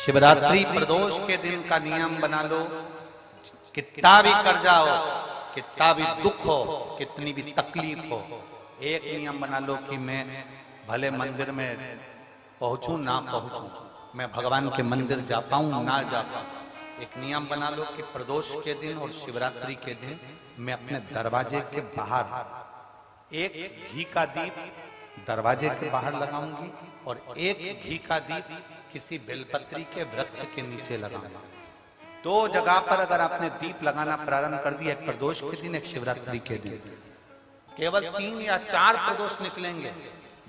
शिवरात्रि प्रदोष के दिन का नियम बना लो। कितना भी कर्जा हो, कितना भी दुख हो, कितनी भी तकलीफ हो, एक नियम बना लो कि मैं भले मंदिर में पहुंचूं ना पहुंचूं, मैं भगवान के मंदिर जा पाऊं ना जा पाऊं, एक नियम बना लो कि प्रदोष के दिन और शिवरात्रि के दिन मैं अपने दरवाजे के बाहर एक घी का दीप दरवाजे के बाहर लगाऊंगी और एक घी का दीप किसी बेलपत्री के वृक्ष के नीचे लगाऊंगा। दो जगह पर अगर आपने दीप लगाना प्रारंभ कर दिया, एक प्रदोष के दिन, एक शिवरात्रि के दिन, केवल 3 या 4 प्रदोष निकलेंगे,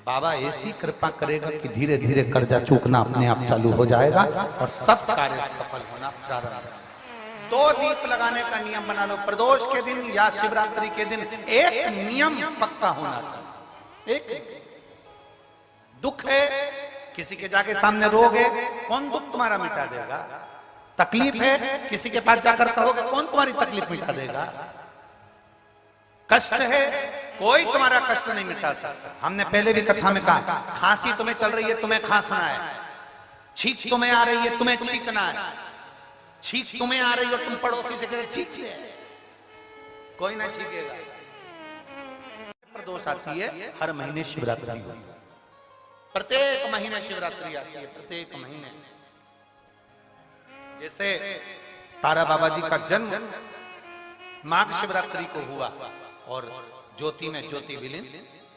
बाबा ऐसी कृपा करेगा कि धीरे धीरे कर्जा चूकना अपने आप चालू हो जाएगा और सब कार्य सफल होना प्रारंभ। 2 दीप लगाने का नियम बना लो, प्रदोष के दिन या शिवरात्रि के दिन। एक नियम पक्का होना चाहिए। एक दुख है, किसी के जाके सामने रोगे, कौन दुख तुम्हारा मिटा देगा? तकलीफ है, किसी के पास जाकर कहोगे, कौन तुम्हारी तकलीफ मिटा देगा? कष्ट है, कोई तुम्हारा कष्ट नहीं मिटा सकता। हमने पहले भी कथा में कहा, खांसी तुम्हें चल रही है, तुम्हें खांसना है। छींक तुम्हें आ रही है, तुम्हें छींकना है। छींक तुम्हें आ रही है, तुम पड़ोसी से कह रहे छींक ले, कोई ना छींकेगा। प्रदोष आती है, हर महीने शिवरात्रि होती है, प्रत्येक महीने शिवरात्रि आती है, प्रत्येक महीने। जैसे तारा बाबा जी का जन्म माघ शिवरात्रि को हुआ और ज्योति में ज्योति विलीन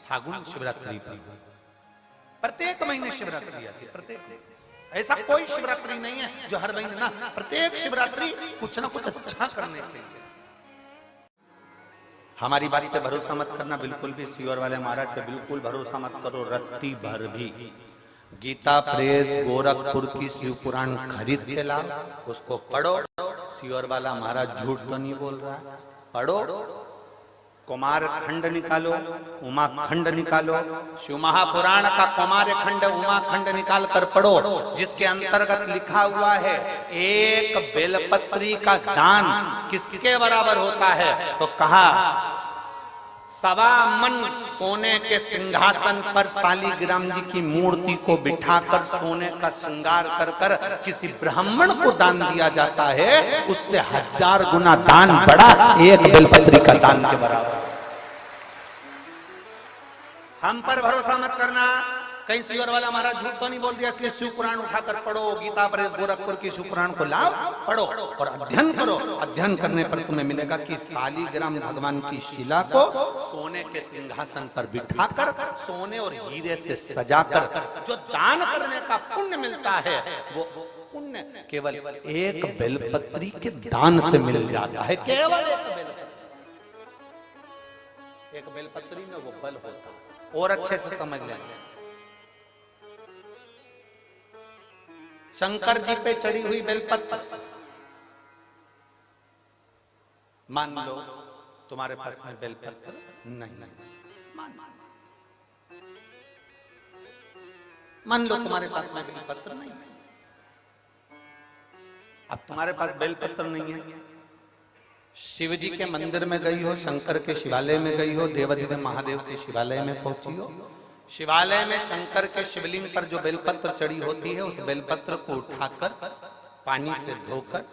फागुन शिवरात्रि पर। प्रत्येक महीने शिवरात्रि आती है, प्रत्येक। ऐसा कोई शिवरात्रि नहीं है जो हर महीने ना, प्रत्येक शिवरात्रि कुछ ना कुछ अच्छा करने के लिए। हमारी बात पे भरोसा मत करना, बिल्कुल भी। सीहोर वाले महाराज पे बिल्कुल भरोसा मत करो, रत्ती भर भी। गीता प्रेस गोरखपुर की शिव पुराण खरीद के लाओ, उसको पढ़ो। सीहोर वाला महाराज झूठ तो नहीं बोल रहा, पढ़ो। कुमार खंड निकालो, उमा खंड निकालो, शिव महापुराण का कुमार खंड उमा खंड निकाल कर पढ़ो, जिसके अंतर्गत लिखा हुआ है एक बेलपत्री का दान किसके बराबर होता है? तो कहा 1.25 मन सोने के सिंहासन पर शालिग्राम जी की मूर्ति को बिठाकर सोने का श्रृंगार कर कर किसी ब्राह्मण को दान दिया जाता है, उससे 1000 गुना दान बड़ा एक बेलपत्री का दान के बराबर। हम पर भरोसा मत करना, कहीं सीहोर वाला महाराज झूठ तो नहीं बोल दिया, इसलिए शिव पुराण उठाकर पढ़ो। गीता प्रेस गोरखपुर की शिव पुराण को लाओ, पढ़ो और अध्ययन करो। अध्ययन करने पर तुम्हें मिलेगा कि शालिग्राम भगवान की शिला को सोने के सिंहासन पर बिठाकर सोने और हीरे से सजाकर जो दान करने का पुण्य मिलता है, वो पुण्य केवल एक बेलपत्री के दान से मिल जाता है। केवल एक बेलपत्री में वो बल होता है। और अच्छे से समझ लेंगे, शंकर जी पे चढ़ी हुई बेलपत्र, मान लो तुम्हारे पास में बेलपत्र नहीं, मान लो तुम्हारे पास में बेलपत्र नहीं, अब तुम्हारे पास बेलपत्र नहीं है, शिव जी के मंदिर में गई हो, शंकर के शिवालय में गई हो, देवाधिदेव महादेव के शिवालय में पहुंची हो, शिवालय में शंकर के शिवलिंग पर जो बेलपत्र चढ़ी होती है, उस बेलपत्र को उठाकर पानी से धोकर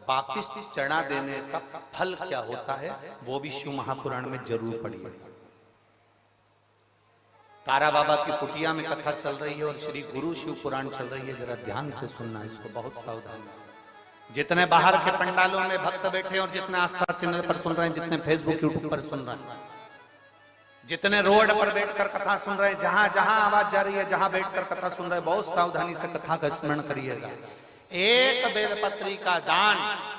वापिस चढ़ा देने का फल क्या होता है, वो भी शिव महापुराण में जरूर पढ़िए। तारा बाबा की कुटिया में कथा चल रही है और श्री गुरु शिव पुराण चल रही है, जरा ध्यान से सुनना इसको, बहुत सावधानी से। जितने बाहर के पंडालों में भक्त बैठे और जितने आस्था चैनल पर सुन रहे हैं, जितने फेसबुक यूट्यूब पर सुन रहे हैं, जितने रोड पर बैठकर कथा सुन रहे हैं, जहां जहां आवाज जा रही है, जहां बैठकर कथा सुन रहे हैं, बहुत सावधानी से कथा का स्मरण करिएगा। एक बेलपत्री का दान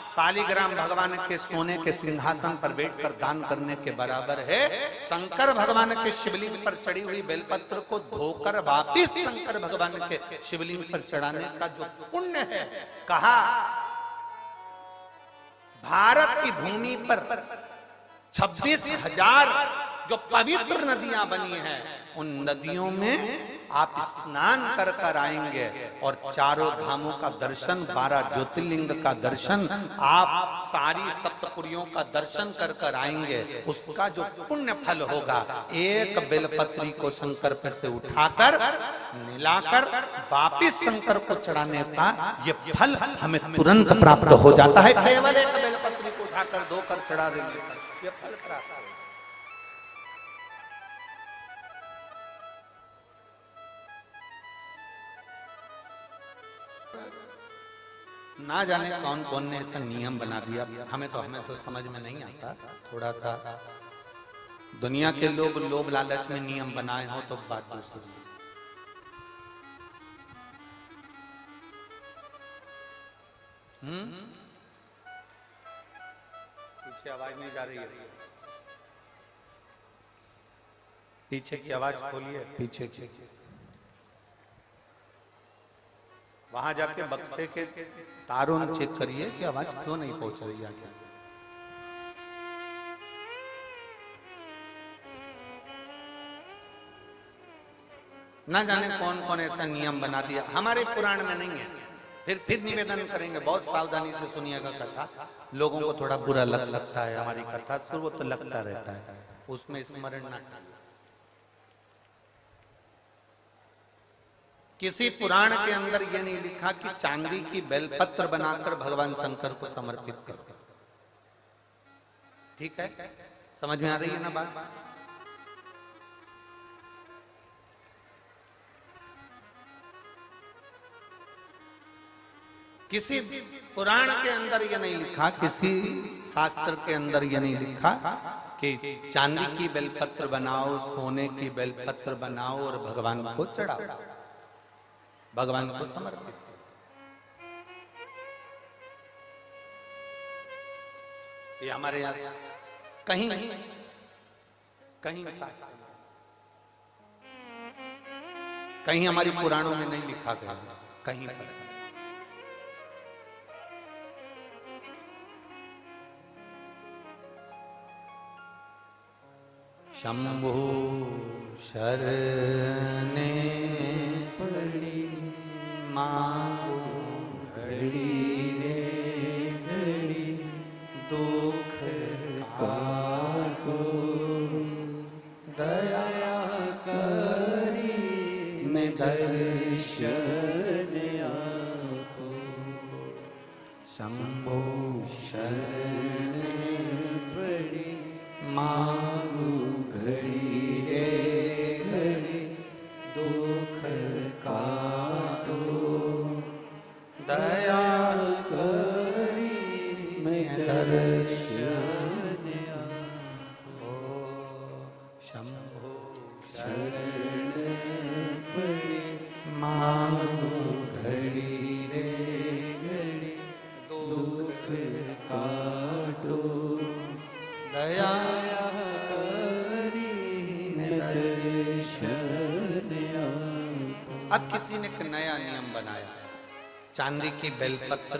शालिग्राम भगवान के सोने के सिंहासन पर बैठकर दान करने के बराबर है शंकर भगवान के शिवलिंग पर चढ़ी हुई बेलपत्र को धोकर वापिस शंकर भगवान के शिवलिंग पर चढ़ाने का जो पुण्य है। कहा भारत की भूमि पर 26,000 जो पवित्र नदियां बनी हैं, उन नदियों में आप स्नान कर कर आएंगे और चारों धामों का दर्शन, 12 ज्योतिर्लिंग का दर्शन, आप सारी सप्तपुरियों का दर्शन कर कर आएंगे। उसका जो पुण्य फल होगा, एक बेलपत्री को शंकर पर से उठाकर मिलाकर वापिस शंकर को चढ़ाने का ये फल हमें तुरंत प्राप्त हो जाता है। केवल एक बेलपत्री को उठाकर धोकर चढ़ा देंगे, ये फल प्राप्त हो। ना जाने कौन कौन ने ऐसा नियम बना दिया, हमें तो समझ में नहीं आता। थोड़ा सा दुनिया के लोग लोभ लालच में नियम बनाए हो तो बात दूसरी है। पीछे आवाज नहीं जा रही है, पीछे की आवाज खोलिए, पीछे की। वहां जाके बक्से के तारों चेक करिए कि आवाज क्यों नहीं पहुंच रही है। क्या ना जाने कौन कौन ऐसा नियम बना दिया, हमारे पुराण में नहीं है। फिर निवेदन करेंगे, बहुत सावधानी से सुनिएगा कथा। लोगों को थोड़ा बुरा लग सकता है हमारी कथा, तो वो तो लगता रहता है, उसमें स्मरण ना। किसी पुराण के अंदर यह नहीं लिखा कि चांदी की बेलपत्र बनाकर भगवान शंकर को समर्पित करो। ठीक है, समझ में आ रही है ना बात? किसी पुराण के अंदर यह नहीं लिखा, किसी शास्त्र के अंदर यह नहीं लिखा कि चांदी की बेलपत्र बनाओ, सोने की बेलपत्र बनाओ और भगवान को चढ़ाओ, भगवान को समर्पित। ये हमारे यहां कहीं कहीं कहीं हमारी पुराणों में नहीं लिखा गया, कहीं पर। शंभु शरणे पड़ी मांगो घड़ी रे घड़ी, दुख काटो दया करी मैं दर्शन आपो। शंभु शरणे पड़ी मांगो घड़ी रे घड़ी, दुख काटो दया करी मैं दर्शन आपो। शंभो शरण पड़ी मांगो घड़ी रे घड़ी, दुख काटो दया अब किसी ने एक नया नियम बनाया, चांदी की बेलपत्र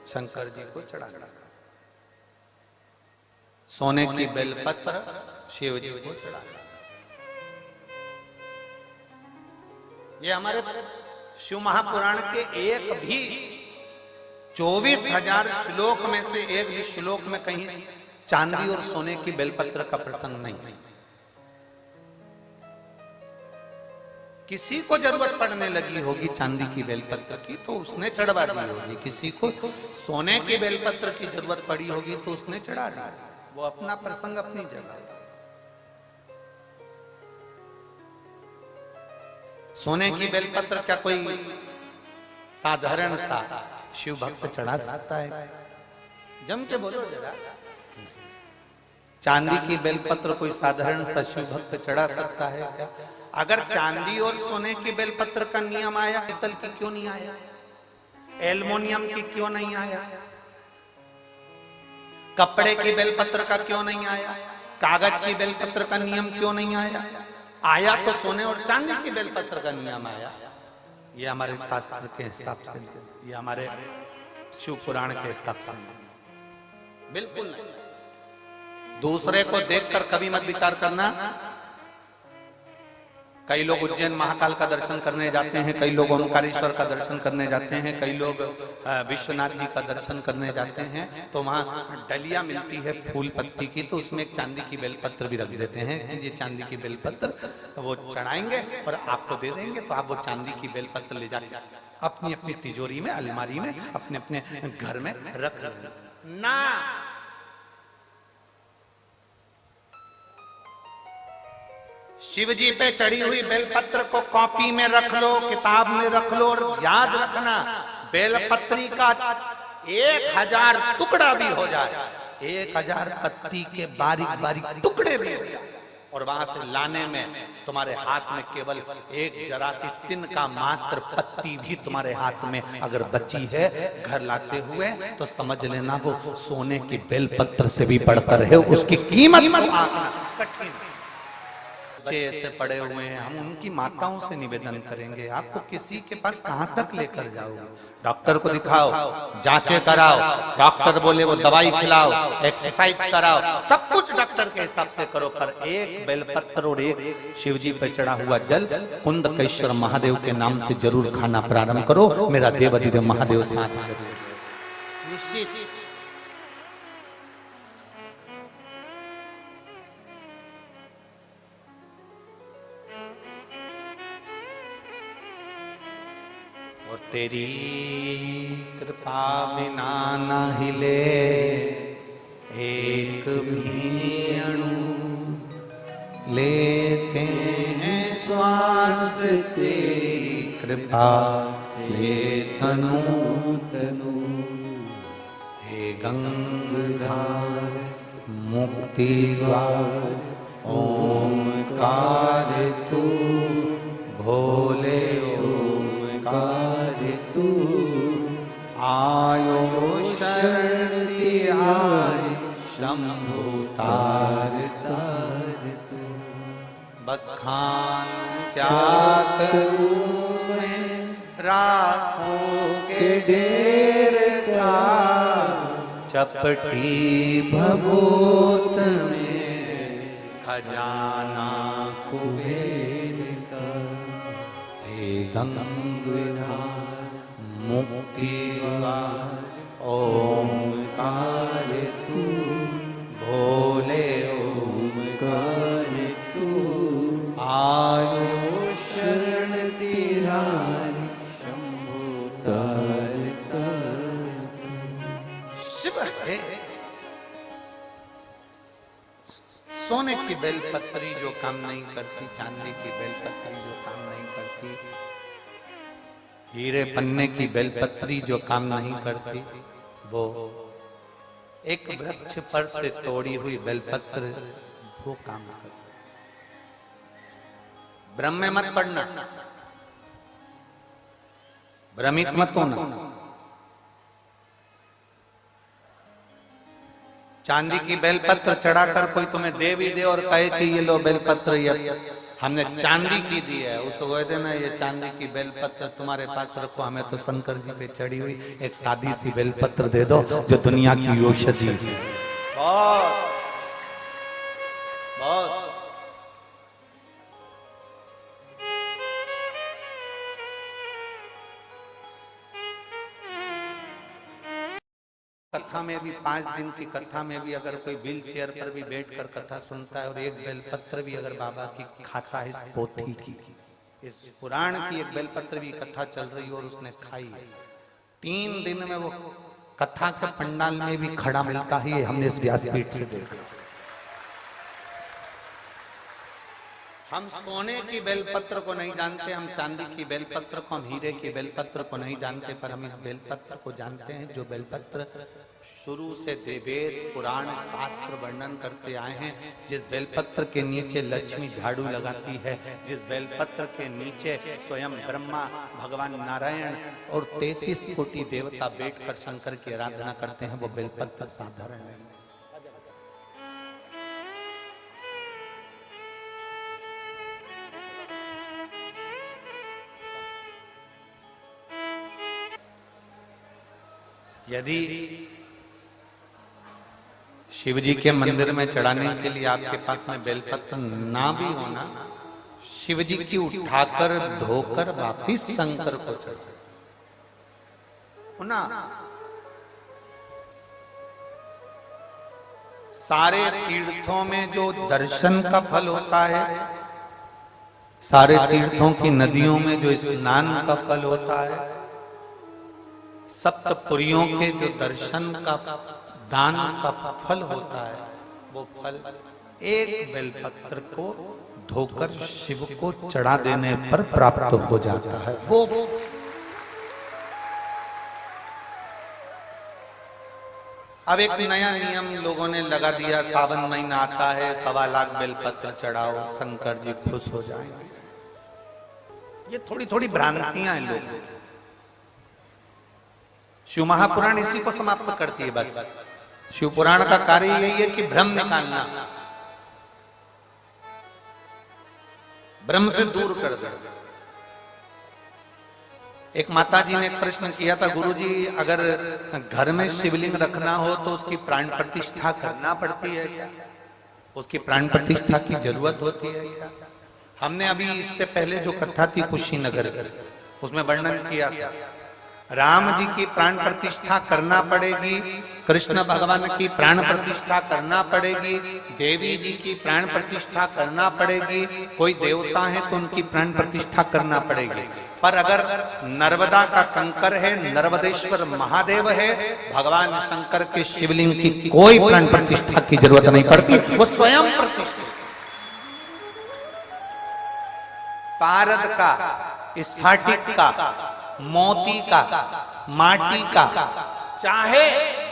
शंकर जी को चढ़ाना, सोने की बेलपत्र शिव जी को चढ़ाना। ये हमारे शिव महापुराण के एक भी 24,000 श्लोक में से एक भी श्लोक में कहीं चांदी और सोने की बेलपत्र का प्रसंग नहीं। किसी को जरूरत पड़ने लगी होगी चांदी की बेलपत्र की तो उसने चढ़वा दी होगी, किसी को सोने की बेलपत्र की जरूरत पड़ी होगी तो उसने चढ़ा दी। वो अपना प्रसंग अपनी जगह। सोने की बेलपत्र क्या कोई साधारण सा शिव भक्त चढ़ा सकता है? जम के बोलो जरा। चांदी की बेलपत्र कोई साधारण सा शिव भक्त चढ़ा सकता है क्या? अगर चांदी और सोने की बेलपत्र का नियम आया, पीतल की क्यों नहीं आया? एल्युमिनियम की क्यों नहीं आया? कपड़े की बेलपत्र का क्यों नहीं आया? कागज की बेलपत्र का नियम क्यों नहीं आया? आया तो सोने और चांदी की बेलपत्र का नियम आया। ये हमारे शास्त्र के हिसाब से, ये हमारे शिव पुराण के हिसाब से बिल्कुल नहीं। दूसरे को देखकर कभी मत विचार करना कई लोग उज्जैन महाकाल का दर्शन करने जाते हैं, कई लोग ओमकारेश्वर का दर्शन करने जाते हैं, कई लोग विश्वनाथ जी का दर्शन करने जाते हैं। तो वहाँ डलिया मिलती है फूल पत्ती की, तो उसमें एक चांदी की बेलपत्र भी रख देते हैं कि ये चांदी की बेलपत्र वो चढ़ाएंगे और आपको दे देंगे। तो आप वो चांदी की बेलपत्र ले जाके अपनी अपनी तिजोरी में, अलमारी में, अपने अपने घर में रख लेना ना। शिव जी पे चढ़ी हुई बेलपत्र को कॉपी में रख लो, किताब में रख लो, और याद रखना बेलपत्री का 1000 टुकड़ा भी हो जाए, 1000 पत्ती के बारीक बारीक टुकड़े भी हो जाए, और वहां से लाने में तुम्हारे हाथ में केवल एक जरा सी तिन का मात्र पत्ती भी तुम्हारे हाथ में अगर बची है घर लाते हुए, तो समझ लेना वो सोने की बेलपत्र से भी बढ़कर है, उसकी कीमत कठिन। बच्चे ऐसे पड़े हुए हैं, हम उनकी माताओं से निवेदन करेंगे, आपको किसी के पास कहां तक लेकर जाओगे? डॉक्टर को दिखाओ, जांचें कराओ, डॉक्टर बोले वो दवाई खिलाओ, एक्सरसाइज कराओ, सब कुछ डॉक्टर के हिसाब से करो, पर एक बेलपत्र और एक शिव जी पर चढ़ा हुआ जल कुंडकेश्वर महादेव के नाम से जरूर खाना प्रारंभ करो। मेरा देवाधिदेव महादेव साथ जरूर निश्चित। और तेरी कृपा बिना न हिले एक भी अणु, लेते हैं श्वास तेरी कृपा से तनु तनु। हे गंगाधार मुक्ति द्वार ओमकार तू, भोले तू आयो शरण तिहारी, शंभु तार तार तू। बखान क्या करूं मैं राखों के ढेर का, चपटी भभूत में खजाना कुबेर का। हे गंगाधार मुक्ति द्वार ओमकार तू, भोले ओमकार तू आयो शरण तिहारी, शंभु तार तार। शिव है सोने की बेलपत्री जो काम नहीं करती, चांदी की बेलपत्री जो काम नहीं करती, हीरे पन्ने की बेलपत्री जो काम नहीं करती, वो एक वृक्ष पर से तोड़ी हुई बेलपत्र वो काम करती। ब्रह्म में मत पड़ना, भ्रमित मत होना। चांदी की बेलपत्र चढ़ाकर कोई तुम्हें दे भी दे और कहे कि ये लो बेलपत्र, ये हमने चांदी की दी है, उसको कहते ना ये चांदी की बेलपत्र तुम्हारे पास रखो, हमें तो शंकर जी पे चढ़ी हुई एक सादी सी बेलपत्र दे दो जो दुनिया की औषधि है। बहुत बहुत कथा में भी 5 दिन की कथा में भी अगर कोई व्हील चेयर पर भी बैठकर कथा सुनता है और एक बेलपत्र भी अगर बाबा की खाता है, इस पोथी की, इस पुराण की एक बेलपत्र भी कथा चल रही और उसने खाई है, 3 दिन में वो कथा के पंडाल में भी खड़ा मिलता है। हमने इस व्यासपीठ से देखा। हम सोने की बेलपत्र को नहीं जानते, हम चांदी की बेलपत्र को, हम हीरे की बेलपत्र को नहीं जानते, पर हम इस बेलपत्र को जानते हैं जो बेलपत्र शुरू से वेद पुराण शास्त्र वर्णन करते आए हैं। जिस बेलपत्र के नीचे लक्ष्मी झाड़ू लगाती है, जिस बेलपत्र के नीचे स्वयं ब्रह्मा, भगवान नारायण और 33 कोटि देवता बैठकर शंकर की आराधना करते हैं, वो बेलपत्र साधारण है। यदि शिव जी के मंदिर में चढ़ाने के लिए आपके पास में बेलपत्र ना भी होना, शिव जी की उठाकर धोकर वापिस शंकर को चढ़ा ना। सारे तीर्थों में जो दर्शन का फल होता है, सारे तीर्थों की नदियों में जो स्नान का फल होता है, सप्तपुरियों के जो दर्शन का दान का फल होता है, वो फल एक बेलपत्र को धोकर शिव को चढ़ा देने पर प्राप्त हो जाता है। वो अब एक नया नियम लोगों ने लगा दिया, सावन महीना आता है 1.25 लाख बेलपत्र चढ़ाओ, शंकर जी खुश हो जाएंगे। ये थोड़ी थोड़ी भ्रांतियां हैं लोगों। शिव महापुराण इसी को समाप्त करती है बस। शिव पुराण का कार्य यही है कि भ्रम निकालना, भ्रम से दूर कर दे। एक माता जी ने एक प्रश्न किया था, गुरुजी अगर घर में शिवलिंग रखना हो तो उसकी प्राण प्रतिष्ठा करना पड़ती है क्या? उसकी प्राण प्रतिष्ठा की जरूरत होती है क्या? हमने अभी इससे पहले जो कथा थी कुशीनगर की, उसमें वर्णन किया था, राम जी की प्राण प्रतिष्ठा करना पड़ेगी, कृष्ण भगवान की प्राण प्रतिष्ठा करना पड़ेगी, देवी जी की प्राण प्रतिष्ठा करना पड़ेगी, कोई देवता है तो उनकी प्राण प्रतिष्ठा करना पड़ेगी। पर अगर नर्मदा का कंकर है, नर्मदेश्वर महादेव है, भगवान शंकर के शिवलिंग की कोई प्राण प्रतिष्ठा की जरूरत नहीं पड़ती, वो स्वयं प्रतिष्ठित। पारद का, स्फटिक का, मोती का, माटी का, चाहे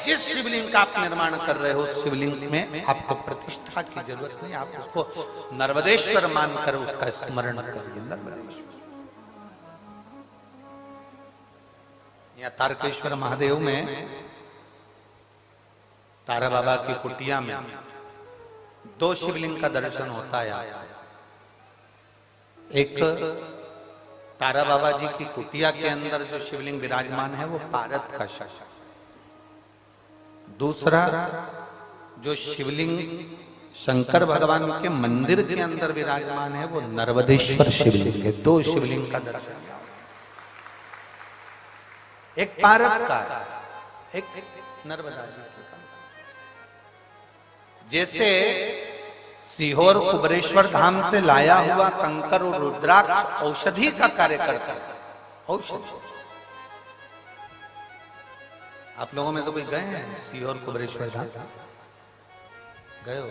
जिस शिवलिंग का आप निर्माण कर रहे हो, शिवलिंग में आपको प्रतिष्ठा की जरूरत नहीं, आप उसको नर्मदेश्वर मानकर उसका स्मरण करिए। नर्मदेश्वर या तारकेश्वर महादेव में तारा बाबा की कुटिया में 2 शिवलिंग का दर्शन होता है। एक तारा बाबा जी की कुटिया के अंदर जो शिवलिंग विराजमान है वो पारद का शिव, दूसरा जो शिवलिंग शंकर भगवान के मंदिर के अंदर विराजमान है वो नर्मदेश्वर शिवलिंग है। 2 शिवलिंग का दर्शन, एक पारद का, एक नर्मदा जी का। जैसे सीहोर कुबरेश्वर धाम से लाया हुआ कंकर और रुद्राक्ष औषधि का कार्य करता है। औषधि, आप लोगों में तो कोई गए हैं सीहोर कुबरेश्वर धाम? गए हो?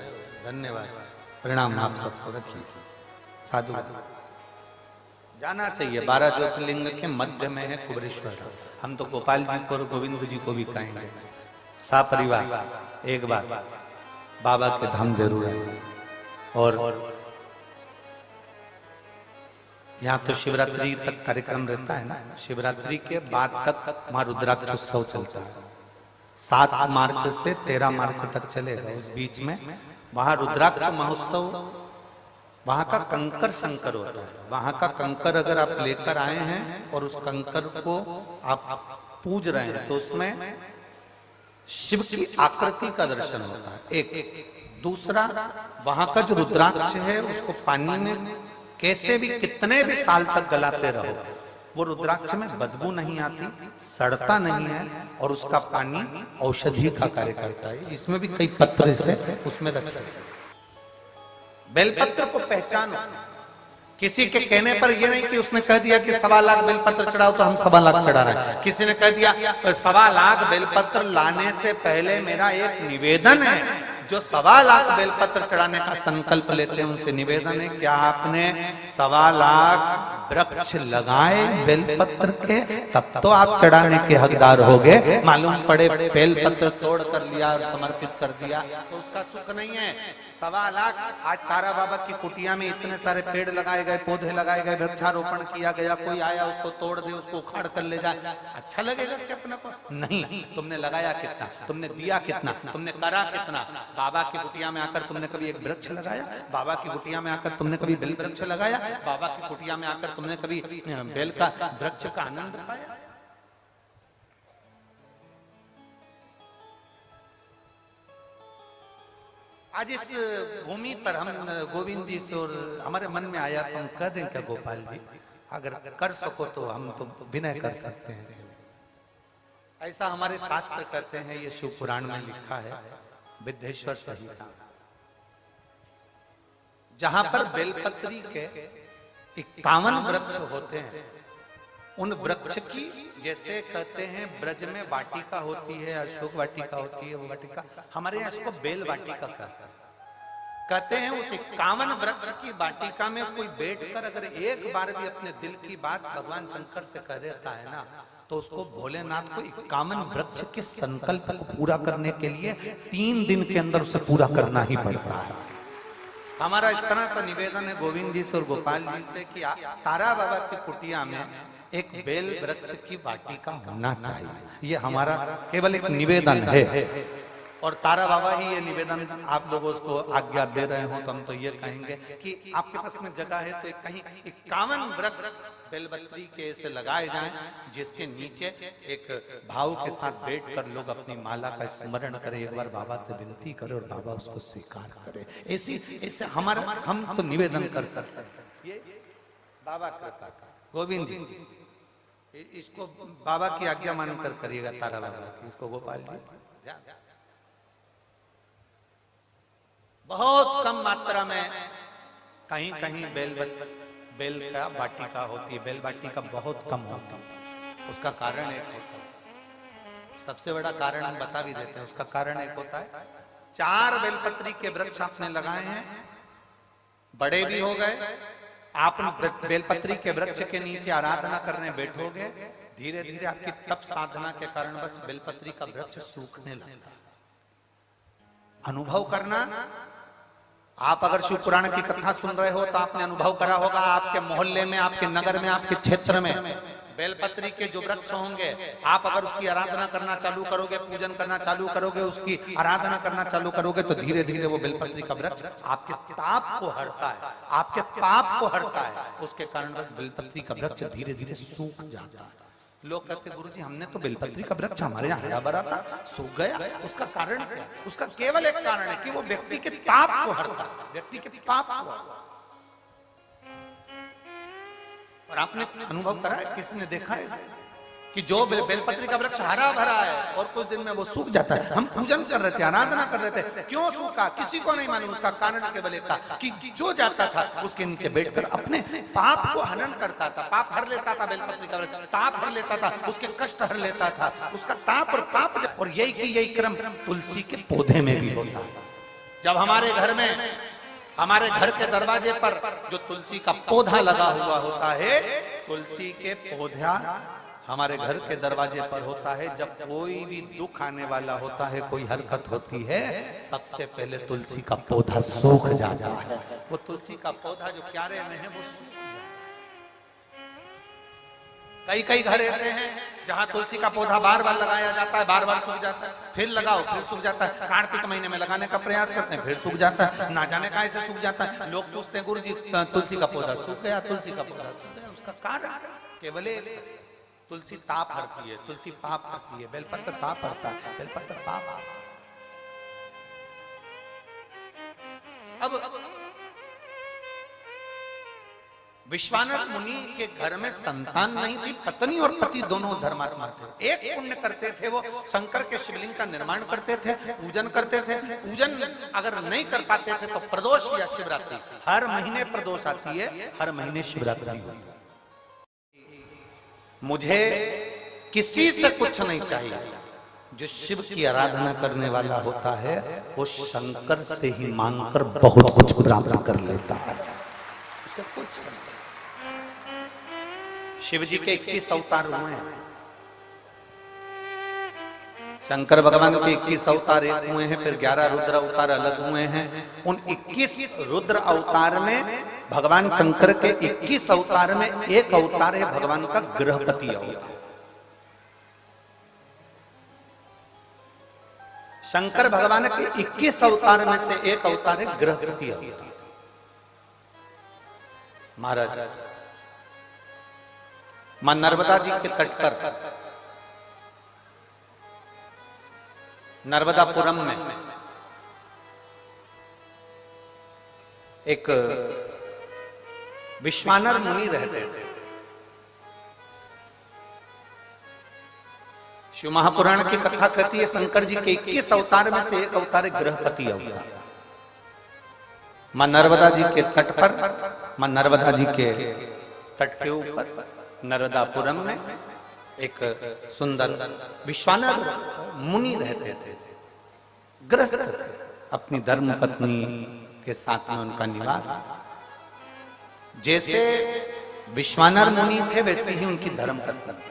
धन्यवाद, प्रणाम आप सबको, रखिए साधु। जाना चाहिए, 12 ज्योतिर्लिंग के मध्य में है कुबरेश्वर धाम। हम तो गोपाल जी को और गोविंद जी को भी कहेंगे, सपरिवार एक बार बाबा के धाम जरूर है। और यहाँ तो शिवरात्रि तक कार्यक्रम रहता है ना, शिवरात्रि के बाद तक वहां रुद्राक्ष उत्सव चलता है। 7 मार्च से 13 मार्च तक चलेगा। उस बीच में वहां रुद्राक्ष महोत्सव, वहां का कंकर शंकर होता है। वहां का कंकर अगर आप लेकर आए हैं और उस कंकर को आप पूज रहे हैं तो उसमें शिव की आकृति का दर्शन होता है। एक दूसरा, वहां का जो रुद्राक्ष है उसको पानी में कैसे भी कितने भी साल तक गलाते रहो, वो रुद्राक्ष में बदबू नहीं आती, सड़ता नहीं है, और उसका पानी औषधि का कार्य करता है। इसमें भी कई पत्र से उसमें रखे हैं। बेलपत्र को पहचानो। किसी के कहने पर यह नहीं कि उसने कह दिया कि 1.25 लाख बेलपत्र चढ़ाओ तो हम 1.25 लाख चढ़ा रहे हैं। किसी ने कह दिया 1.25 लाख बेलपत्र लाने से पहले मेरा एक निवेदन है। जो 1.25 लाख बेलपत्र चढ़ाने का संकल्प लेते हैं उनसे निवेदन है, क्या आपने 1.25 लाख वृक्ष लगाए बेलपत्र के, तब तो आप चढ़ाने के हकदार हो गए। मालूम पड़े बेलपत्र तोड़ कर लिया और समर्पित कर दिया तो उसका सुख नहीं है। 1.25 लाख, आज तारा बाबा की कुटिया में इतने सारे पेड़ लगाए गए, पौधे लगाए गए, वृक्षारोपण किया गया, कोई आया उसको तोड़ दे, उसको उखाड़ कर ले जाए, अच्छा लगेगा क्या अपने को? नहीं। तुमने लगाया कितना, तुमने दिया कितना, तुमने करा कितना? बाबा की कुटिया में आकर तुमने कभी एक वृक्ष लगाया? बाबा की कुटिया में आकर तुमने कभी बेल वृक्ष लगाया? बाबा की कुटिया में आकर तुमने कभी बेल का वृक्ष का आनंद पाया? आज इस भूमि पर हम गोविंद जी से और हमारे मन में आया तो हम कह दें क्या गोपाल जी, अगर कर सको तो हम तो विनय कर सकते हैं। ऐसा हमारे शास्त्र कहते हैं, ये शिव पुराण में लिखा है, विद्येश्वर संहिता। जहां पर बेलपत्री के 51 वृक्ष होते हैं, उन वृक्ष की जैसे कहते हैं ब्रज में वाटिका होती है, अशोक वाटिका होती है, वो वाटिका हमारे यहाँ इसको बेल वाटिका कहते हैं। कहते हैं उस 51 वृक्ष की वाटिका में कोई बैठकर अगर एक बार भी अपने दिल की बात भगवान शंकर से कह देता है ना, तो उसको भोलेनाथ को 51 वृक्ष के संकल्प को पूरा करने के लिए 3 दिन के अंदर उसे पूरा करना ही पड़ता है। हमारा इतना सा निवेदन है गोविंद जी से और गोपाल जी से कि तारा बाबा की कुटिया में एक बेल वृक्ष की वाटिका होना चाहिए। ये हमारा केवल एक निवेदन है, और तारा बाबा ही ये निवेदन आप लोगों को आज्ञा दे रहे हो तो हम तो ये कहेंगे कि आपके पास में जगह है तो कहीं 51 वृक्ष बेलपत्री के ऐसे लगाए जाएं, जिसके नीचे एक भाव के साथ बैठकर लोग अपनी माला का स्मरण करें, एक बार बाबा से विनती करें और बाबा उसको स्वीकार करे। ऐसे हमारा हम तो निवेदन कर सकते हैं। ये बाबा कृपा का गोविंद जी, इसको बाबा की आज्ञा मानकर करिएगा, तारा बाबा की, इसको गोपाल जी। बहुत कम मात्रा में कहीं कहीं बेल का वाटिका होती है, बेल वाटिका बहुत कम होती है। उसका कारण एक होता है, सबसे बड़ा कारण हम बता भी देते हैं। उसका कारण एक होता है, 4 बेलपत्री के वृक्ष आपने लगाए हैं, बड़े भी हो गए, आप बेलपत्री के वृक्ष के नीचे आराधना करने बैठोगे, धीरे धीरे आपकी तप साधना के कारण बस बेलपत्री का वृक्ष सूखने लगता। अनुभव करना, आप अगर शिव पुराण की कथा सुन रहे हो तो आपने अनुभव करा होगा, आपके मोहल्ले में, आपके नगर में, आपके क्षेत्र में बेलपत्री के जो वृक्ष होंगे, आप अगर उसकी आराधना करना चालू करोगे, पूजन करना चालू करोगे, उसकी आराधना करना चालू करोगे, तो धीरे धीरे वो बेलपत्री का वृक्ष आपके ताप को हरता है, आपके पाप को हरता है। उसके कारण बस बेलपत्री का वृक्ष धीरे धीरे सूख जाता है। लोग कहते गुरुजी हमने तो बेलपत्री का वृक्ष हमारे यहाँ हरा भरा था, सूख गया। उसका कारण क्या? उसका केवल एक कारण है कि वो व्यक्ति के ताप को हरता है, व्यक्ति के पाप को। और आपने अनुभव करा है, किसी ने देखा है इसे कि जो बेलपत्री का वृक्ष हरा भरा है और कुछ दिन में वो सूख जाता है। हम पूजन कर रहे थे, आराधना कर रहे थे, क्यों सूखा किसी को नहीं मालूम। उसका कारण केवल एक था कि जो जाता था उसके नीचे बैठकर अपने पाप को हनन करता था, पाप हर लेता था। बेलपत्री का वृक्ष ताप हर लेता था, उसके कष्ट हर लेता था, उसका ताप और पाप। और यही क्रम तुलसी के पौधे में भी होता है। जब हमारे घर में, हमारे घर के दरवाजे पर जो तुलसी का पौधा लगा हुआ होता है, तुलसी के पौधा हमारे घर के दरवाजे पर होता है, जब कोई भी दुख आने वाला होता है, कोई हरकत होती है, सबसे पहले तुलसी का पौधा सूख जाता है। वो तुलसी का पौधा जो क्यारे में है वो सूख जाता है। कई घर ऐसे हैं जहां तुलसी का पौधा बार बार लगाया जाता है, बार बार सूख जाता है, फिर लगाओ फिर सूख जाता है। कार्तिक महीने में लगाने का प्रयास करते हैं, फिर सूख जाता है, ना जाने का ऐसे सूख जाता है। लोग पूछते हैं गुरुजी तुलसी का पौधा सूख गया, तुलसी का पौधा सूख गया। उसका कारण केवल तुलसी ताप हरती है, तुलसी पाप हरती है। बेलपत्र ताप हरता है, बेलपत्र पाप। अब विश्वामित्र मुनि के घर में संतान नहीं थी, पत्नी और पति दोनों धर्मात्मा थे। एक पुण्य करते थे, वो शंकर के शिवलिंग का निर्माण करते थे, पूजन करते थे। पूजन अगर नहीं कर पाते थे तो प्रदोष या शिवरात्रि, हर महीने प्रदोष आती है, हर महीने शिवरात्रि होती है। मुझे किसी से कुछ नहीं चाहिए, जो शिव की आराधना करने वाला होता है वो शंकर से ही मांगकर बहुत कुछ प्राप्त कर लेता है। शिव जी के 21 अवतार हुए हैं, शंकर भगवान के 21 अवतार एक हुए हैं, फिर 11 रुद्र अवतार अलग हुए हैं। उन 21 रुद्र अवतार में भगवान शंकर के 21 अवतार में एक अवतार है भगवान का गृहपति अवतार। शंकर भगवान के 21 अवतार में से एक अवतार है गृहपति अवतार। महाराज मां नर्मदा जी के तट पर नर्मदापुरम में एक विश्वानर मुनि रहते थे। शिव महापुराण की कथा कहती है शंकर जी के 21 अवतार में से एक अवतार गृहपति अवतार। मां नर्मदा जी के तट पर, मां नर्मदा जी के तट के ऊपर नर्मदापुरम में एक सुंदर विश्वानर मुनि रहते थे, ग्रस्त थे। अपनी धर्म पत्नी के साथ में उनका निवास। जैसे विश्वानर मुनि थे वैसे ही उनकी धर्म पत्नी।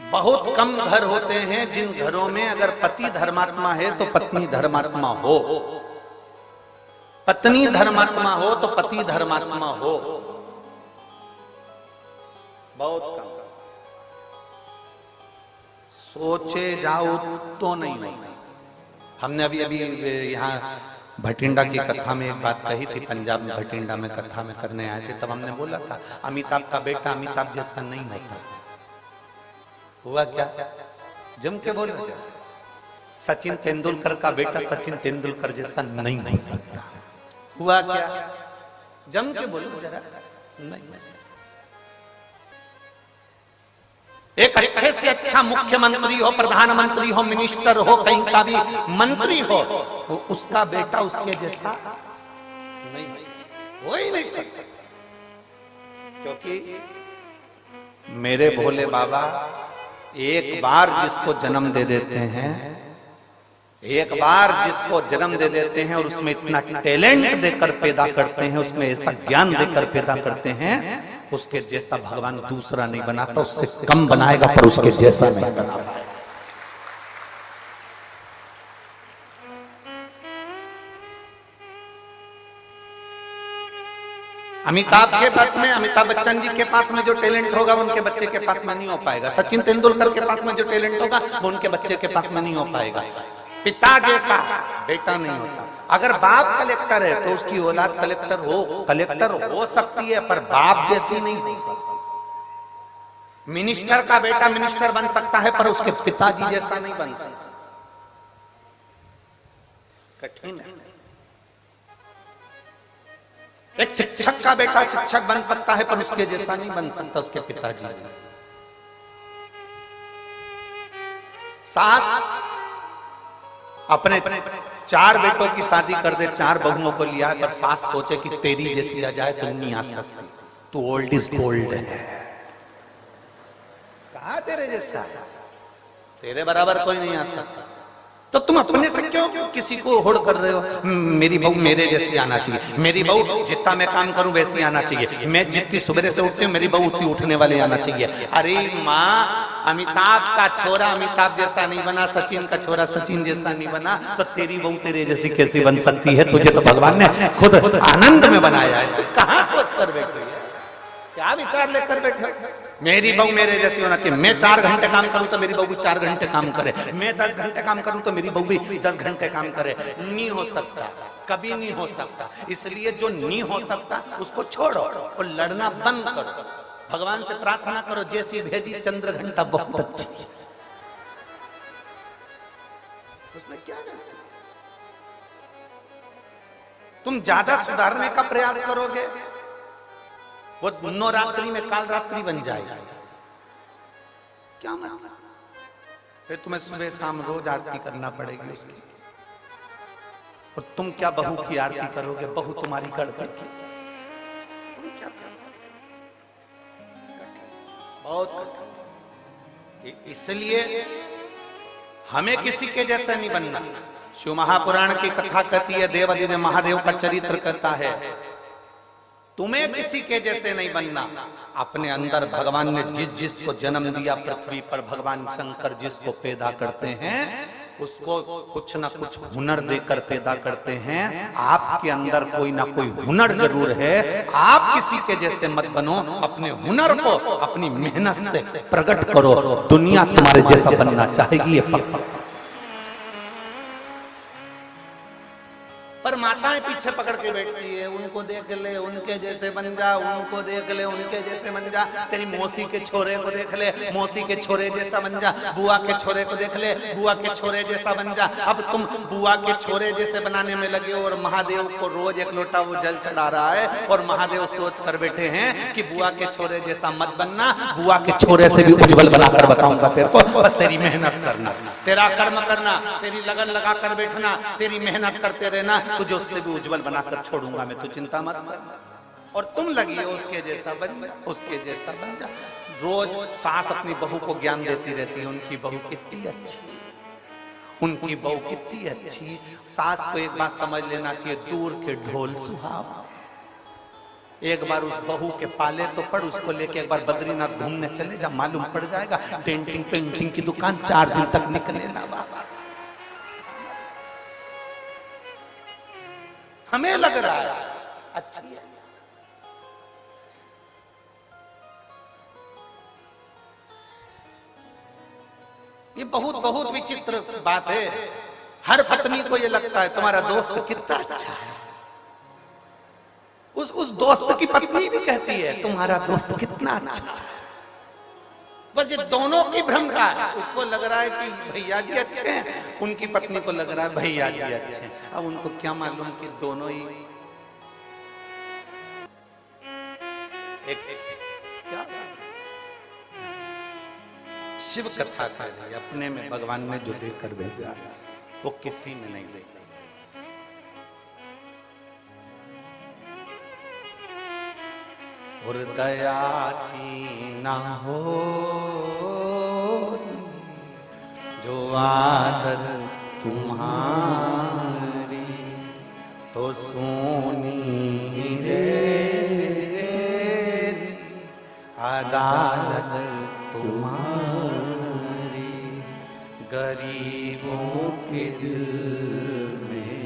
बहुत कम घर होते हैं जिन घरों में अगर पति धर्मात्मा है तो पत्नी धर्मात्मा हो, पत्नी धर्मात्मा हो तो पति धर्मात्मा हो। बहुत कम। सोचे जाओ तो नहीं होता। हमने अभी अभी यहाँ भटिंडा की कथा में एक बात कही थी, पंजाब में भटिंडा में कथा में करने आए थे, तब हमने बोला था अमिताभ का बेटा अमिताभ जैसा नहीं होता। हुआ क्या? जम के बोलो, सचिन तेंदुलकर का बेटा सचिन तेंदुलकर जैसा नहीं हो सकता। हुआ क्या? जम के बोलो जरा, नहीं। एक अच्छे से अच्छा मुख्यमंत्री हो, प्रधानमंत्री हो, मिनिस्टर हो, कहीं का भी मंत्री हो, तो उसका बेटा उसके जैसा नहीं हो ही नहीं सकता। क्योंकि मेरे भोले बाबा एक बार जिसको जन्म दे देते हैं, एक बार जिसको जन्म दे देते हैं और उसमें इतना टैलेंट देकर पैदा करते हैं, उसमें ऐसा ज्ञान देकर पैदा करते हैं, उसके जैसा भगवान दूसरा नहीं बनाता, उससे कम बनाएगा पर उसके जैसा नहीं बना पाएगा। अमिताभ के पास में, अमिताभ बच्चन जी के पास में जो टैलेंट होगा वो उनके बच्चे के पास में नहीं हो पाएगा। सचिन तेंदुलकर के पास में जो टैलेंट होगा वो उनके बच्चे के पास में नहीं हो पाएगा। पिता जैसा बेटा नहीं होता। अगर बाप कलेक्टर है तो उसकी औलाद कलेक्टर हो सकती है, पर बाप जैसी नहीं हो सकती। मिनिस्टर का बेटा मिनिस्टर बन सकता है पर उसके पिताजी जैसा नहीं बन सकता। कठिन है। एक शिक्षक का बेटा शिक्षक बन सकता है पर उसके जैसा नहीं बन सकता उसके पिताजी। सास अपने 4 बेटों की शादी कर दे, 4 बहुओं को लिया है, पर सास सोचे कि तेरी जैसी आ जाए तो नहीं आ सकती, तू ओल्ड इज गोल्ड है। कहा तेरे जैसा है, तेरे बराबर कोई नहीं आ सकता। तो तुम अपने से क्यों किसी को होड़ कर रहे हो? मेरी बहू मेरे जैसी आना चाहिए, मेरी बहू जितना मैं काम करूं वैसी आना चाहिए, मैं जितनी सुबह से उठती हूँ मेरी बहू उतनी उठने वाली आना चाहिए। अरे माँ, अमिताभ का छोरा अमिताभ जैसा नहीं बना, सचिन का छोरा सचिन जैसा नहीं बना, तो तेरी बहू तेरे जैसी कैसी बन सकती है? तुझे तो भगवान ने खुद आनंद में बनाया है। कहाँ सोच कर बैठे, क्या विचार लेकर बैठे? मेरी बहू मेरे जैसी होना चाहिए। मैं 4 घंटे काम करूं तो मेरी बहू भी 4 घंटे काम करे, मैं 10 घंटे काम करूं तो मेरी बहू भी 10 घंटे काम करे। नहीं हो सकता, कभी नहीं हो सकता। इसलिए जो नहीं हो सकता उसको छोड़ो और लड़ना बंद करो। भगवान से प्रार्थना करो, जैसी भेजी चंद्र घंटा बहुत अच्छी। उसमें क्या है? तुम ज्यादा सुधारने का प्रयास करोगे वो नवरात्रि में काल रात्रि बन जाएगा। क्या मतलब? फिर तुम्हें सुबह शाम रोज आरती करना पड़ेगी उसकी। और तुम क्या बहू की आरती करोगे? बहू तुम्हारी कर करके तुम क्या करोगे? बहुत। इसलिए हमें किसी के जैसे नहीं बनना। शिव महापुराण की कथा कहती है, देवादिदेव महादेव का चरित्र कहता है, तुम्हें किसी के जैसे नहीं बनना। अपने अंदर भगवान ने जिस जिसको जन्म दिया पृथ्वी पर, भगवान शंकर जिसको पैदा करते हैं उसको कुछ ना कुछ हुनर देकर पैदा करते हैं। आपके अंदर कोई ना कोई हुनर जरूर है। आप किसी के जैसे मत बनो, अपने हुनर को अपनी मेहनत से प्रकट करो। दुनिया तुम्हारे जैसा बनना चाहेगी, ये पक्का। पर माताएं पीछे पीछे पकड़ के बैठती है, उनको देख ले उनके जैसे बन जा, उनको देख ले उनके जैसे बन जा, तेरी मौसी के छोरे को देख ले मौसी के छोरे जैसा बन जा, बुआ के छोरे को देख ले बुआ के छोरे जैसा बन जा। अब तुम बुआ के छोरे जैसे बनाने में लगे हो और महादेव को रोज एक लोटा वो जल चढ़ा रहा है, और महादेव सोच कर बैठे हैं कि बुआ के छोरे जैसा मत बनना, बुआ के छोरे से भी उज्जवल बनाकर बताऊंगा तेरे को, बस तेरी मेहनत करना, तेरा कर्म करना, तेरी लगन लगा कर बैठना, तेरी मेहनत करते रहना, तुझे उससे भी उज्जवल बनाकर छोड़ूंगा मैं, तू चिंता मत कर। और तुम लगी हो उसके जैसा बन जा, उसके जैसा बन जा। रोज सास अपनी बहू को ज्ञान देती रहती है, उनकी बहू कितनी अच्छी, उनकी बहू कितनी अच्छी। सास को एक बात समझ लेना चाहिए, दूर के ढोल सुहाव। एक बार उस बहू के पाले तो पड़, उसको लेके एक बार बद्रीनाथ घूमने चले जा, मालूम पड़ जाएगा पेंटिंग पेंटिंग की दुकान 4 दिन तक निकले ना बाबा। हमें लग रहा है अच्छी है, ये बहुत बहुत विचित्र बात है। हर पत्नी को ये लगता है तुम्हारा दोस्त कितना अच्छा है, उस दोस्त की पत्नी भी कहती है तुम्हारा दोस्त कितना अच्छा है। बस ये दोनों की भ्रम का है, उसको लग रहा है कि भैया जी अच्छे हैं, उनकी पत्नी को लग रहा है भैया जी अच्छे हैं। अब उनको क्या मालूम कि दोनों ही एक क्या शिव कथा का है, अपने में भगवान ने जो देकर भेजा वो किसी में नहीं देखा। और दया की ना हो जो आदत तुम्हारी, तो सोनी रे अदालत तुम्हारी। गरीबों के दिल में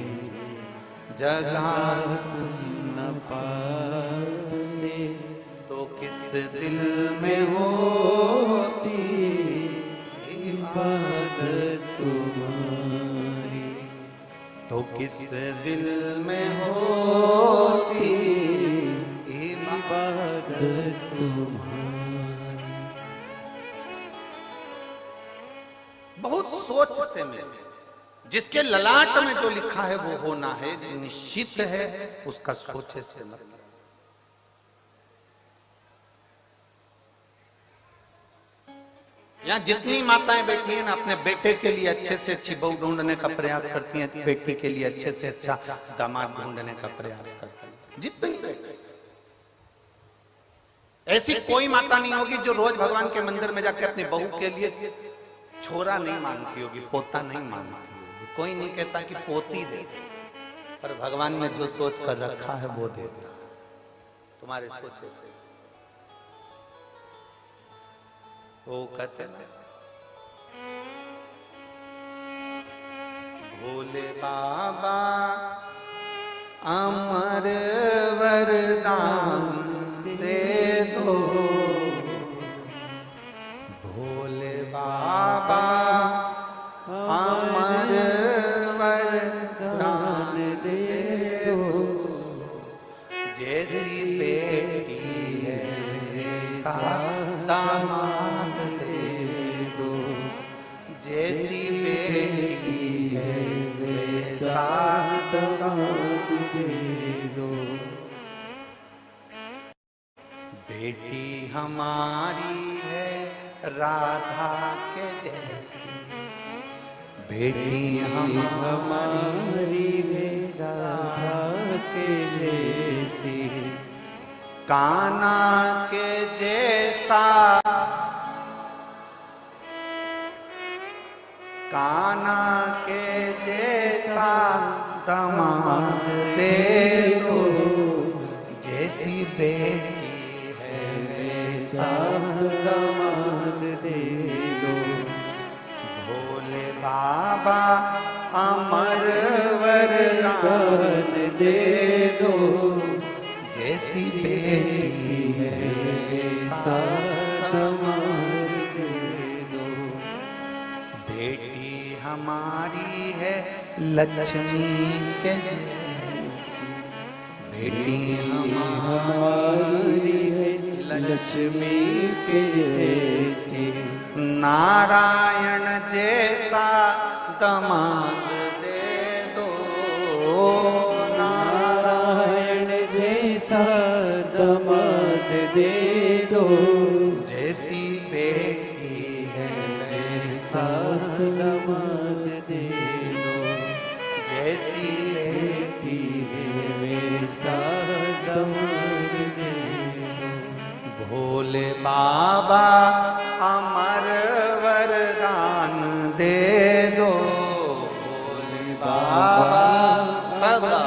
जगह तुम न पाते, तो किस दिल में होती इबादत तुम्हारी, तो किस दिल में होती इबादत तुम्हारी। बहुत सोच से मिले, जिसके ललाट में जो लिखा है वो होना है, जो निश्चित है उसका सोचे से मतलब। यहाँ जितनी माताएं बैठी हैं ना, अपने बेटे के लिए अच्छे से अच्छी बहू ढूंढने का प्रयास करती हैं, बेटे के लिए अच्छे से अच्छा दामाद ढूंढने का प्रयास करती हैं, जितनी बेटे। ऐसी कोई माता नहीं होगी जो रोज भगवान के मंदिर में जाकर अपनी बहू के लिए छोरा नहीं मांगती होगी, पोता नहीं मांगती होगी। कोई नहीं कहता कि पोती दे दे, पर भगवान ने जो सोच कर रखा है वो देता तुम्हारे सोचे से। वो कहते हैं भोले बाबा अमर वरदान दे दो, भोले बाबा अमर वरदान दे दो। जैसी बेटी है दामाद दे दो, जैसी बेटी है वैसा दामाद दे दो। बेटी हमारी है राधा के जैसी, बेटी हमारी है राधा के जैसी, कान्हा के जैसा, कान्हा के जैसा दामाद दे दो। जैसी बेटी है वैसा दामाद दे दो। भोले बाबा अमर वरदान दे दो। जैसी बेटी है वैसा दामाद दे दो। बेटी हमारी है लक्ष्मी के जैसी, बेटी हमारी है लक्ष्मी के जैसी, नारायण जैसा दामाद दे दो, नारायण जैसा दामाद दे दो, जैसी बेटी है वैसा दामाद दे दो, जैसी बेटी है वैसा दामाद दे दो। भोले बाबा अमर वरदान दे दो, भोले बाबा सदा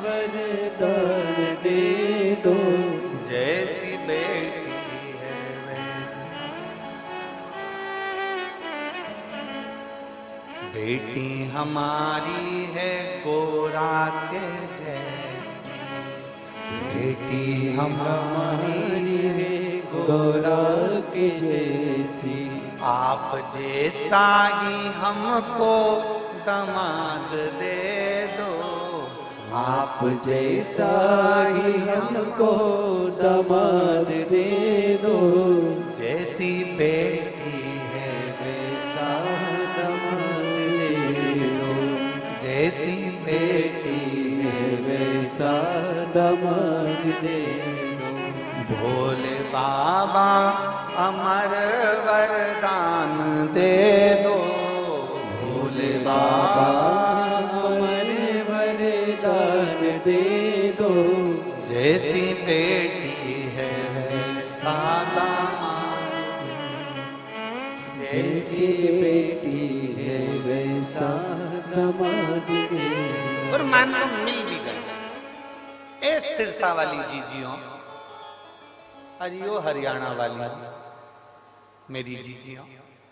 वरदान दे दो, जैसी बेटी है वैसी। बेटी हमारी है गोरा के जैसी, बेटी हमारी है गोरा के जैसी, आप जैसा ही हमको दामाद दे दो, आप जैसा ही हमको दामाद दे दो, जैसी बेटी है वैसा दामाद दे दो, जैसी बेटी बेटी है वैसा दामाद दे दो। भोले बाबा अमर वरदान दे दो, भोले बाबा अमर वरदान दे दो, जैसी बेटी है वैसा दामाद, जैसी बेटी है वैसा दामाद दे दो। और मान लो मिल भी गए, ए सिरसा वाली जीजियों, हरियो हरियाणा वाली मेरी जीजियों,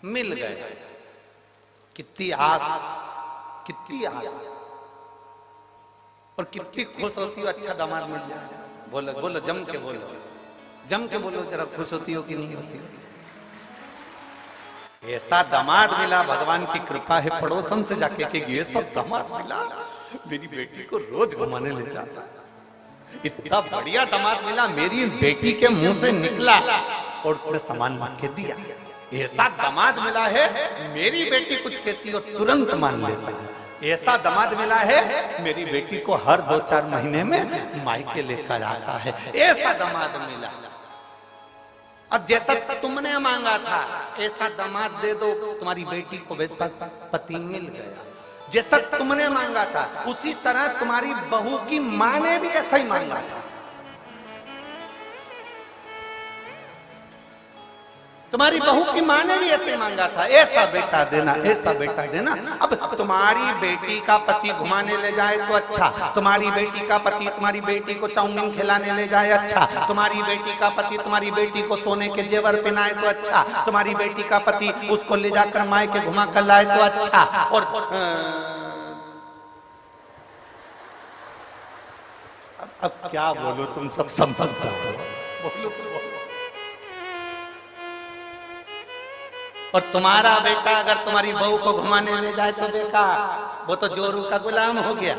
मिल गए, कितनी आस, कितनी आस, और कितनी खुश होती हो अच्छा दामाद मिल जाए। बोलो बोलो, जम के बोलो, जम के बोलो जरा, खुश होती हो कि नहीं होती हो? ऐसा दामाद मिला, भगवान की कृपा है, पड़ोसन से जाके कि ये सब दामाद मिला, मेरी बेटी को रोज घुमाने ले जाता, इतना बढ़िया दामाद मिला, मेरी बेटी के मुंह से निकला और उसने सामान मान के दिया। ऐसा दामाद मिला है, मेरी बेटी कुछ कहती हो तुरंत मान लेता है। ऐसा दामाद मिला है, मेरी बेटी को हर 2-4 महीने में मायके लेकर आता है। ऐसा दामाद मिला। अब जैसा तुमने मांगा था ऐसा दामाद दे दो, तुम्हारी बेटी को वैसा पति मिल गया। जैसा तुमने मांगा था उसी तरह तुम्हारी बहू की मां ने भी ऐसा ही मांगा था। तुम्हारी बहू की मां ने भी ऐसे मांगा था, ऐसा बेटा देना, ऐसा बेटा देना। अब तुम्हारी बेटी का पति घुमाने ले जाए तो अच्छा, तुम्हारी बेटी का पति तुम्हारी बेटी को चाउमीन खिलाने ले जाए अच्छा, तुम्हारी बेटी का पति तुम्हारी बेटी को सोने के जेवर पहनाए तो अच्छा, तुम्हारी बेटी का पति उसको ले जाकर मायके के घुमा कर लाए तो अच्छा। और अब क्या बोलो, तुम सब समझदार हो, बोलो। और तुम्हारा बेटा अगर तुम्हारी बहू को घुमाने ले जाए तो बेकार, वो तो जोरू का गुलाम हो गया।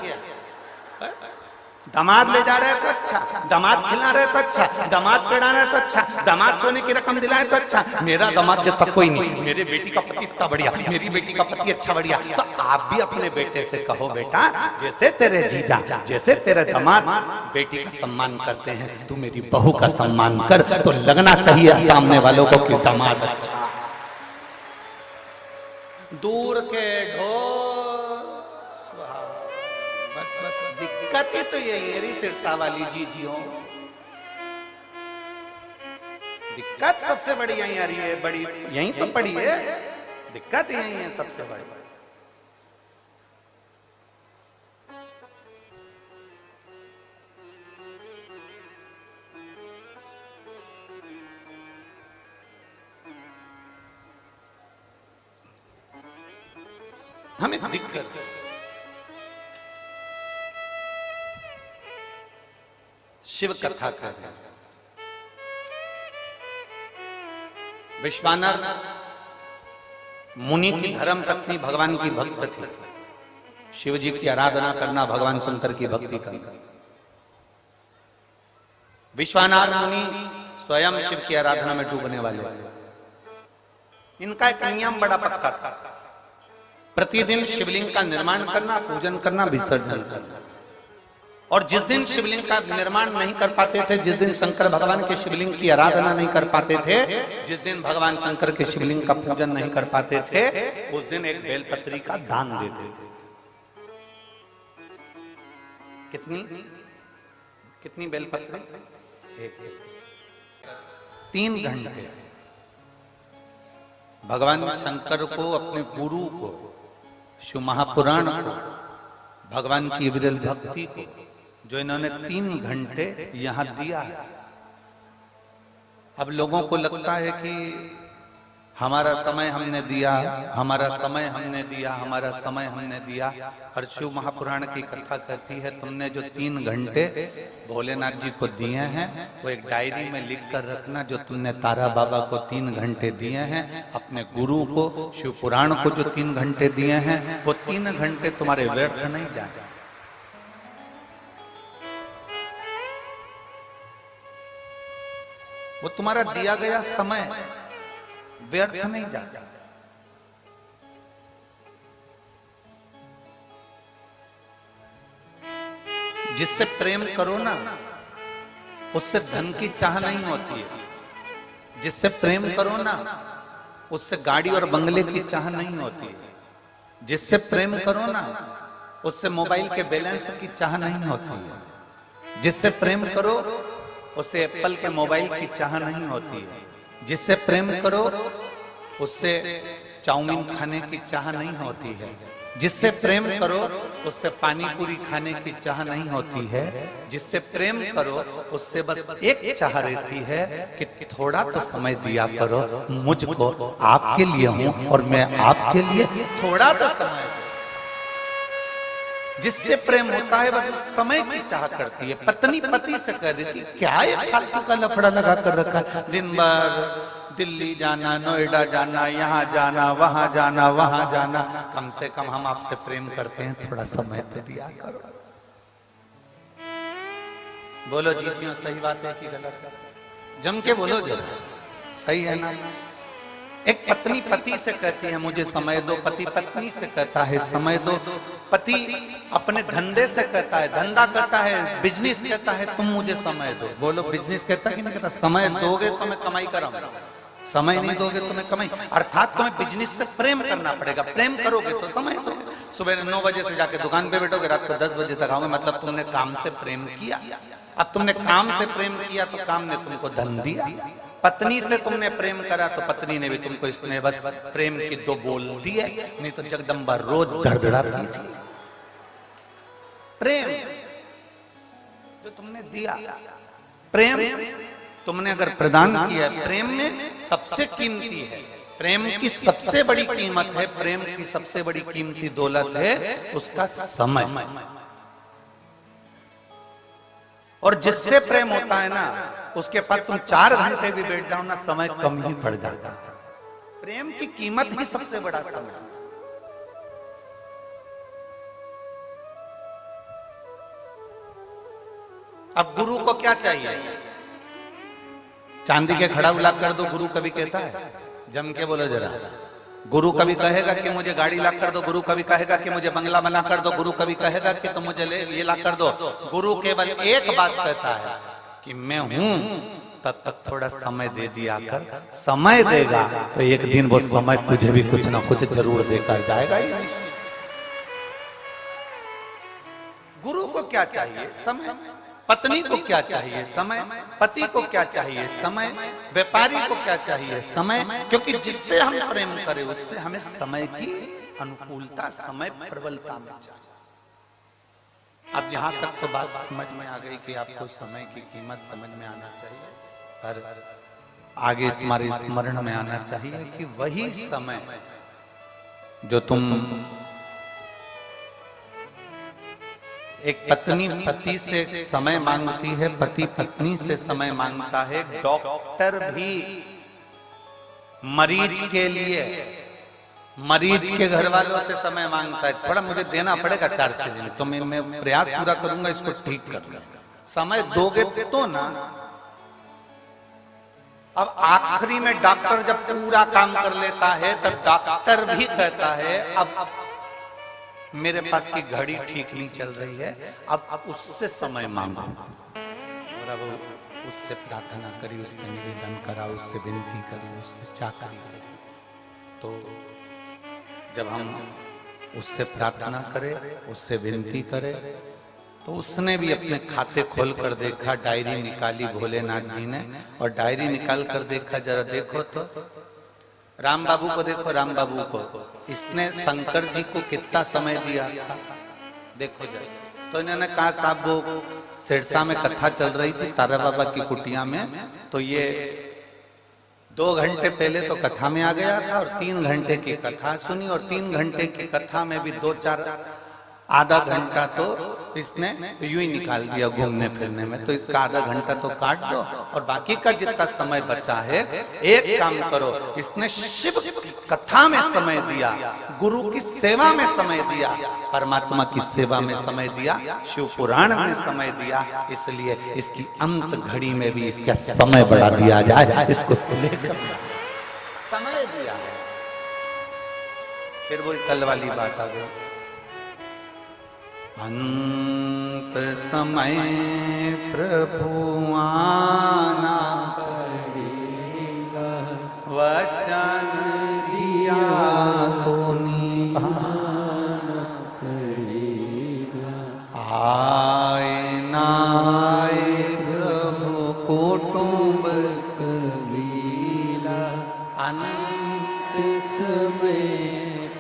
दामाद ले जा रहे तो अच्छा, दामाद खिला रहे तो अच्छा, दामाद पढ़ा रहे तो अच्छा, दामाद सोने की रकम दिलाए तो अच्छा। मेरा दामाद जैसा कोई नहीं, मेरे बेटी का पति इतना बढ़िया, मेरी बेटी का पति अच्छा बढ़िया। तो आप भी अपने बेटे से कहो, बेटा जैसे तेरे जीजा, जैसे तेरे दामाद बेटी का सम्मान करते हैं, तू मेरी बहू का सम्मान कर, तो लगना चाहिए सामने वालों को कि दामाद अच्छा। दूर के ढोल, बस बस दिक्कत ही तो यही है सिरसा वाली जीजियों, दिक्कत सबसे बड़ी यही आ रही है, बड़ी यही तो पड़ी है, दिक्कत यही है सबसे बड़ी। हमें दिक्कत शिव कथा कर रहे हैं। विश्वानर मुनि की धर्म पत्नी भगवान की भक्त थी। शिव जी की आराधना करना, भगवान शंकर की भक्ति करना। विश्वानाथ मुनि स्वयं शिव की आराधना में डूबने वाले। इनका एक नियम बड़ा पक्का था, प्रतिदिन शिवलिंग का निर्माण करना, पूजन करना, विसर्जन करना। और जिस दिन शिवलिंग का निर्माण नहीं कर पाते थे, जिस दिन शंकर भगवान के शिवलिंग की आराधना नहीं कर पाते थे, जिस दिन भगवान शंकर के शिवलिंग का पूजन नहीं कर पाते थे, उस दिन एक बेलपत्री का दान देते थे। कितनी बेलपत्री? एक। 3 घंटे भगवान शंकर को, अपने गुरु को, शिव महापुराण को, भगवान की विरल भक्ति को, जो इन्होंने 3 घंटे यहां दिया है। अब लोगों को लगता है कि हमारा समय हमने दिया, हमारा समय हमने दिया, हमारा समय हमने दिया। और शिव महापुराण की कथा कहती है, तुमने जो 3 घंटे भोलेनाथ जी को दिए हैं, वो एक डायरी में लिख कर रखना। जो तुमने तारा बाबा को 3 घंटे दिए हैं, अपने गुरु को, शिव पुराण को जो 3 घंटे दिए हैं, वो 3 घंटे तुम्हारे व्यर्थ नहीं जाए। वो तुम्हारा दिया गया समय व्यर्थ नहीं जाता। जिससे प्रेम करो ना, उससे धन की चाह नहीं होती है। जिससे प्रेम करो ना, उससे गाड़ी और बंगले की चाह नहीं होती है। जिससे प्रेम करो ना, उससे मोबाइल के बैलेंस की चाह नहीं होती है। जिससे प्रेम करो, उससे एप्पल के मोबाइल की चाह नहीं होती है। जिससे प्रेम करो, उससे चाउमीन खाने की चाह नहीं होती है। जिससे प्रेम करो, उससे पानी पूरी खाने की चाह नहीं होती है। जिससे प्रेम करो, उससे बस एक चाह रहती है कि थोड़ा तो समय दिया करो मुझको, आपके लिए हूं और मैं आपके लिए, थोड़ा तो समय। जिससे प्रेम होता है, बस समय की चाह करती है। पत्नी पति से कह देती, क्या ये फालतू का लफड़ा लगा कर रखा, दिन भर दिल्ली जाना, नोएडा जाना, यहाँ जाना, वहां जाना, वहां जाना। कम से कम हम आपसे प्रेम करते हैं, थोड़ा समय तो दिया करो। बोलो जी, क्यों सही बात है कि गलत? जम के बोलो जरा, सही है ना? एक पत्नी पति से कहती है मुझे समय दो, पति पत्नी से कहता है समय दो, पति अपने धंधे से कहता है, धंधा कहता है, बिजनेस कहता है तुम मुझे समय दो। बोलो, बिजनेस कहता है कि नहीं कहता? समय दोगे तो मैं कमाई कराऊंगा, समय नहीं दोगे तो मैं कमाई। अर्थात तुम्हें बिजनेस से प्रेम करना पड़ेगा। प्रेम करोगे तो समय दोगे। सुबह 9 बजे से जाके दुकान पे बैठोगे, रात को 10 बजे तक आओगे, मतलब तुमने काम से प्रेम किया। अब तुमने काम से प्रेम किया तो काम ने तुमको धन दिया। पत्नी से तुमने प्रेम करा तो पत्नी ने भी तुमको इसने बस प्रेम की 2 बोल दिए, नहीं तो जगदम्बा रोज धड़धड़ाती थी। प्रेम जो तुमने दिया, प्रेम तुमने अगर प्रदान किया, प्रेम में सबसे कीमती है, प्रेम की सबसे बड़ी कीमत है, प्रेम की सबसे बड़ी कीमती दौलत है उसका समय। और जिससे प्रेम होता है ना, उसके पास तुम 4 घंटे भी बैठ जाओ ना, समय कम ही पड़ जाता है। प्रेम की कीमत ही सबसे बड़ा समय। अब गुरु को क्या चाहिए? चांदी के खड़ा ला कर दो, गुरु कभी कहता है? जम के बोलो जरा। गुरु कभी कहेगा कि मुझे गाड़ी ला कर दो, गुरु कभी कहेगा कि मुझे बंगला बना कर दो, गुरु कभी कहेगा कि तुम मुझे ये ला कर दो। गुरु केवल एक बात कहता है कि मैं हूं, तब तक थोड़ा समय दे दिया कर। समय देगा तो एक दिन वो समय तुझे भी कुछ ना कुछ जरूर देकर जाएगा ही। गुरु को क्या चाहिए? समय। पत्नी को क्या चाहिए? समय। पति को क्या चाहिए? समय। व्यापारी को क्या चाहिए? समय। क्योंकि जिससे हम प्रेम करें उससे हमें समय की अनुकूलता, समय प्रबलता में चाहिए। अब यहां तक तो बात समझ में आ गई कि आपको समय की कीमत समझ में आना चाहिए, पर आगे तुम्हारे स्मरण में आना चाहिए कि वही समय जो तुम, एक पत्नी पति से समय मांगती है, पति पत्नी से समय मांगता है, डॉक्टर भी मरीज के लिए, मरीज के घर वालों से समय मांगता है। थोड़ा मुझे देना पड़ेगा 4-6 दिन, तो मैं प्रयास पूरा करूंगा इसको ठीक करने। समय दोगे तो ना, अब आखिरी में डॉक्टर जब पूरा काम कर लेता है तब डॉक्टर भी कहता है अब मेरे पास की घड़ी ठीक नहीं चल रही है, अब उससे समय मांगो। और अब उससे प्रार्थना करी, उससे निवेदन करा, उससे विनती करी, उससे चाकरी करी। तो जब हम उससे प्रार्थना करें, उससे विनती करें, तो उसने भी अपने खाते खोल कर देखा, डायरी निकाली भोलेनाथ जी ने, और डायरी निकाल कर देखा, जरा देखो तो राम बाबू को देखो, राम बाबू को इसने शंकर जी को कितना समय दिया था देखो जरा। तो इन्होंने कहा साहब वो सिरसा में कथा चल रही थी तारा बाबा की कुटिया में, तो ये 2 घंटे पहले तो कथा में आ गया था और 3 घंटे की कथा सुनी, और 3 घंटे की कथा में भी 2-4 आधा घंटा तो इसने यूं ही निकाल दिया घूमने फिरने में। तो इसका आधा घंटा तो काट दो और बाकी का जितना समय बचा है एक काम करो, इसने शिव की कथा में समय दिया, गुरु की सेवा में समय दिया, परमात्मा की सेवा में समय दिया, शिव पुराण में समय दिया, इसलिए इसकी अंत घड़ी में भी इसका समय बढ़ा दिया जाए, इसको लेकर समय दिया। फिर वही कल वाली बात आ गई, अंत समय प्रभु आना पड़ेगा, वचन दिया तो निभाना पड़ेगा, आए ना आए प्रभु कुटुंब कबीला, अंत समय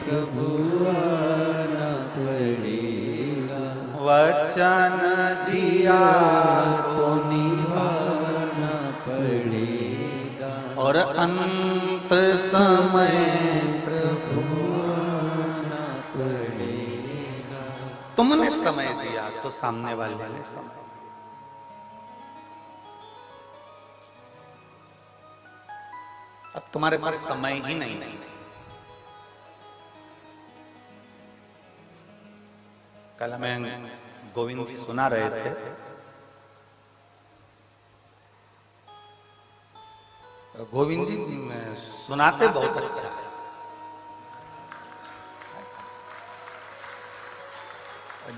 प्रभु आना पड़ेगा, वचन दिया तो निभाना पड़ेगा, और अंत समय प्रभु आना पड़ेगा। तुमने समय दिया तो सामने वाले ने समय, अब तुम्हारे पास समय ही नहीं है। कल हमें गोविंद जी सुना रहे थे, गोविंद जी सुनाते बहुत अच्छा है।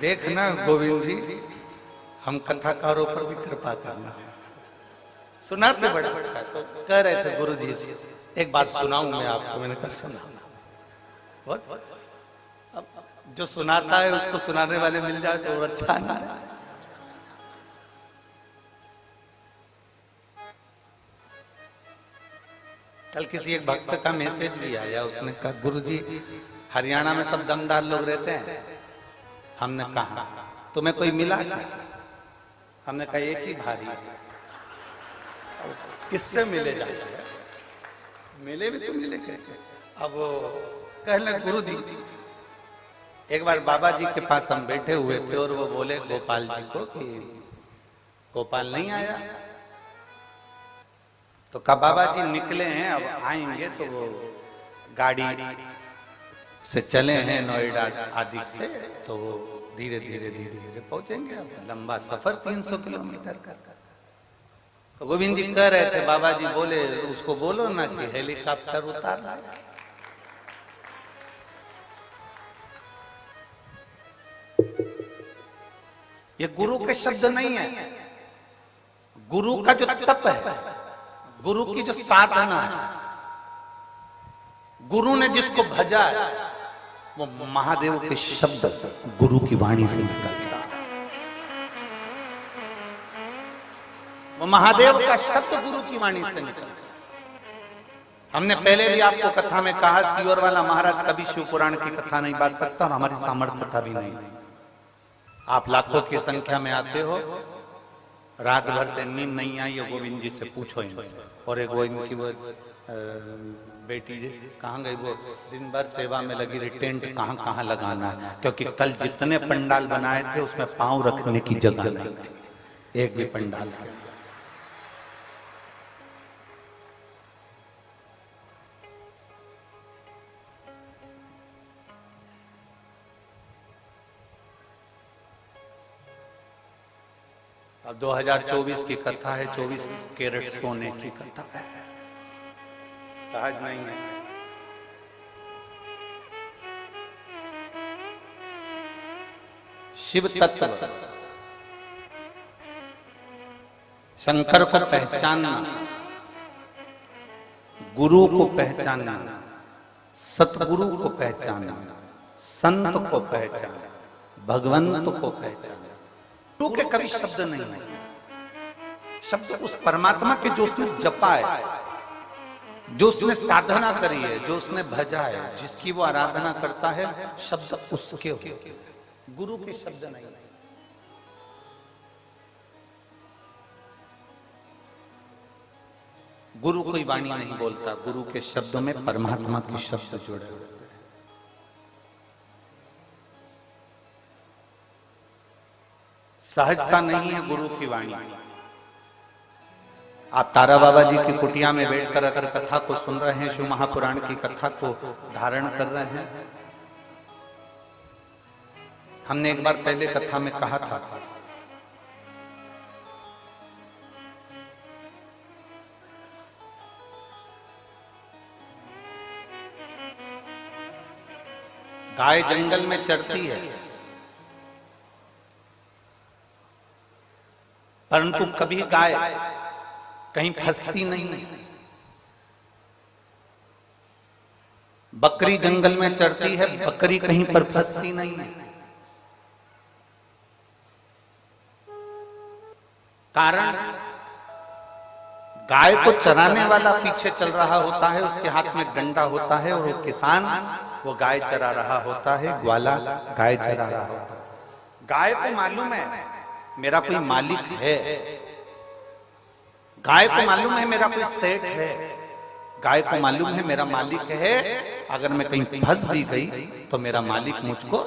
देखना गोविंद जी, हम कथाकारों पर भी कृपा करना, सुनाते बड़ा अच्छा। तो कह रहे थे गुरु जी से एक बात सुनाऊं मैं आपको, मैंने कहा सुना। बहुत अब जो सुनाता है उसको सुनाने वाले मिल जाए तो और अच्छा ना है। कल किसी एक भक्त का मैसेज भी आया, उसने कहा गुरुजी हरियाणा में सब दमदार लोग रहते हैं। हमने कहा तुम्हें कोई मिला क्या? हमने कहा एक ही भारी। किससे मिले जाए? मिले भी तो मिले कैसे? अब कहने गुरुजी, एक बार बाबा जी के पास हम बैठे हुए थे और वो बोले गोपाल जी को कि गोपाल नहीं आया। तो कहा बाबा जी निकले हैं, अब आएंगे तो वो गाड़ी से चले हैं नोएडा आदि से, तो वो धीरे धीरे धीरे धीरे पहुंचेंगे। अब लंबा सफर 300 किलोमीटर का। तो गोविंद जी कह रहे थे बाबा जी बोले उसको बोलो ना कि हेलीकॉप्टर उतार लाया। ये गुरु के शब्द नहीं है, गुरु का जो तप है, गुरु की जो साधना है, गुरु ने जिसको भजा है वो महादेव के शब्द गुरु की वाणी से निकलता है। वो महादेव का शब्द गुरु की वाणी से निकलता है। हमने पहले भी आपको कथा में कहा सियोर वाला महाराज कभी शिव पुराण की कथा नहीं बांट सकता और हमारी सामर्थ्य का भी नहीं। आप लाखों की संख्या में आते हो, रात भर से नींद नहीं आई है, गोविंद जी से पूछो इनसे। और एक वो इनकी वो बेटी कहाँ गई, वो दिन भर सेवा में लगी रही, टेंट कहाँ कहाँ लगाना है, क्योंकि कल जितने पंडाल बनाए थे उसमें पांव रखने की जगह नहीं थी एक भी पंडाल के। अब 2024 की कथा है, 24 कैरेट सोने की कथा है। सहज नहीं है। शिव तत्व शंकर को पहचानना, गुरु को पहचानना, सतगुरु को पहचानना, संत को पहचानना, भगवंत को पहचानना। गुरु के कभी शब्द नहीं है। शब्द उस परमात्मा के जो उसने जपा है, जो उसने साधना करी है, जो उसने भजा है, जिसकी वो आराधना करता है, शब्द उसके होते हैं, गुरु के शब्द नहीं। गुरु कोई वाणी नहीं बोलता, गुरु के शब्दों में परमात्मा के शब्द जुड़े होते हैं। सहजता नहीं है गुरु की वाणी। आप तारा बाबा जी की कुटिया में बैठकर अगर कथा को सुन रहे हैं, शिव महापुराण की कथा को धारण कर रहे हैं, हमने एक बार पहले कथा में कहा था, गाय जंगल में चरती है, परंतु कभी गाय कहीं फंसती नहीं है। बकरी जंगल में चरती है, बकरी कहीं पर फंसती नहीं है। कारण गाय को चराने वाला पीछे चल रहा होता है, उसके हाथ में डंडा होता है, और वो किसान वो गाय चरा रहा होता है, ग्वाला गाय चरा रहा होता है। गाय को मालूम है मेरा कोई मालिक है, गाय को मालूम है मेरा कोई सेठ है, गाय को मालूम है मेरा मालिक है। अगर मैं कहीं फंस भी गई तो मेरा मालिक मुझको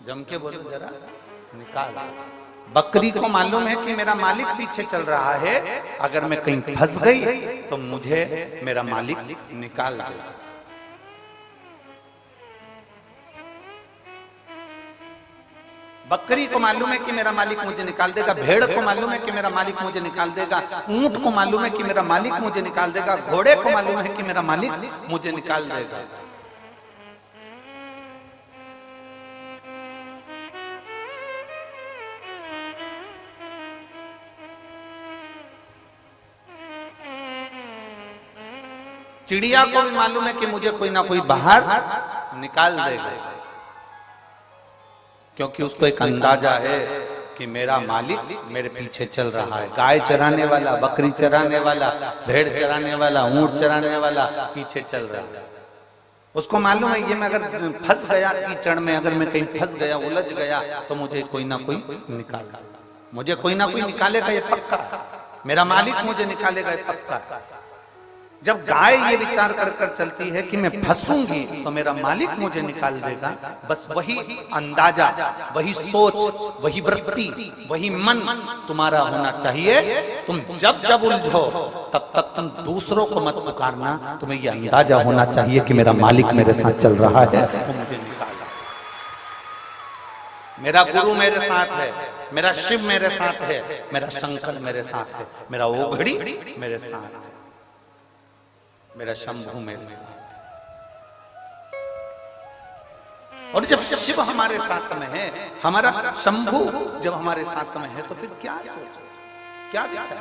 जम के बोलो जरा निकाल। बकरी को मालूम है कि मेरा मालिक पीछे चल रहा है, अगर मैं कहीं फंस गई तो मुझे मेरा मालिक निकाल देगा। बकरी को मालूम है कि मेरा मालिक मुझे निकाल देगा, भेड़ को मालूम है कि मेरा मालिक मुझे निकाल देगा, ऊंट को मालूम है कि मेरा मालिक मुझे निकाल देगा, घोड़े को मालूम है कि मेरा मालिक मुझे निकाल देगा। चिड़िया को भी मालूम है कि मुझे कोई ना कोई बाहर निकाल देगा, क्योंकि उसको एक अंदाजा है कि मेरा मालिक मेरे पीछे चल रहा है। गाय चराने वाला, बकरी चराने वाला, भेड़ चराने वाला, ऊंट चराने वाला पीछे चल रहा है। उसको मालूम है ये मैं अगर फंस गया कीचड़ में, अगर मैं कहीं फंस गया, उलझ गया, तो मुझे कोई ना कोई निकालेगा, मुझे कोई ना कोई निकालेगा, ये पक्का। मेरा मालिक मुझे निकालेगा, ये पक्का। जब गाय ये विचार कर कर चलती है कि मैं फंसूंगी तो मेरा मालिक मुझे निकाल देगा, बस वही अंदाजा, वही सोच, वही वृत्ति, वही मन तुम्हारा होना चाहिए। तुम जब जब उलझो तब तक तुम दूसरों को मत पुकारना, तुम्हें ये अंदाजा होना चाहिए कि मेरा मालिक मेरे साथ चल रहा है, वो मुझे निकाला। मेरा गुरु मेरे साथ है, मेरा शिव मेरे साथ है, मेरा शंकर मेरे साथ है, मेरा ओघड़ी मेरे साथ है, मेरा शंभू मेरे साथ। और जब शिव हमारे साथ में है, हमारा शंभू जब हमारे साथ में है, तो फिर क्या सोचो, क्या विचार।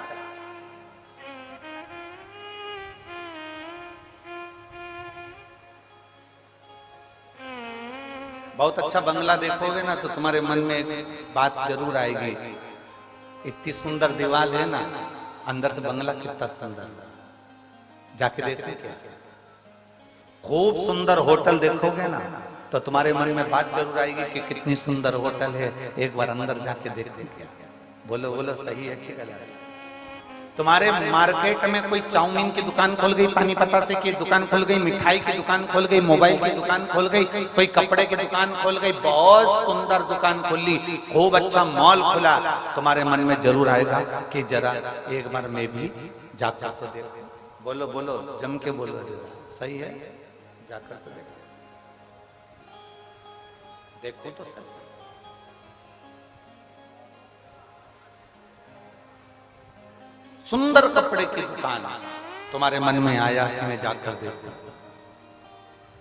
बहुत अच्छा बंगला देखोगे ना तो तुम्हारे मन में एक बात जरूर आएगी, इतनी सुंदर दीवार है ना, अंदर से बंगला कितना सुंदर, जाके देखो क्या। खूब सुंदर होटल देखोगे ना तो तुम्हारे मन में बात जरूर आएगी कि कितनी सुंदर होटल है, एक बार अंदर जाके देखो क्या। बोलो बोलो सही है कि गलत है? तुम्हारे मार्केट में कोई चाउमीन की दुकान खोल गई, पानी पतासे की दुकान खोल गई, मिठाई की दुकान खोल गई, मोबाइल की दुकान खोल गई, कोई कपड़े की दुकान खोल गई, बहुत सुंदर दुकान खोली, खूब अच्छा मॉल खुला, तुम्हारे मन में जरूर आएगा कि जरा एक बार मैं भी जाकर तो देखो। बोलो बोलो जम के बोलो, सही है, जाकर तो देखो, देखो तो सही। सुंदर कपड़े की दुकान, तुम्हारे मन में आया कि मैं जाकर देखूं।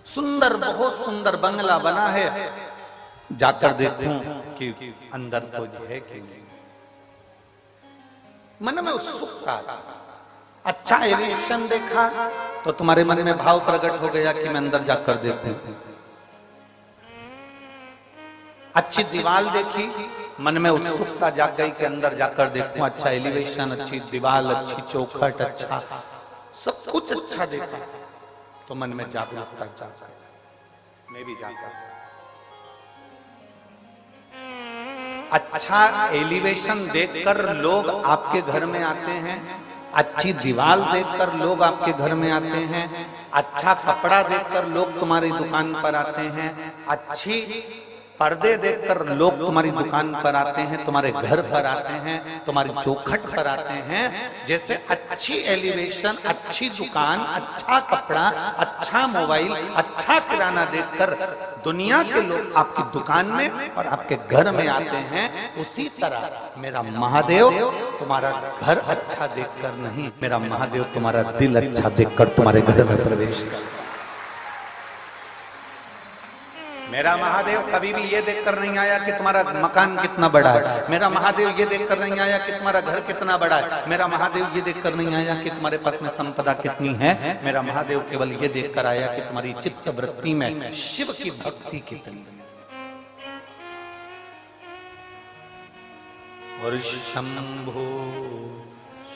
सुंदर, बहुत सुंदर बंगला बना है, जाकर देखूं कि अंदर कोई है कि नहीं। मन में उत्सुकता, अच्छा एलिवेशन देखा तो तुम्हारे मन में भाव प्रकट हो गया कि मैं अंदर जाकर देखूं। अच्छी दीवार देखी, मन में उत्सुकता जाग गई कि अंदर जाकर देखूं। अच्छा एलिवेशन, अच्छी दीवार, अच्छी चौखट, अच्छा सब कुछ अच्छा देखा तो मन में जागरूकता जाग गई, मैं भी जाकर। अच्छा एलिवेशन देखकर लोग आपके घर में आते हैं, अच्छी दीवार देखकर लोग आपके घर में आते हैं, अच्छा कपड़ा देखकर लोग तुम्हारी दुकान पर आते हैं, अच्छी पर्दे देखकर लोग तुम्हारी दुकान पर आते हैं, तुम्हारे घर पर आते हैं, तुम्हारी चौखट पर आते हैं। जैसे अच्छी एलिवेशन, अच्छी दुकान, अच्छा कपड़ा, अच्छा मोबाइल, अच्छा किराना देखकर दुनिया के लोग आपकी दुकान में और आपके घर में आते हैं, उसी तरह मेरा महादेव तुम्हारा घर अच्छा देखकर नहीं, मेरा महादेव तुम्हारा दिल अच्छा देखकर तुम्हारे घर में प्रवेश कर। मेरा महादेव कभी भी ये देखकर नहीं आया कि तुम्हारा मकान कितना बड़ा है, मेरा महादेव ये देखकर नहीं आया कि तुम्हारा घर कितना बड़ा है, मेरा महादेव ये देखकर नहीं आया कि तुम्हारे पास में संपदा कितनी है, मेरा महादेव केवल ये देखकर आया कि तुम्हारी चित्त वृत्ति में शिव की भक्ति कितनी है। और शंभो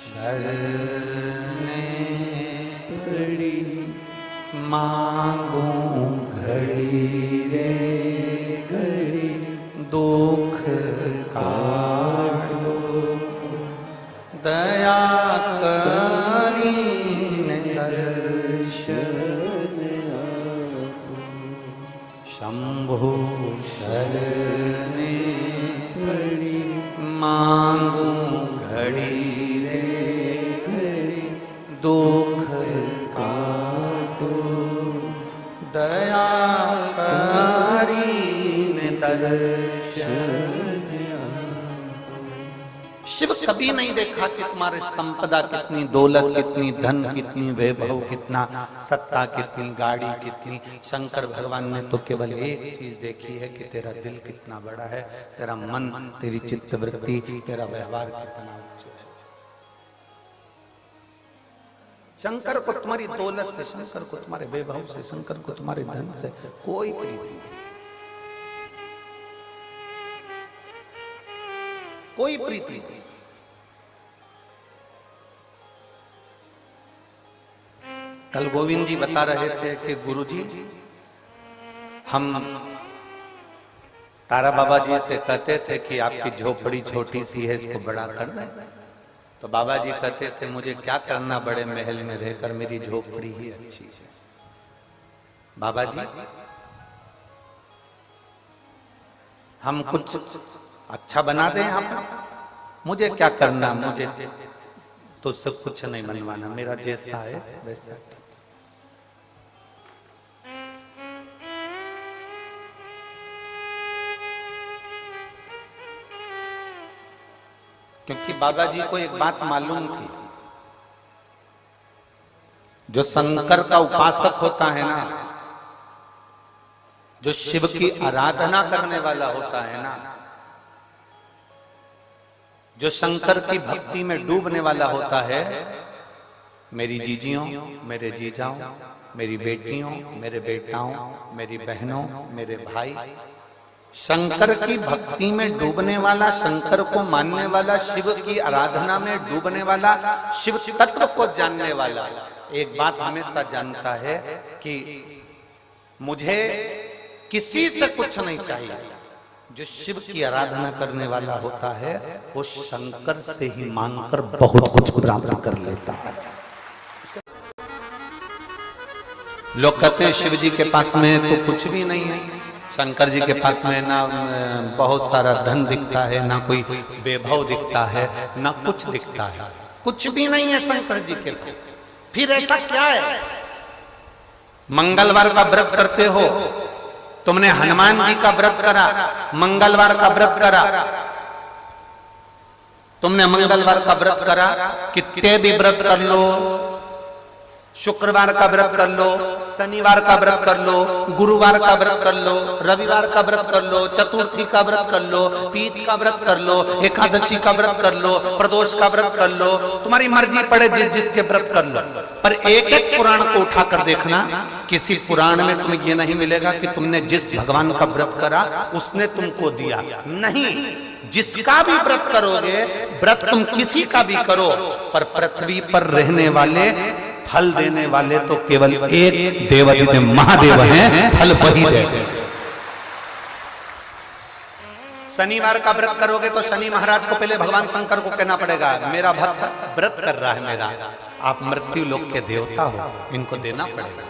शरणे पड़ी मांगू घड़ी रे घड़ी, दुख काटो दया करी दर्शन शंभो शरणे पड़ी मांगू घड़ी रे घड़ी, दुख काटो दया दर्शन। शिव कभी नहीं देखा कि तुम्हारे संपदा कितनी, दौलत कितनी, धन कितनी, वैभव कितना, सत्ता कितनी, गाड़ी कितनी। शंकर भगवान ने तो केवल एक चीज देखी है कि तेरा दिल कितना बड़ा है, तेरा मन, तेरी चित्तवृत्ति, तेरा व्यवहार कितना उच्च है। शंकर को तुम्हारी दौलत से, शंकर को तुम्हारे वैभव से, शंकर को तुम्हारे धन से कोई प्रीति नहीं, कोई प्रीति नहीं। कल गोविंद जी बता रहे थे कि गुरुजी हम तारा बाबा जी से कहते थे कि आपकी झोपड़ी छोटी सी है, इसको बड़ा कर दें। तो बाबा जी कहते थे मुझे क्या करना बड़े महल में रहकर, मेरी झोपड़ी ही अच्छी है। बाबा जी हम कुछ अच्छा बना दें यहाँ पर, मुझे क्या करना, मुझे तो सब कुछ नहीं बनवाना, मेरा जैसा है वैसा। क्योंकि बाबा जी को एक बात मालूम थी, जो शंकर का उपासक होता है ना, जो शिव की आराधना करने वाला होता है ना, जो शंकर की भक्ति में डूबने वाला होता है, मेरी जीजियों, मेरे जीजाओं, मेरी बेटियों, मेरे बेटाओं, मेरी बहनों, मेरे भाई, शंकर की भक्ति में डूबने वाला, शंकर को मानने वाला, शिव की आराधना में डूबने वाला, शिव तत्व को जानने वाला एक बात हमेशा जानता है कि मुझे किसी से कुछ नहीं चाहिए। जो शिव की आराधना करने वाला होता है वो शंकर से ही मांगकर बहुत कुछ प्राप्त कर लेता है। लोग कहते हैं शिव जी के पास में तो कुछ भी नहीं है, शंकर जी के पास में ना बहुत सारा धन दिखता है, ना कोई वैभव दिखता है, ना कुछ दिखता है, कुछ भी नहीं है शंकर जी के पास। फिर ऐसा क्या है? मंगलवार का व्रत करते हो, तुमने हनुमान जी का व्रत करा, मंगलवार का व्रत करा, तुमने मंगलवार का व्रत करा, कितने भी व्रत कर लो, शुक्रवार का व्रत कर लो, शनिवार का व्रत कर लो, गुरुवार का व्रत कर लो, रविवार का व्रत कर लो, चतुर्थी का व्रत कर लो, तीज का व्रत कर लो, एकादशी का व्रत कर लो, प्रदोष का व्रत कर लो, तुम्हारी मर्जी पड़े जिस जिसके व्रत कर लो। पर एक एक पुराण को उठाकर देखना, किसी पुराण में तुम्हें यह नहीं मिलेगा कि तुमने जिस भगवान का व्रत करा उसने तुमको दिया। नहीं, जिसका भी व्रत करोगे, व्रत तुम किसी का भी करो, पर पृथ्वी पर रहने वाले, फल देने वाले तो केवल एक देवाधिदेव महादेव हैं, फल वही देते। शनिवार का व्रत करोगे तो शनि महाराज को पहले भगवान शंकर को कहना पड़ेगा, मेरा भक्त व्रत कर रहा है मेरा, आप मृत्यु लोक के देवता हो, इनको देना पड़ेगा।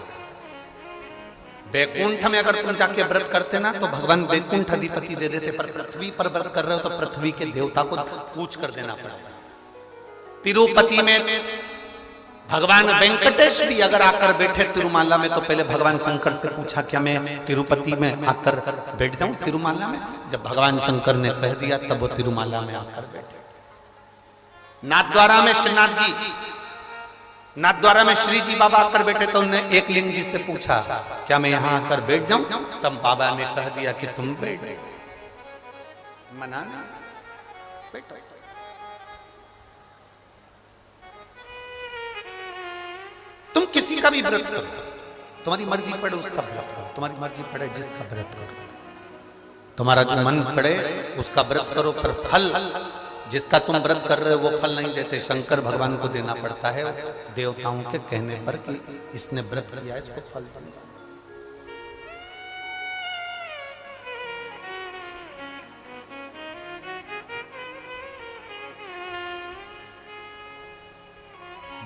वैकुंठ में अगर तुम जाके व्रत करते ना तो भगवान वैकुंठ अधिपति दे देते, पर पृथ्वी पर व्रत कर रहे हो तो पृथ्वी के देवता को पूछ कर देना पड़ेगा। तिरुपति में भगवान वेंकटेश भी अगर आकर बैठे तिरुमाला में तो पहले भगवान शंकर से पूछा, क्या मैं तिरुपति में आकर बैठ जाऊं तिरुमाला में? जब भगवान शंकर ने कह दिया तब वो तिरुमाला में आकर बैठे। नाथद्वारा में श्रीनाथ जी, नाथद्वारा में श्री जी बाबा आकर बैठे तो उन्होंने एक लिंग जी से पूछा, क्या मैं यहां आकर बैठ जाऊं? तब बाबा ने कह दिया कि तुम बैठ, मना ना, बैठो। तुम किसी का भी व्रत करो, तुम्हारी मर्जी पड़े उसका व्रत करो, तुम्हारी मर्जी पड़े जिसका व्रत करो, तुम्हारा जो मन पड़े उसका व्रत करो, पर फल जिसका तुम व्रत कर रहे हो वो फल नहीं देते, शंकर भगवान को देना पड़ता है देवताओं के कहने पर कि इसने व्रत किया इसको फल दूंगा।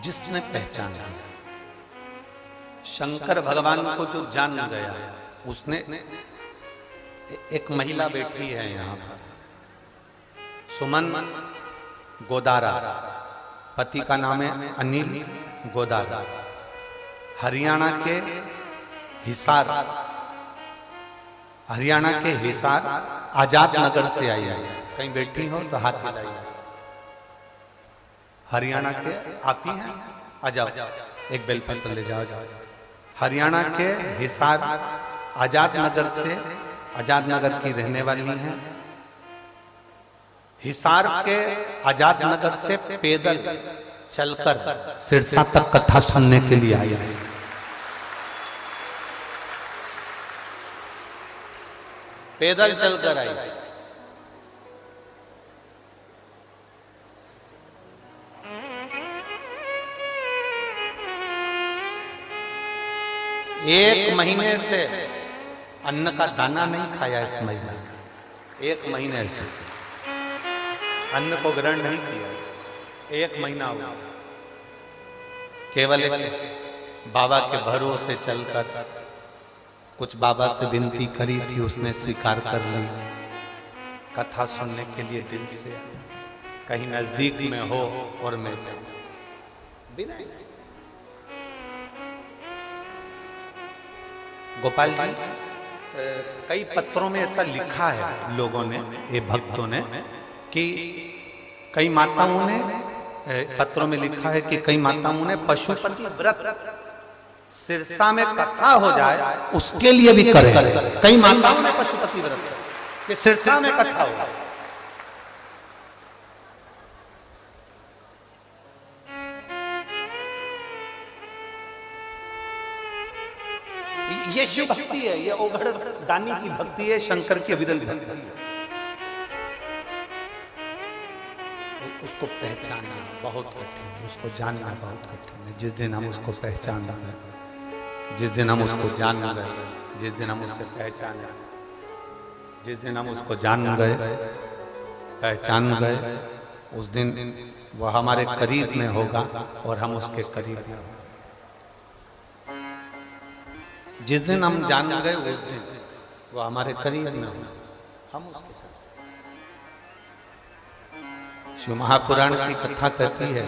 जिसने पहचान लिया, शंकर भगवान को जो जान गया, उसने, एक महिला बैठी है यहां पर, सुमन गोदारा, पति का नाम है अनिल गोदारा, हरियाणा के हिसार, हरियाणा के हिसार आजाद नगर से आई है। कहीं बैठी हो तो हाथ हिलाइए। हरियाणा के आती हैं, आ जाओ, एक बेलपत्र ले जाओ। हरियाणा के हिसार आजाद नगर से, आजाद नगर की रहने वाली हैं। हिसार के आजाद नगर से पैदल चलकर सिरसा तक कथा सुनने के लिए आई है। पैदल चलकर आई। एक महीने से अन्न का दाना नहीं खाया इस महिला ने, एक महीने से अन्न को ग्रहण नहीं किया, एक महीना हुआ। केवल बाबा के भरोसे चलकर कुछ बाबा से विनती करी थी, उसने स्वीकार कर ली। कथा सुनने के लिए दिल से, कहीं नजदीक में हो और मैं जाऊं बिना। गोपाल जी, कई पत्रों में ऐसा लिखा है लोगों ने, ये भक्तों ने, कि कई माताओं ने पत्रों में लिखा है कि कई माताओं ने पशुपति व्रत सिरसा में कथा हो जाए उसके लिए भी करे। कई माताओं ने पशुपति व्रत कि सिरसा में कथा हो। ये शिव भक्ति है, ये ओघड़ दानी की भक्ति है, शंकर की अविरल भक्ति है। उसको पहचानना बहुत कठिन है, उसको जानना बहुत कठिन है। जिस दिन हम उसको पहचान गए, जिस दिन हम उसको जान गए, जिस दिन हम उससे पहचान गए, जिस दिन हम उसको जान गए, पहचान गए, उस दिन वह हमारे करीब में होगा और हम उसके करीब में होंगे। जिस दिन हम जान गए उस दिन वो हमारे करीब में हो, हम उसके साथ। शिव महापुराण की कथा कहती है,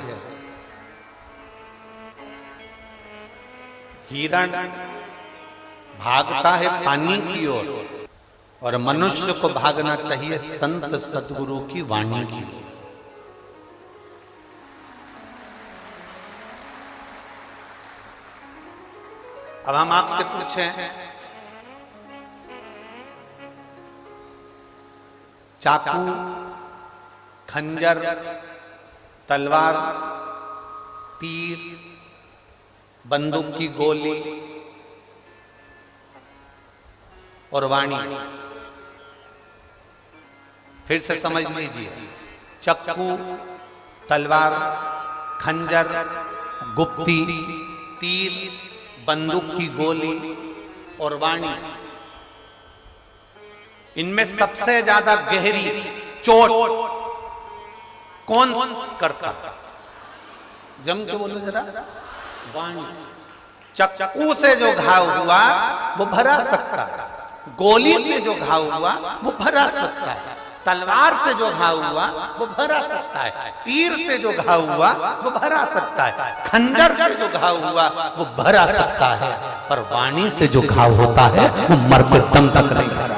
हिरण भागता है पानी की ओर और मनुष्य को भागना चाहिए संत सद्गुरु की वाणी की। अब हम आपसे पूछें, चाकू, खंजर, तलवार, तीर, बंदूक की गोली और वाणी, फिर से समझ लीजिए, चाकू, तलवार, खंजर, गुप्ती, तीर, बंदूक की गोली और वाणी, इनमें सबसे ज्यादा गहरी चोट कौन करता? जम के बोलो जरा। वाणी। चाकू से जो घाव हुआ वो भरा सकता है, गोली से जो घाव हुआ वो भरा सकता है, तलवार से जो घाव हुआ वो भरा सकता है, तीर से जो घाव हुआ वो भरा सकता है, खंजर से जो घाव हुआ वो भरा सकता है, पर वाणी से जो घाव होता है वो मरते दम तक नहीं भरा।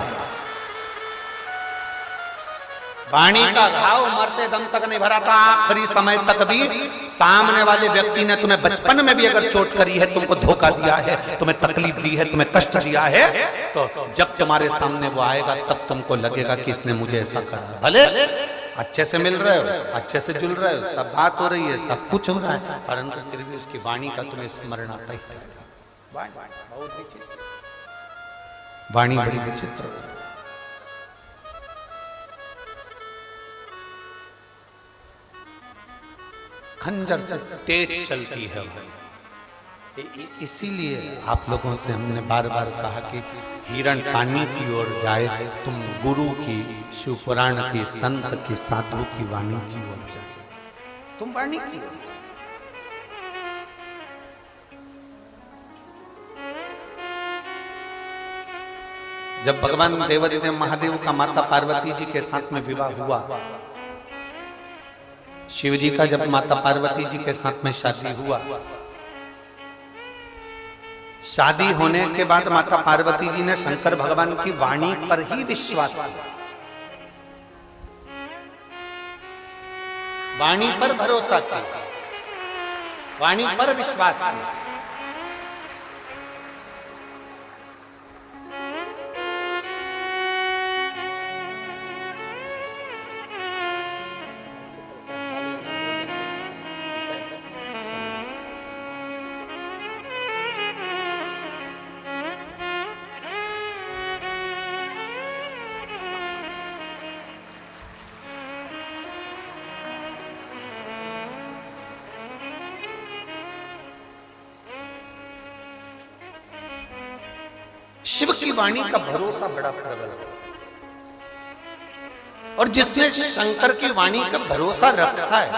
वाणी का घाव मरते दम तक नहीं भरा था, आखिरी समय तक भी। सामने वाले व्यक्ति ने तुम्हें बचपन में भी अगर चोट करी है, तुमको धोखा दिया है, तुम्हें तकलीफ दी है, तुम्हें कष्ट दिया है, तो जब तुम्हारे सामने वो आएगा तब तुमको लगेगा कि इसने मुझे ऐसा करा। भले अच्छे से मिल रहे हो, अच्छे से जुल रहे हो, सब बात हो रही है, सब कुछ हो रहा है, परंतु फिर भी उसकी वाणी का तुम्हें स्मरण आता ही रहेगा। वाणी बड़ी विचित्र। खंजर से तेज चलती है। इसीलिए आप लोगों से हमने बार बार कहा कि हिरण पानी की ओर जाए, तुम गुरु की, शिवपुराण की, संत की, साधु की वाणी की ओर जाए, तुम वाणी की ओर। जब भगवान देवादिदेव महादेव का माता पार्वती जी के साथ में विवाह हुआ, शिव जी का जब माता पार्वती जी के साथ में शादी हुआ, शादी होने के बाद माता पार्वती जी ने शंकर भगवान की वाणी पर ही विश्वास किया, वाणी पर भरोसा किया, वाणी पर विश्वास किया। शिव की वाणी का भरोसा बड़ा प्रबल है, और जिसने शंकर की वाणी का भरोसा रखा है,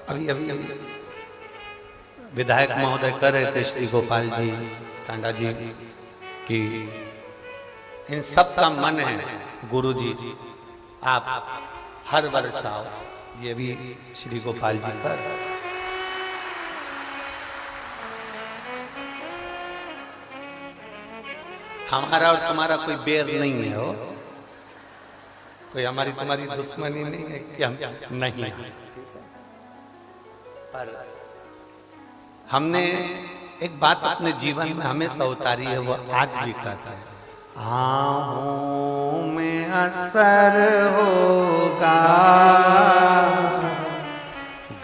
अभी अभी विधायक महोदय कह रहे थे श्री गोपाल जी टांडा जी की इन सब का मन है गुरु जी आप हर वर्ष आओ, ये भी श्री गोपाल जी कर। हमारा और तुम्हारा कोई बैर नहीं है, हो कोई हमारी तुम्हारी दुश्मनी नहीं है कि हम नहीं है, पर हमने एक बात अपने जीवन में हमेशा उतारी है, वो आज भी कहता है, आहों में असर होगा,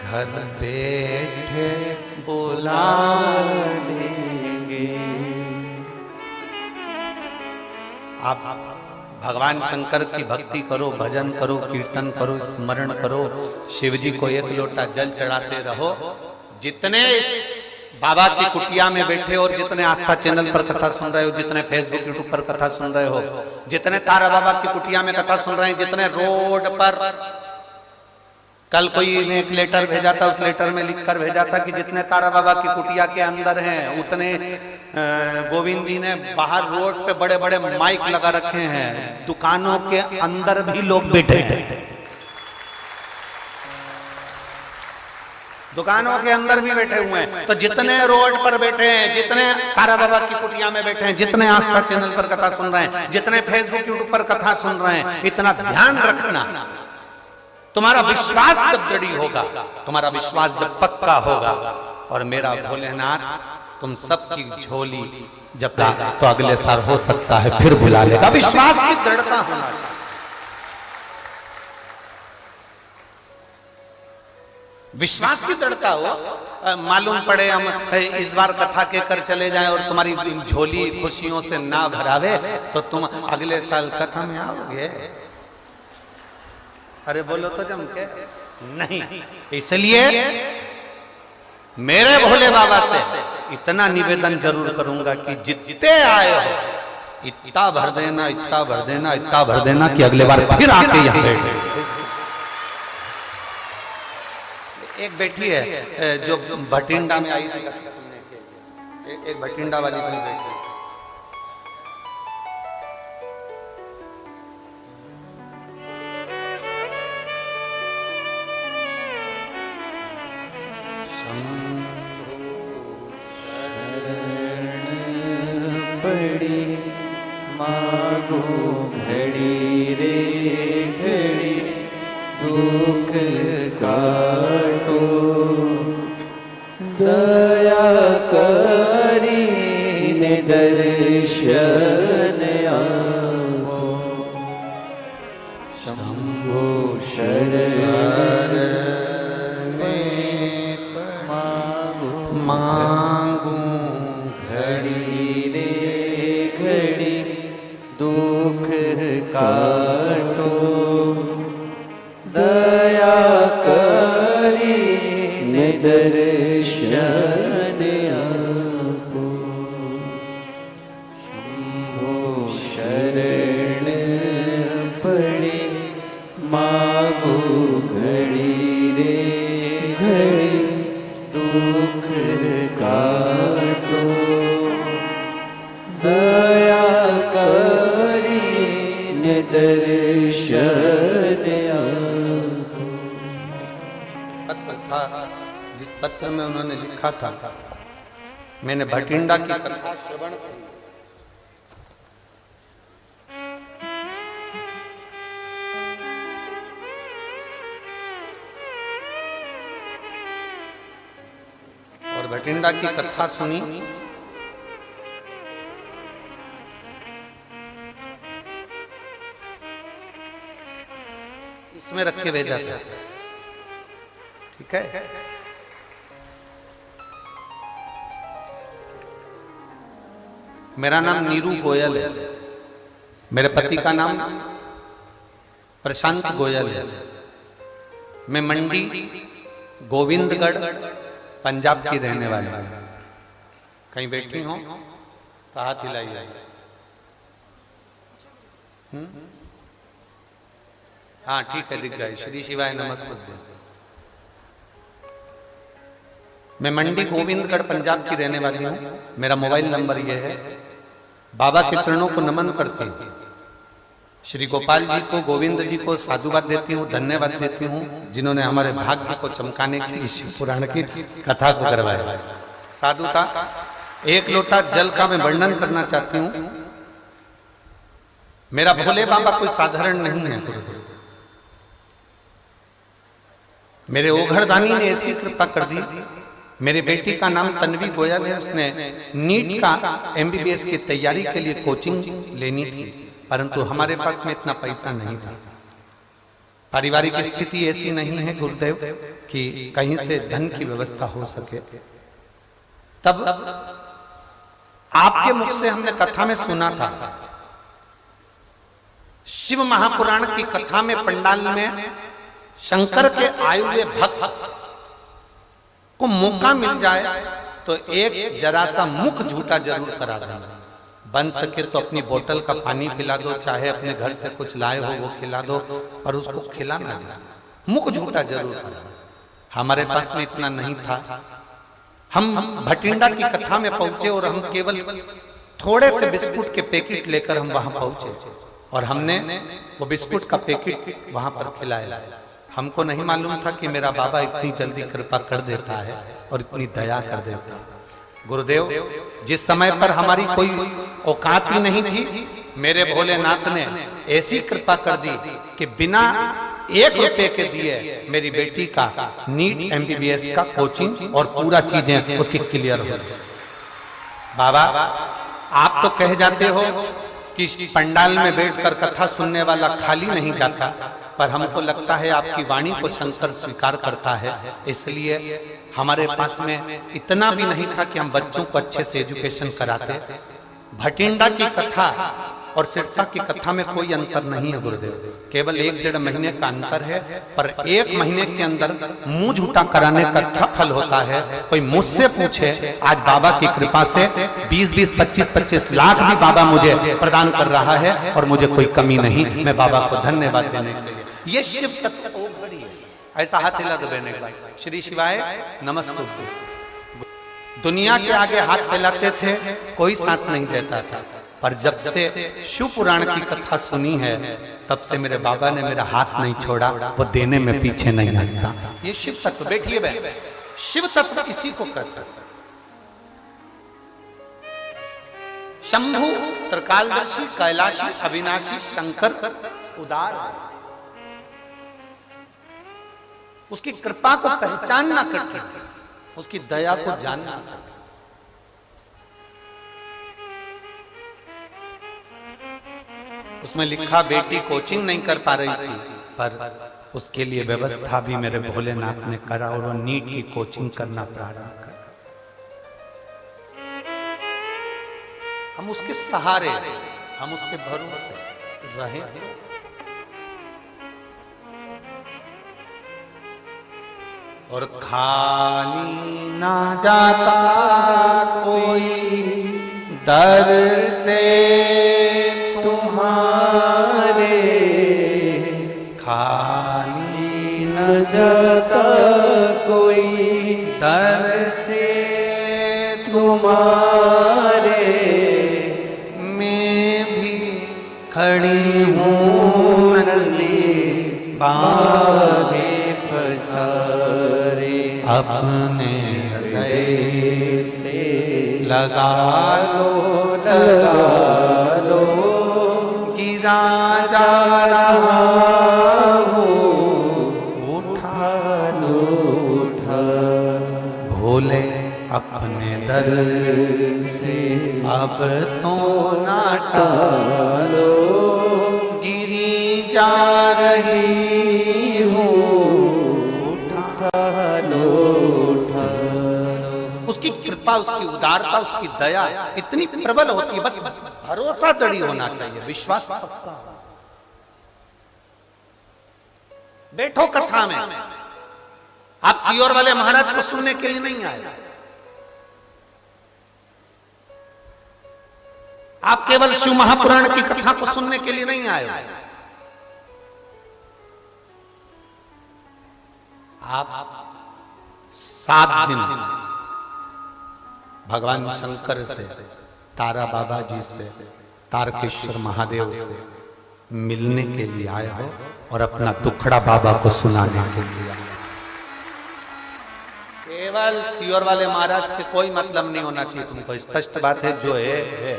घर बैठे बुला लेंगे। आप भगवान शंकर की भक्ति करो, भजन करो, कीर्तन करो, स्मरण करो, शिव जी को एक लोटा जल चढ़ाते रहो। जितने इस बाबा की कुटिया में बैठे और जितने आस्था चैनल पर कथा सुन रहे हो, जितने फेसबुक यूट्यूब पर कथा सुन रहे हो, जितने तारा बाबा की कुटिया में कथा सुन रहे हैं, जितने रोड पर, कल कोई ने एक लेटर भेजा था, उस लेटर में लिखकर भेजा था कि जितने तारा बाबा की कुटिया के अंदर हैं, उतने गोविंद जी ने बाहर रोड पे बड़े बड़े माइक लगा रखे हैं, दुकानों के अंदर भी लोग बैठे हैं। दुकानों के अंदर भी बैठे हुए हैं। तो जितने रोड पर बैठे हैं, जितने तारा बाबा की कुटिया में बैठे हैं, जितने आस्था चैनल पर कथा सुन रहे हैं, जितने फेसबुक यूट्यूब पर कथा सुन रहे हैं, इतना ध्यान रखना, तुम्हारा विश्वास जब दृढ़ होगा, तुम्हारा विश्वास जब पक्का होगा, और मेरा भोलेनाथ तुम सबकी झोली जब तो अगले साल हो सकता है फिर बुला लेगा। विश्वास की दृढ़ता होना चाहिए। विश्वास की दृढ़ता हो। मालूम पड़े हम इस बार कथा के कर चले जाएं और तुम्हारी झोली खुशियों से ना भरावे, तो तुम अगले साल कथा में आओगे? अरे बोलो तो जम के नहीं। इसलिए मेरे भोले बाबा से इतना निवेदन जरूर करूंगा कि जितने आए हो इतना भर देना, इतना भर देना, इतना भर देना कि अगले बार फिर आके यहाँ बैठे। एक बेटी है जो भटिंडा में आई थी कथा सुनने के, एक भटिंडा वाली कोई बेटी, पड़ी मागो घड़ी रे घड़ी दुख काटो, दया करी ने दर्शन आपो, शंभो शरण मांगू घड़ी रे घड़ी दुख काटो, दया करी ने दर्शन आपो, शंभो शरण पड़ी मागो घड़ी रे घड़ी दुख काटो, दया करी ने दर्शन आपो। पत्र था जिस पत्र में उन्होंने लिखा था, मैंने भटिंडा की कथा श्रवण की, और भटिंडा की कथा सुनी, इसमें रख के भेजा था। ठीक है, मेरा नाम नीरू गोयल है, मेरे पति का नाम प्रशांत गोयल है। मैं मंडी गोविंदगढ़ पंजाब की रहने वाली हूं। कहीं बैठी हो तो हाथ हिलाइए। हाँ ठीक है, दिख गए। श्री शिवाय नमस्ते। मैं मंडी गोविंदगढ़ पंजाब की रहने वाली हूँ। मेरा मोबाइल नंबर यह है। बाबा के चरणों को नमन करती हूँ। श्री गोपाल जी को, गोविंद जी को साधुवाद देती हूँ, धन्यवाद देती हूँ, जिन्होंने हमारे भाग्य को चमकाने की इस पुराण की कथा को करवाया। साधुता एक लोटा जल का मैं वर्णन करना चाहती हूँ। मेरा भोले बाबा कोई साधारण नहीं है। मेरे ओघड़दानी ने ऐसी कृपा कर दी। मेरी बेटी का नाम तन्वी गोयल है। उसने नीट का एमबीबीएस की तैयारी के लिए कोचिंग लेनी थी, परंतु हमारे पास में इतना पैसा नहीं था। पारिवारिक स्थिति ऐसी नहीं है गुरुदेव कि कहीं से धन की व्यवस्था हो सके। तब आपके मुख से हमने कथा में सुना था, शिव महापुराण की कथा में पंडाल में शंकर के आयु हुए भक्त को मौका मिल जाए तो एक जरा सा मुख झूठा जरूर करा देना। बन सके तो अपनी बोतल का पानी पिला दो, चाहे अपने घर से कुछ लाए हो वो खिला दो, पर उसको खिलाना चाहिए। मुख झूठा जरूर करा। हमारे पास में इतना नहीं था। हम भटिंडा की कथा में पहुंचे और हम केवल थोड़े से बिस्कुट के पैकेट लेकर हम वहां पहुंचे और हमने वो बिस्कुट का पैकेट वहां पर खिलाया। हमको नहीं मालूम था कि मेरा बाबा इतनी जल्दी कृपा कर देता है और इतनी दया कर देता है। गुरुदेव, जिस समय पर हमारी कोई औकात ही नहीं थी, मेरे भोलेनाथ ने ऐसी कृपा कर दी कि बिना 1 रुपए के दिए मेरी बेटी का नीट MBBS का कोचिंग और पूरा चीजें उसकी क्लियर हो गई। बाबा, आप तो कह जाते हो कि पंडाल में बैठकर कथा सुनने वाला खाली नहीं जाता, पर हमको लगता है आपकी वाणी को शंकर स्वीकार करता है, इसलिए हमारे पास में इतना भी नहीं था कि हम बच्चों को अच्छे से एजुकेशन कराते। भटिंडा की कथा और सिरसा की कथा में कोई अंतर नहीं है गुरुदेव, केवल 1-1.5 महीने का अंतर है, पर 1 महीने के अंदर मुंह झूठा कराने का क्या फल होता है। कोई मुझसे पूछे, आज बाबा की कृपा से 20-20, 25-25 लाख भी बाबा मुझे प्रदान कर रहा है और मुझे कोई कमी नहीं। मैं बाबा को धन्यवाद देने के लिए, ये शिव तत्व घड़ी है। ऐसा हाथ हिला दो बहने का, श्री शिवाय नमस्ते। दुनिया के आगे हाथ फैलाते थे, कोई साथ नहीं देता था, पर जब से शिव पुराण की कथा सुनी है, तब से मेरे बाबा ने मेरा हाथ नहीं छोड़ा, वो देने में पीछे नहीं हटता। ये शिव तत्व, बैठिए बहन, शिव तत्व इसी को कहते हैं। शंभु, त्रिकालदर्शी, कैलाशी, अविनाशी, शंकर उदार। उसकी कृपा को पहचानना कठिन, उसकी दया को जानना कठिन। उसमें लिखा बेटी कोचिंग नहीं कर पा रही थी, पर उसके लिए व्यवस्था भी मेरे भोलेनाथ ने करा और वो नीट की कोचिंग करना प्रारंभ कर। हम उसके सहारे, हम उसके भरोसे रहे। और खाली ना जाता कोई दर से तुम्हारे, खाली न जाता कोई दर से तुम्हारे, मैं भी खड़ी हूँ नन्ही बाहें फसारे, अपने हृदय से लगा लो, गिरा जा रहा हूँ, उठा उठा भोले अपने दर से अब तो ना टालो, गिरी जा रही हूँ, उठा लो। उसकी कृपा, उसकी उदारता, उसकी दया इतनी प्रबल होती है, बस भरोसा दृढ़ होना चाहिए, विश्वास पक्का। बैठो कथा में, आप सियोर वाले महाराज को सुनने के लिए नहीं आए, आप केवल शिव महापुराण की कथा को सुनने के लिए नहीं आए, आप 7 दिन भगवान शंकर से, तारा बाबा जी से, तारकेश्वर महादेव से मिलने के लिए आए हो और अपना दुखड़ा बाबा को सुनाने के लिए आए। केवल सियोर वाले महाराज से कोई मतलब नहीं होना चाहिए तुमको, स्पष्ट बात है जो है।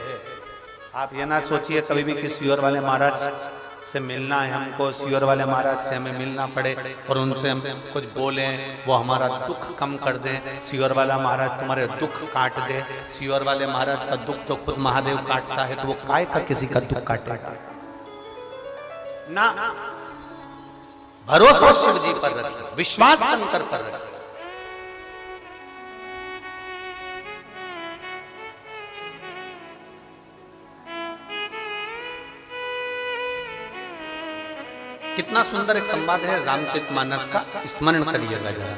आप ये ना सोचिए कभी भी कि सियोर वाले महाराज से मिलना है हमको, सियोर वाले महाराज से हमें मिलना पड़े और उनसे हम कुछ बोलें, वो हमारा दुख कम कर दे। सियोर वाला महाराज तुम्हारे दुख काट दे। सियोर वाले महाराज का दुख तो खुद महादेव काटता है, तो वो काय का किसी का दुख काटेगा ना। भरोसा शिव जी पर रखिए, विश्वास शंकर पर रखिए। कितना सुंदर एक संवाद है रामचरितमानस का, स्मरण करिएगा जरा।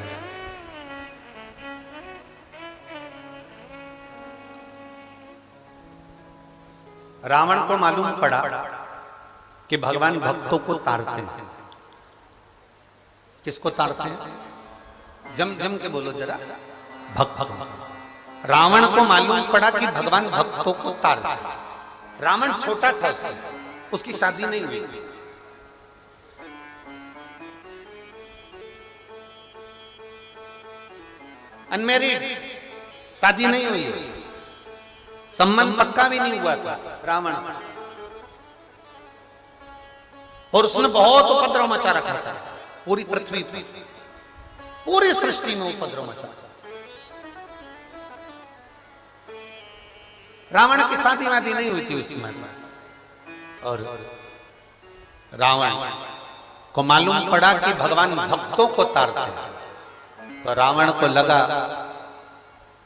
रावण को मालूम पड़ा कि भगवान भक्तों को तारते हैं। किसको तारते हैं? जम जम के बोलो जरा, भक्तों। रावण को मालूम पड़ा कि भगवान भक्तों को तारते हैं। रावण छोटा था, उसकी शादी नहीं हुई। अनमैरिड, शादी नहीं हुई है, संबंध पक्का भी नहीं हुआ था रावण, और उसने बहुत उपद्रव मचा रखा था पूरी पृथ्वी पर, पूरी सृष्टि में उपद्रव मचा। रावण की शादी वादी नहीं हुई थी उस समय, और रावण को मालूम पड़ा कि भगवान भक्तों को तारते हैं, तो रावण को लगा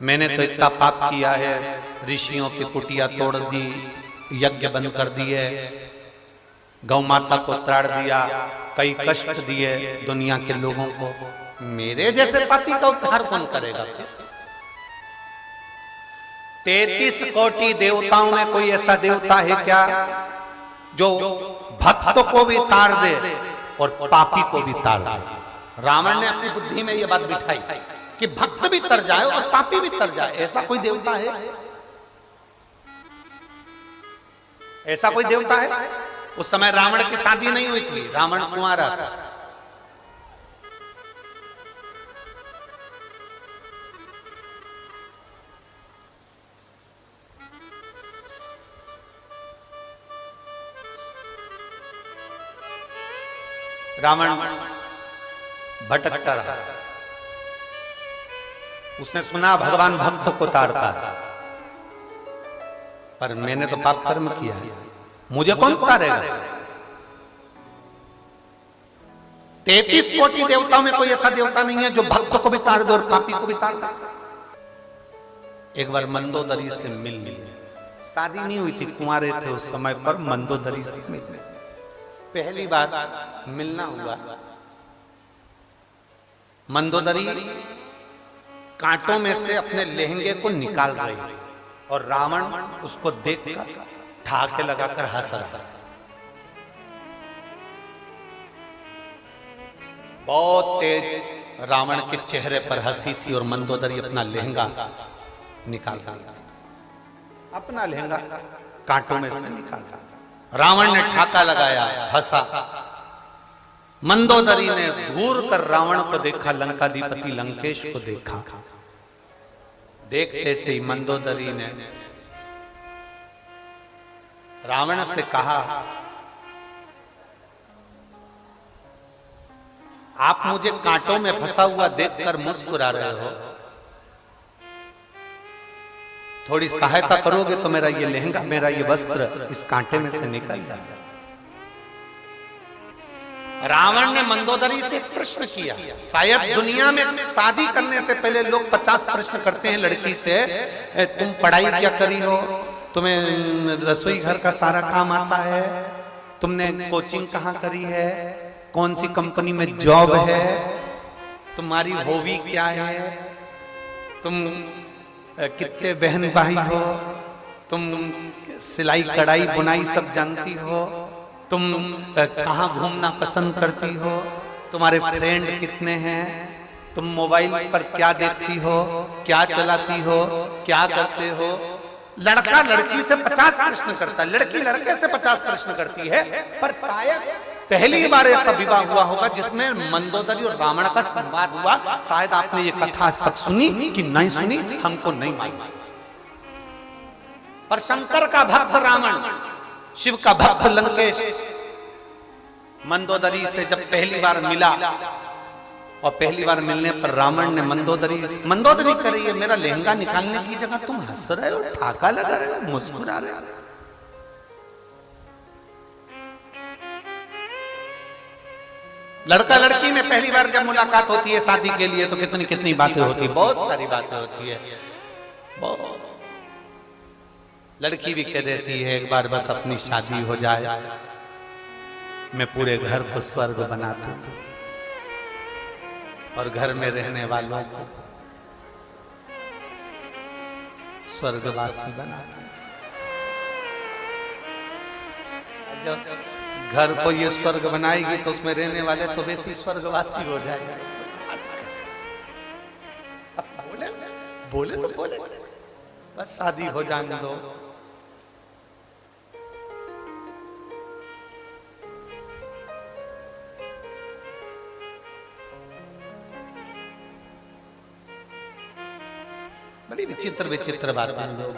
मैंने तो इतना पाप किया है, ऋषियों की कुटिया तोड़ दी, यज्ञ बंद कर दिए, गौ माता को त्राड़ दिया, कई कष्ट दिए दुनिया के लोगों को, मेरे जैसे पापी का उद्धार कौन करेगा? 33 कोटि देवताओं में कोई ऐसा देवता है क्या जो भक्त को भी तार दे और पापी को भी तार दे? रावण ने अपनी बुद्धि में यह बात बिठाई कि भक्त भी तर जाए और पापी भी तर जाए, ऐसा कोई देवता है? ऐसा कोई देवता है? उस समय रावण की शादी नहीं हुई थी, रावण कुंवारा था। रावण भटकता रहा, उसने सुना भगवान भक्त को तारता है, पर मैंने तो पाप कर्म किया है, मुझे कौन तारेगा? 33 कोटि देवताओं में कोई ऐसा देवता नहीं है जो भक्त को भी तार दे और पापी को भी तार दे। एक बार मंदोदरी से मिल लिए, शादी नहीं हुई थी, कुंवारे थे उस समय पर, मंदोदरी से मिले, पहली बार मिलना हुआ। मंदोदरी कांटों में से अपने लहंगे को निकाल रही और रावण उसको देखकर ठाके लगाकर हंस रहा। बहुत तेज रावण के चेहरे पर हंसी थी और मंदोदरी अपना लहंगा निकाल रही, अपना लहंगा कांटों में से निकाला। रावण ने ठाका लगाया, हंसा। मंदोदरी ने घूर कर रावण को देखा, लंकाधिपति लंकेश को देखा। देखते से ही मंदोदरी ने रावण से कहा, आप मुझे कांटों में फंसा हुआ देखकर मुस्कुरा रहे हो, थोड़ी सहायता करोगे तो मेरा ये लहंगा, मेरा ये वस्त्र इस कांटे में से निकल जाए। रावण ने मंदोदरी से प्रश्न किया, शायद दुनिया में शादी करने से पहले लोग 50 प्रश्न करते हैं लड़की से, तुम पढ़ाई क्या करी हो, तुम्हें रसोई घर का सारा काम आता है, तुमने कोचिंग कहाँ करी है, कौन सी कंपनी में जॉब है, तुम्हारी हॉबी क्या है, तुम कितने बहन भाई हो, तुम सिलाई कढ़ाई बुनाई सब जानती हो, तुम कहाँ घूमना पसंद करती हो, तुम्हारे फ्रेंड कितने हैं, तुम मोबाइल पर क्या देखती हो, क्या चलाती हो, क्या करते हो। लड़का लड़की से 50 प्रश्न करता है, लड़की लड़के से 50 प्रश्न करती है, पर शायद पहली बार ऐसा विवाह हुआ होगा जिसमें मंदोदरी और रावण का संवाद हुआ। शायद आपने ये कथा आज तक सुनी कि नहीं सुनी, हमको नहीं मालूम। पर शंकर का भक्त रावण, शिव का भक्त लंकेश मंदोदरी से जब पहली बार मिला, और पहली बार मिलने पर रावण ने मंदोदरी कर रही है, मेरा लहंगा निकालने की जगह तुम हंस रहे हो, ठाका लगा रहे हो, मुस्कुरा रहे हो। लड़का लड़की में पहली बार जब मुलाकात होती है शादी के लिए तो कितनी कितनी बातें होती है, बहुत सारी बातें होती है, बहुत। लड़की भी कह देती है एक बार बस अपनी शादी हो जाए, मैं पूरे घर को स्वर्ग बना दूं और घर में रहने वालों को स्वर्गवासी बना दूं। जब घर को ये स्वर्ग बनाएगी तो उसमें रहने वाले तो वैसे स्वर्गवासी हो जाएंगे। बोले तो बोले, बस शादी हो जाने दो। बड़ी विचित्र विचित्र बातें लोग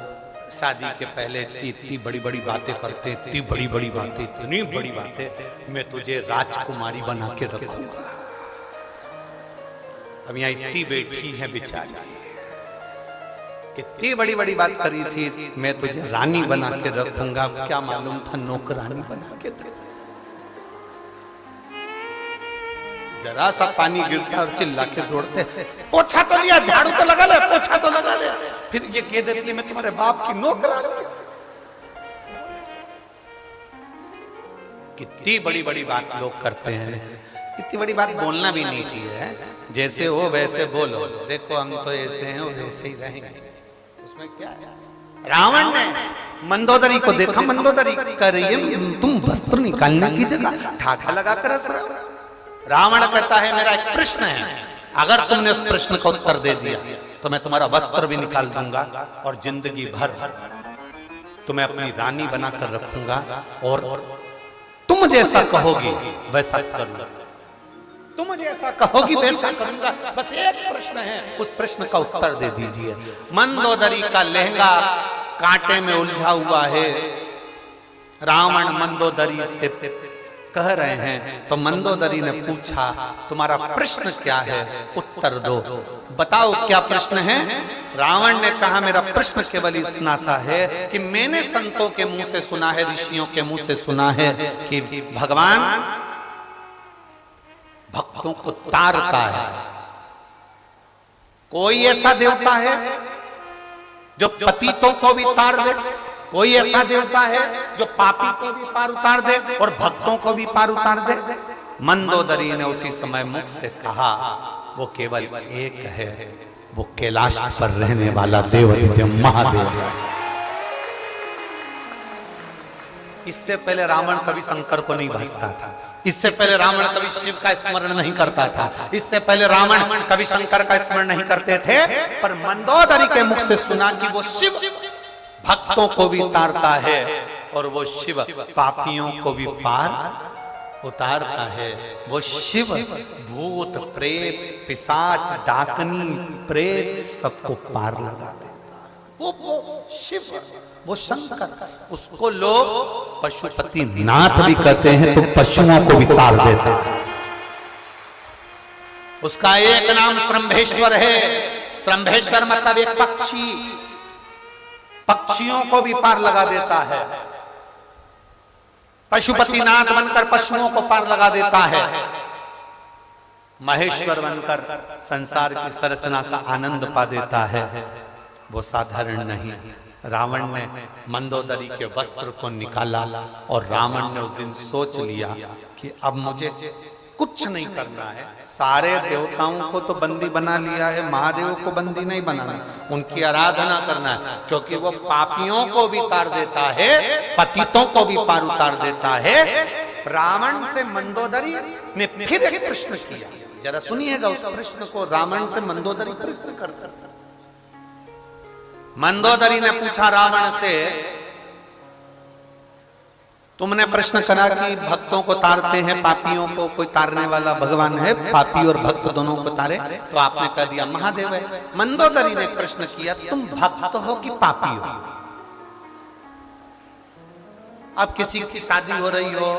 शादी के पहले इतनी बड़ी बड़ी बातें करते, इतनी बड़ी बड़ी बातें, इतनी बड़ी बातें, मैं तुझे राजकुमारी बना के रखूंगा। अब यहाँ इतनी बैठी है बेचारी, कितनी बड़ी बड़ी बात करी थी, मैं तुझे रानी बना के रखूंगा। क्या मालूम था नौकरानी बना के रखूंगा। जरा सा पानी गिरता और चिल्ला के दौड़ते, पोछा तो लिया, झाड़ू तो लगा ले, पोछा तो लगा ले, फिर ये कह देती मैं तुम्हारे बाप की नौकरानी। कितनी बड़ी बड़ी बात लोग करते हैं, इतनी बड़ी बात बोलना भी नहीं चाहिए। जैसे हो वैसे बोलो, देखो हम तो ऐसे हैं और वैसे ही रहेंगे, उसमें क्या है। रावण ने मंदोदरी को देखा, मंदोदरी कर रही है, तुम वस्त्र निकालने की जगह ठाठा लगाकर हंस रहे हो। रावण कहता है मेरा एक प्रश्न है, अगर तुमने उस प्रश्न का उत्तर दे दिया तो मैं तुम्हारा वस्त्र भी निकाल दूंगा और जिंदगी भर तुम्हें अपनी रानी बनाकर रखूंगा और तुम जैसा कहोगी वैसा करूंगा, तुम जैसा कहोगी वैसा करूंगा। बस एक प्रश्न है, उस प्रश्न का उत्तर दे दीजिए। मंदोदरी का लहंगा कांटे में उलझा हुआ है। रावण मंदोदरी से कह रहे हैं, तो मंदोदरी ने पूछा तुम्हारा प्रश्न क्या है, उत्तर दो, बताओ क्या प्रश्न है। रावण ने कहा मेरा प्रश्न केवल इतना सा है कि मैंने संतों के मुंह से सुना है, ऋषियों के मुंह से सुना है कि भगवान भक्तों को तारता है। कोई ऐसा देवता है जो पतितों को भी तार दे, कोई ऐसा देवता है जो पापी को भी पार उतार दे और भक्तों को भी पार उतार दे। मंदोदरी ने उसी समय मुख से कहा वो केवल एक है, वो कैलाश पर रहने वाला देवाधिदेव महादेव। इससे पहले रावण कभी शंकर को नहीं भजता था, इससे पहले रावण कभी शिव का स्मरण नहीं करता था, इससे पहले रावण कभी शंकर का स्मरण नहीं करते थे। पर मंदोदरी के मुख से सुना कि वो शिव भक्तों को भी तारता है और वो शिव पापियों को भी पार उतारता है। वो शिव भूत प्रेत पिशाच डाकनी प्रेत सबको पार लगा देता है। वो शिव, वो शंकर, उसको लोग पशुपति नाथ भी कहते हैं, तो पशुओं को भी तार देता है। उसका एक नाम श्रंभेश्वर है। श्रंभेश्वर मतलब एक पक्षी, पक्षियों को भी पार लगा देता है। पशुपति नाथ बनकर पशुओं को पार लगा देता है। महेश्वर बनकर संसार की संरचना का आनंद पा देता है। वो साधारण नहीं। रावण ने मंदोदरी के वस्त्र को निकाला और रावण ने उस दिन सोच लिया कि अब मुझे कुछ नहीं करना है। सारे देवताओं को तो बंदी बना लिया है, महादेव को बंदी नहीं बनाना, उनकी आराधना करना है, क्योंकि वो पापियों को भी तार देता है, पतितों को भी पार उतार देता है। रावण से मंदोदरी ने फिर एक प्रश्न किया, जरा सुनिएगा उस प्रश्न को। रावण से मंदोदरी प्रश्न करता, मंदोदरी ने पूछा रावण से, तुमने प्रश्न करा कि भक्तों को तारते हैं, पापियों को कोई तारने वाला भगवान है, पापी और भक्त दोनों को तारे, तो आपने कह दिया महादेव है। मंदोदरी ने प्रश्न किया तुम भक्त हो कि पापी हो। अब किसी की शादी हो रही हो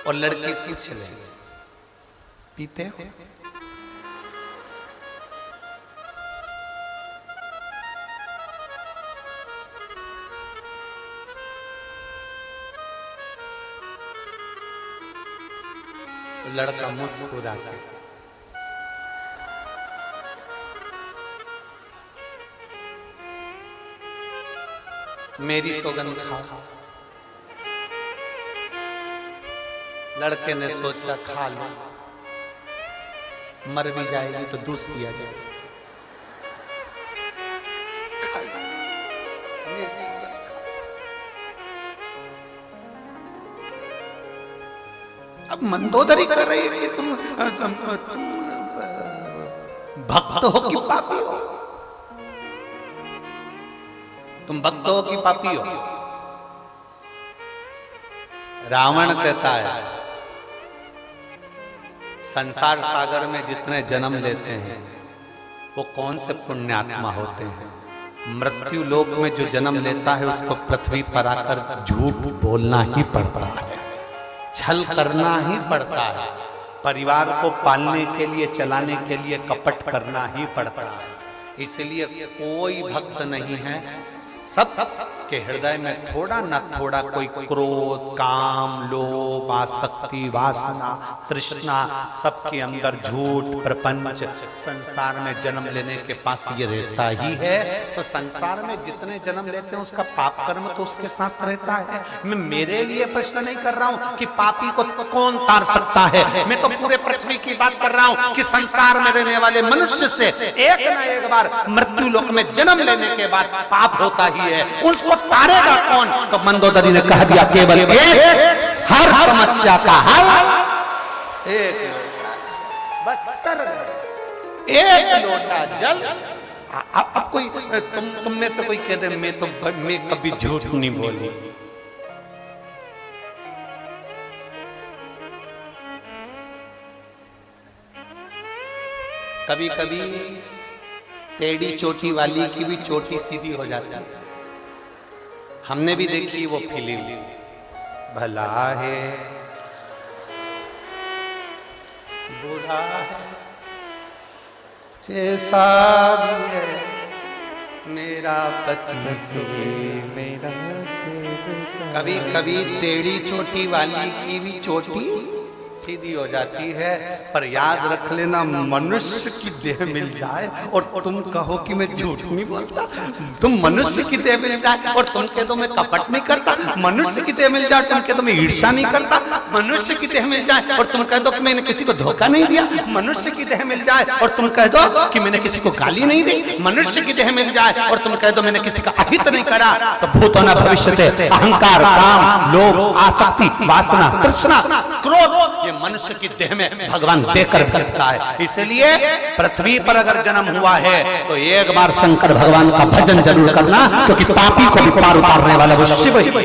और लड़की पूछ ले पीते हो, लड़का मुस्कुरा के मेरी सौगंध खाओ। लड़के ने सोचा खा लो, मर भी जाएगी तो दूस दिया जाएगा। अब मंदोदरी कर रही है कि तुम भक्त हो कि पापी हो, तुम भक्त हो कि पापी हो। रावण कहता है संसार सागर में जितने जन्म लेते हैं वो कौन से पुण्यात्मा होते हैं? मृत्यु लोक में जो जन्म लेता है उसको पृथ्वी पर आकर झूठ बोलना ही पड़ता है, छल करना ही पड़ता है, परिवार को पालने के लिए, चलाने के लिए कपट करना ही पड़ता है। इसलिए कोई भक्त नहीं है सब के हृदय में थोड़ा न थोड़ा कोई क्रोध, काम, लोभ, आसक्ति, वासना, तृष्णा, सबके अंदर झूठ, प्रपंच, संसार में जन्म लेने के पास ये रहता ही है। तो संसार में जितने जन्म लेते हैं उसका पाप कर्म तो उसके साथ रहता है। मैं मेरे लिए प्रश्न नहीं कर रहा हूं कि पापी को कौन तार सकता है, मैं तो पूरे पृथ्वी की बात कर रहा हूं कि संसार में रहने वाले मनुष्य से एक न एक बार मृत्यु लोक में जन्म लेने के बाद पाप होता ही है, उसको तारेगा कौन? तो मंदोदरी ने कह दिया केवल एक, हर समस्या का हल एक, बस एक लोटा जल। अब कोई तुम में से कोई कह दे मैं कभी झूठ नहीं बोली, कभी कभी टेढ़ी चोटी वाली की भी चोटी सीधी हो जाती है। हमने भी देखी वो फिल्म, भला है बुरा है जैसा भी है मेरा पति मेरा। कभी कभी टेढ़ी चोटी वाली की भी चोटी सीधी हो जाती है, पर याद रख लेना मनुष्य की देह मिल जाए और तुम कहो कि मैं झूठ नहीं बोलता, तुम मनुष्य की देह मिल जाए और तुम कह दो मैं कपट नहीं करता, मनुष्य की देह मिल जाए तुम कह दो मैं ईर्ष्या नहीं करता, मनुष्य की देह मिल जाए और तुम कह दो कि मैंने किसी को धोखा नहीं दिया, मनुष्य की देह मिल जाए और तुम कह दो कि मैंने किसी को गाली नहीं दी, मनुष्य की देह मिल जाए और तुम कह दो मैंने किसी का अहित नहीं करा, तो भूतो न भविष्यते, अहंकार, काम, लोभ, आसक्ति, वासना, तृष्णा, क्रोध, ये मनुष्य की देह में भगवान देकर भेजता है। इसलिए पृथ्वी पर अगर जन्म हुआ है तो एक बार शंकर भगवान का भजन जरूर करना, क्योंकि पापी को भी पार उतारने वाला वो शिव ही है।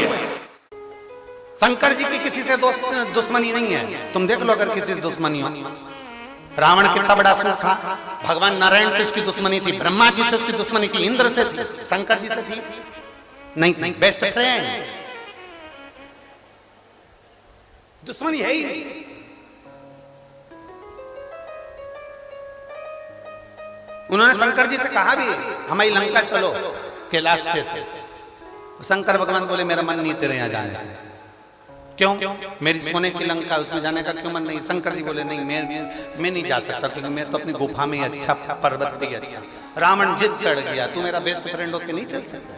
शंकर जी की किसी से दुश्मनी नहीं है। तुम देख लो अगर किसी से दुश्मनी हो, रावण कितना बड़ा असुर था, भगवान नारायण से उसकी दुश्मनी थी, ब्रह्मा जी से उसकी दुश्मनी थी, इंद्र से थी, शंकर जी से थी नहीं, बेस्ट फ्रेंड, दुश्मनी है ही नहीं। उन्होंने शंकर जी से कहा भी हमारी लंका चलो कैलाश पे से, शंकर भगवान बोले मेरा मन नहीं तेरे यहाँ जाने। क्यों? मेरी सोने की लंका, उसमें जाने का क्यों मन नहीं? शंकर जी बोले नहीं मैं नहीं जा सकता, क्योंकि मैं तो अपनी गुफा में अच्छा, पर्वत पे अच्छा। रावण जिद चढ़ गया, तू मेरा बेस्ट फ्रेंड होके नहीं चल सकता,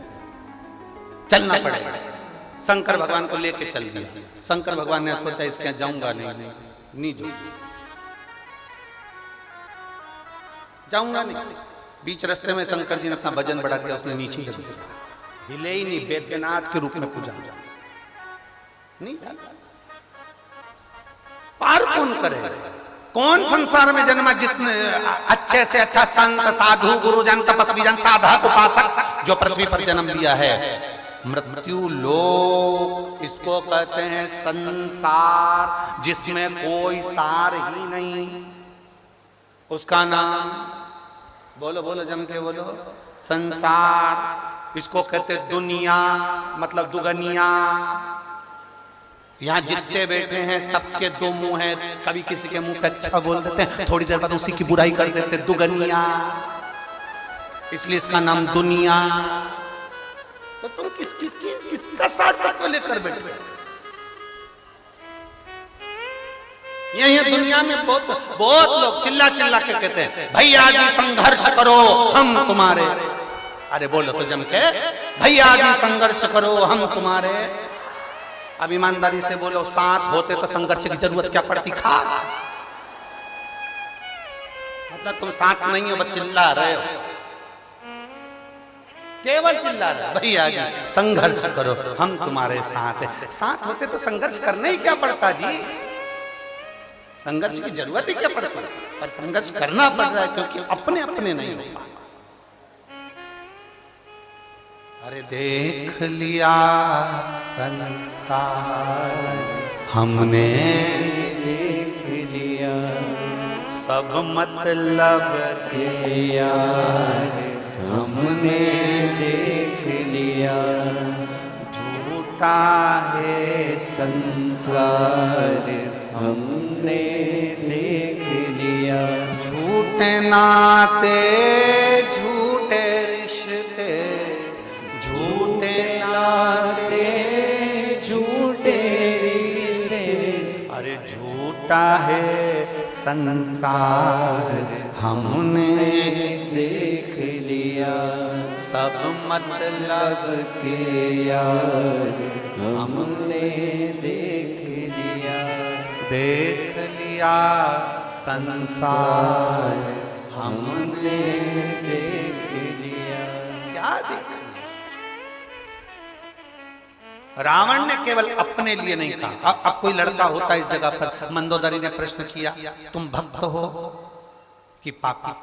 चलना पड़ेगा। शंकर भगवान को लेके चल दिया। शंकर भगवान ने सोचा इसके जाऊंगा नहीं जाऊंगा नहीं। बीच रास्ते में शंकर जी ने अपना वजन बढ़ा दिया, उसने नीचे हिले ही नहीं, वैद्यनाथ के रूप में पूजा नहीं। पार कौन करे? कौन संसार में जन्मा जिसने अच्छे से अच्छा संत, साधु, गुरुजन, तपस्वी जन, साधक, उपासक जो पृथ्वी पर जन्म लिया है? मृत्यु लोक इसको कहते हैं संसार, जिसमें कोई सार ही नहीं। उसका नाम बोलो बोलो जम के बोलो, संसार। इसको कहते दुनिया, मतलब दुगनिया। यहाँ जितने बैठे हैं सबके दो मुंह हैं, कभी किसी के मुंह पे अच्छा बोल देते हैं, थोड़ी देर बाद उसी की बुराई कर देते हैं, दुगनिया। इसलिए इसका नाम दुनिया। तो तुम किसका साथ तत्व लेकर बैठे? यही दुनिया में बहुत लोग चिल्ला चिल्ला के कहते हैं भैया जी संघर्ष करो हम तुम्हारे। अरे बोलो तो जम के, भैया जी संघर्ष करो हम तुम्हारे। अब ईमानदारी से बोलो, साथ होते तो संघर्ष की जरूरत क्या पड़ती? खा मतलब तुम साथ नहीं हो, बस चिल्ला रहे हो, केवल चिल्ला रहे। भैया जी संघर्ष करो हम तुम्हारे साथ है। साथ होते तो संघर्ष करना ही क्या पड़ता जी? संघर्ष की जरूरत ही क्या पड़ती है? पर संघर्ष करना पड़ रहा है क्योंकि अपने अपने नहीं हो पाए। अरे देख लिया संसार हमने, देख लिया सब मतलब के यार हमने देख लिया, झूठा है संसार हमने देख लिया, झूठे नाते झूठे रिश्ते, झूठे नाते झूठे रिश्ते, अरे झूठा है संसार हमने देख लिया, सब मतलब के यार हमने देख लिया, देख लिया संसार हमने देख लिया। क्या देख लिया? रावण ने केवल अपने लिए नहीं कहा। अब कोई लड़का होता इस जगह पर, मंदोदरी ने प्रश्न किया, तुम भक्त हो कि पापी?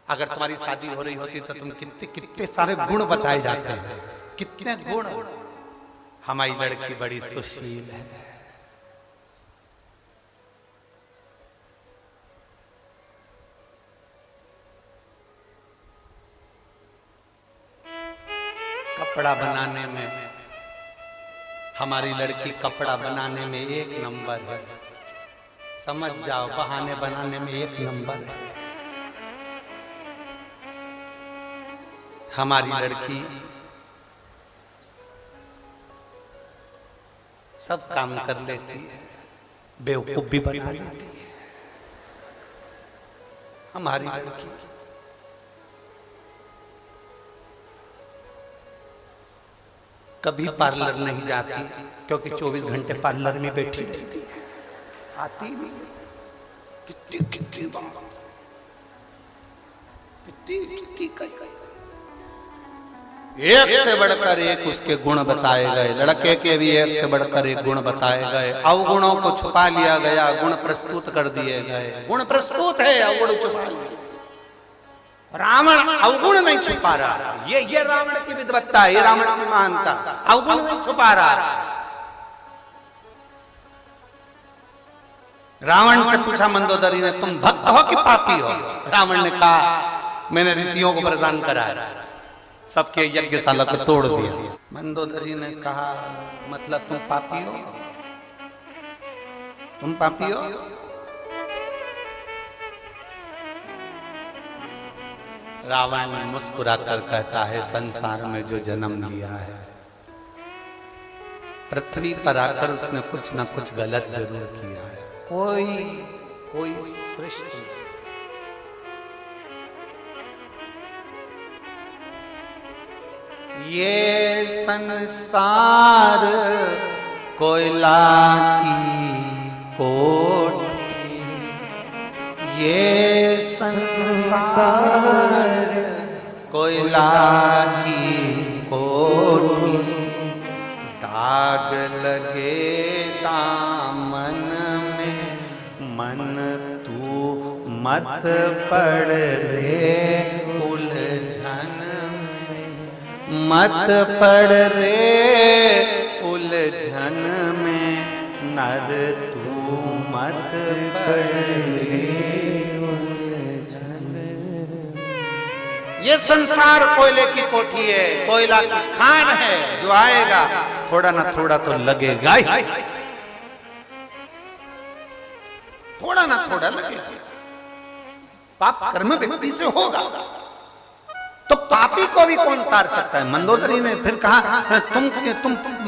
अगर तुम्हारी शादी हो रही होती तो तुम कितने कितने सारे गुण बताए जाते हैं, कितने गुण। हमारी लड़की बड़ी सुशील है, कपड़ा बनाने में हमारी लड़की कपड़ा बनाने में 1 नंबर है, समझ जाओ, बहाने बनाने में 1 नंबर है। हमारी लड़की सब काम कर लेती है, बेवकूफ भी बना लेती है। हमारी लड़की कभी पार्लर नहीं जाती, क्योंकि 24 घंटे पार्लर में बैठी रहती है, आती नहीं। कितनी कितनी बात, कितनी कितनी कई, एक से बढ़कर एक उसके गुण बताए गए। लड़के के भी एक से बढ़कर एक गुण बताए गए। अवगुणों को छुपा लिया गया, गुण प्रस्तुत कर दिए गए। गुण प्रस्तुत है, अवगुण छुपा लिए। रावण अवगुण नहीं छुपा रहा, ये रावण की विद्वत्ता है, ये रावण की महानता। अवगुण नहीं छुपा रहा। रावण से पूछा मंदोदरी ने, तुम भक्त हो कि पापी हो? रावण ने कहा, मैंने ऋषियों को वरदान कराया, सबके यज्ञशाला को तोड़ दिया। मंदोदरी ने कहा, मतलब तुम पापी हो? तुम पापी हो? रावण मुस्कुराकर कहता है, संसार में जो जन्म लिया है, पृथ्वी पर आकर उसने कुछ ना कुछ गलत जरूर किया है। कोई सृष्टि ये संसार कोयला की कोठी, ये संसार कोयला की कोठी, दाग लगे दामन में मन तू मत पड़ रे उलझन में, मत पड़ रे उलझन में, नर तू मत पड़ रे उलझन। ये संसार कोयले की कोठी है, कोयला की खान है, जो आएगा थोड़ा ना थोड़ा तो लगेगा ही, थोड़ा ना थोड़ा लगेगा। पाप कर्म व्यक्ति से होगा, तो पापी को भी कौन तार सकता है? मंदोदरी ने फिर कहा, तुम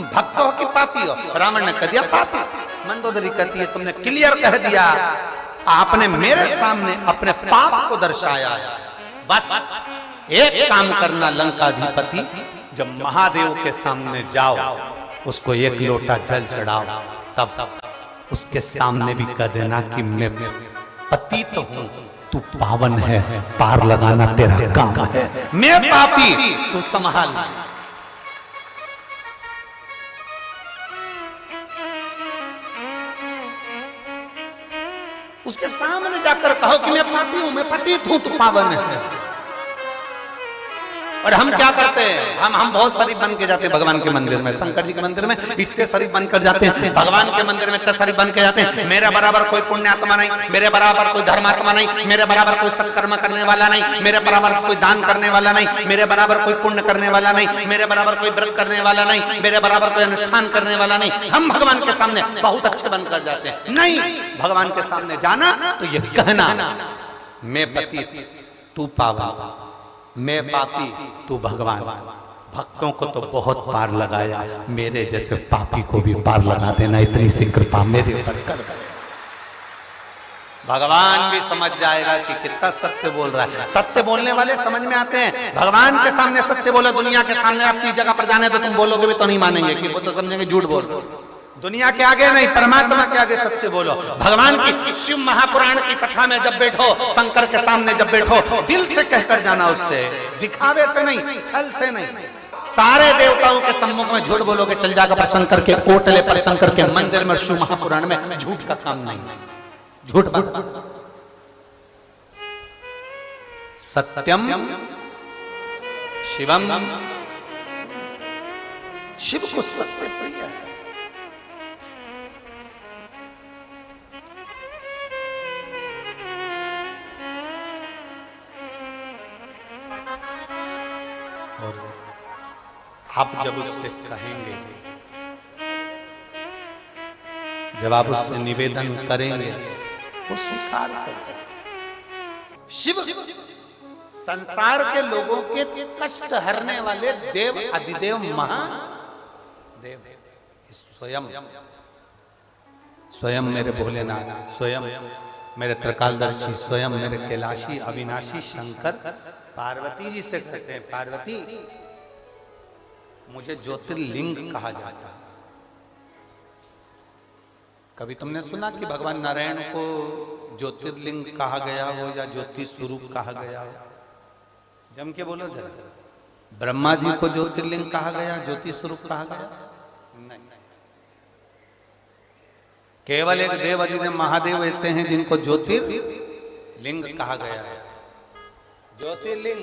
भक्त हो कि पापी हो? रावण ने कह दिया पापी। मंदोदरी कहती है, तुमने क्लियर कह दिया, आपने मेरे सामने अपने पाप को दर्शाया। बस एक काम करना लंकाधिपति, जब महादेव के सामने जाओ, उसको 1 लोटा जल चढ़ाओ, तब उसके सामने भी कह देना कि मैं पतित हूं, तू पावन है, पार लगाना तेरा काम है। मैं पापी, तू संभाल। उसके सामने जाकर कहो कि मैं पापी हूं, मैं पतित हूं, तू पावन है। और हम क्या करते हैं, हम बहुत शरीफ बन के जाते हैं भगवान के मंदिर में, शंकर जी के मंदिर में इतने शरीफ बनकर जाते हैं, भगवान के मंदिर में इतने शरीफ बन के जाते हैं, मेरे बराबर कोई पुण्य आत्मा नहीं, मेरे बराबर कोई धर्मात्मा नहीं, मेरे बराबर कोई सत्कर्म करने वाला नहीं, मेरे बराबर कोई दान करने वाला नहीं, मेरे बराबर कोई पुण्य करने वाला नहीं, मेरे बराबर कोई व्रत करने वाला नहीं, मेरे बराबर कोई अनुष्ठान करने वाला नहीं। हम भगवान के सामने बहुत अच्छे बनकर जाते हैं। नहीं, भगवान के सामने जाना तो ये कहना, मैं पतित तू पावन, मैं पापी तू भगवान। भक्तों को तो बहुत पार लगाया, मेरे जैसे पापी को भी पार लगा देना, इतनी सी कृपा मेरे ऊपर कर। भगवान भी समझ जाएगा कि कितना सत्य बोल रहा है। सत्य बोलने वाले समझ में आते हैं। भगवान के सामने सत्य बोलो, दुनिया के सामने अपनी जगह पर जाने तो तुम बोलोगे भी तो नहीं मानेंगे, कि वो तो समझेंगे झूठ बोल रहे हो। दुनिया के आगे नहीं, परमात्मा के आगे सत्य बोलो। भगवान की शिव महापुराण की कथा में जब बैठो, शंकर के सामने जब बैठो, दिल से कहकर जाना, उससे दिखावे से नहीं, छल से नहीं। सारे देवताओं के सम्मुख में झूठ बोलोगे चल जाएगा, पर शंकर के ओटले पर, शंकर के मंदिर में, शिव महापुराण में झूठ का काम नहीं, झूठ सत्यम शिवम, शिव को सत्य प्रिय है। और आप जब उससे कहेंगे, जब आप उससे निवेदन करेंगे, वो स्वीकार करेगा। शिव संसार के लोगों के कष्ट हरने वाले देव, अधिदेव, महादेव, स्वयं मेरे भोलेनाथ, स्वयं मेरे त्रिकालदर्शी, स्वयं मेरे कैलाशी अविनाशी शंकर पार्वती जी से कहते हैं, पार्वती मुझे ज्योतिर्लिंग कहा जाता है। कभी तुमने सुना कि भगवान नारायण को ज्योतिर्लिंग कहा गया हो या ज्योति स्वरूप कहा गया हो? जम के बोलो जरा। ब्रह्मा जी को ज्योतिर्लिंग कहा गया, ज्योति स्वरूप कहा गया? नहीं। केवल एक देव अधिदेव महादेव ऐसे हैं जिनको ज्योतिर्लिंग कहा गया है। ज्योतिर्लिंग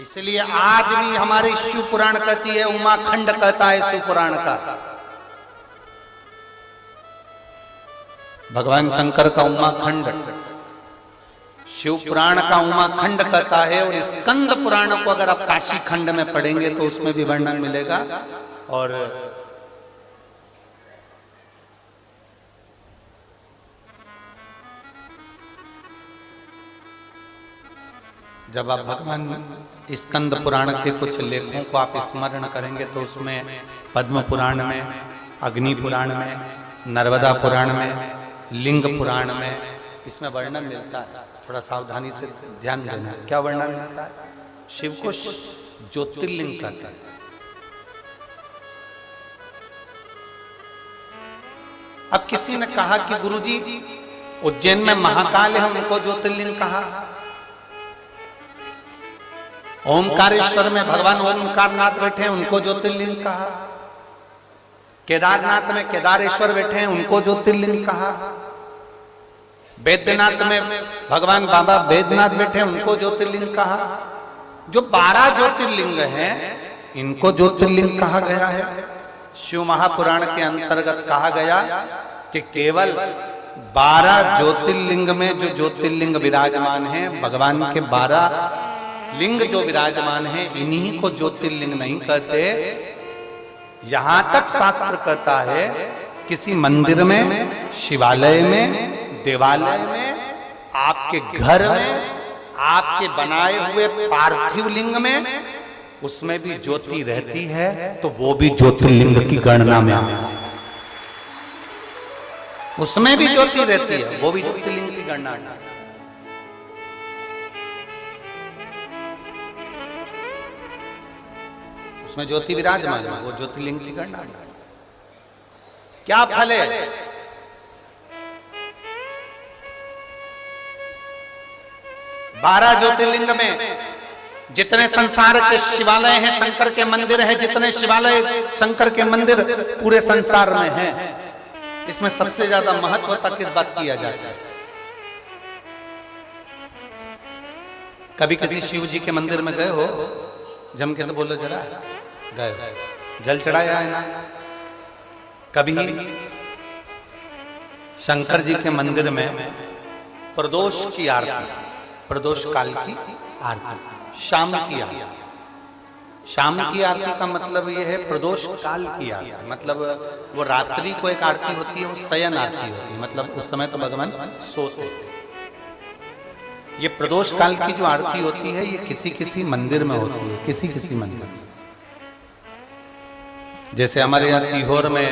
इसलिए आज भी हमारी शिव पुराण कहती है, उमाखंड कहता है शिव पुराण का। भगवान शंकर का उमाखंड, शिव पुराण का उमाखंड कहता है। और स्कंद पुराण को अगर आप काशी खंड में पढ़ेंगे तो उसमें भी वर्णन मिलेगा। और जब आप भगवान स्कंद पुराण के कुछ लेखों को आप स्मरण करेंगे तो उसमें पद्म पुराण में, अग्नि पुराण में, नर्मदा पुराण में, लिंग पुराण में इसमें वर्णन मिलता है। थोड़ा सावधानी से ध्यान देना। क्या वर्णन मिलता है? शिव को ज्योतिर्लिंग कहता है। अब किसी ने कहा कि गुरुजी उज्जैन में महाकाल है, उनको ज्योतिर्लिंग कहा। ओमकारेश्वर में भगवान ओमकारनाथ बैठे हैं, उनको ज्योतिर्लिंग कहा। केदारनाथ में केदारेश्वर बैठे हैं, उनको ज्योतिर्लिंग कहा। बैद्यनाथ में भगवान बाबा बैद्यनाथ बैठे हैं, उनको ज्योतिर्लिंग कहा। जो 12 ज्योतिर्लिंग हैं, इनको ज्योतिर्लिंग कहा गया है। शिव महापुराण के अंतर्गत कहा गया कि केवल 12 ज्योतिर्लिंग में जो ज्योतिर्लिंग विराजमान है, भगवान के 12 लिंग जो विराजमान है, इन्हीं को ज्योतिर्लिंग नहीं कहते। यहां तक शास्त्र कहता है किसी मंदिर में, शिवालय में, देवालय में, आपके घर में, आपके बनाए हुए पार्थिव लिंग में, उसमें भी ज्योति रहती है, तो वो भी ज्योतिर्लिंग की गणना में आता है। उसमें भी ज्योति रहती है, वो भी ज्योतिर्लिंग की गणना में। उसमें ज्योति विराजमान है, वो ज्योतिर्लिंग की गणना है। क्या फल है? बारह ज्योतिर्लिंग में जितने संसार के शिवालय हैं, शंकर के मंदिर हैं, जितने शिवालय शंकर के मंदिर पूरे संसार में हैं, इसमें सबसे ज्यादा महत्वता किस बात किया जाता है? कभी किसी शिव जी के मंदिर में गए हो? जम के तो बोलो जरा, गए हो? जल चढ़ाया है ना? कभी शंकर जी के मंदिर में प्रदोष की आरती, प्रदोष काल की आरती, शाम की आरती। शाम की आरती का मतलब यह है प्रदोष काल की आरती, मतलब वो रात्रि को एक आरती होती है, वो शयन आरती होती है, मतलब उस समय तो भगवान सोते। ये प्रदोष काल की जो आरती होती है ये किसी किसी मंदिर में होती है, किसी किसी मंदिर में। जैसे हमारे यहाँ सीहोर में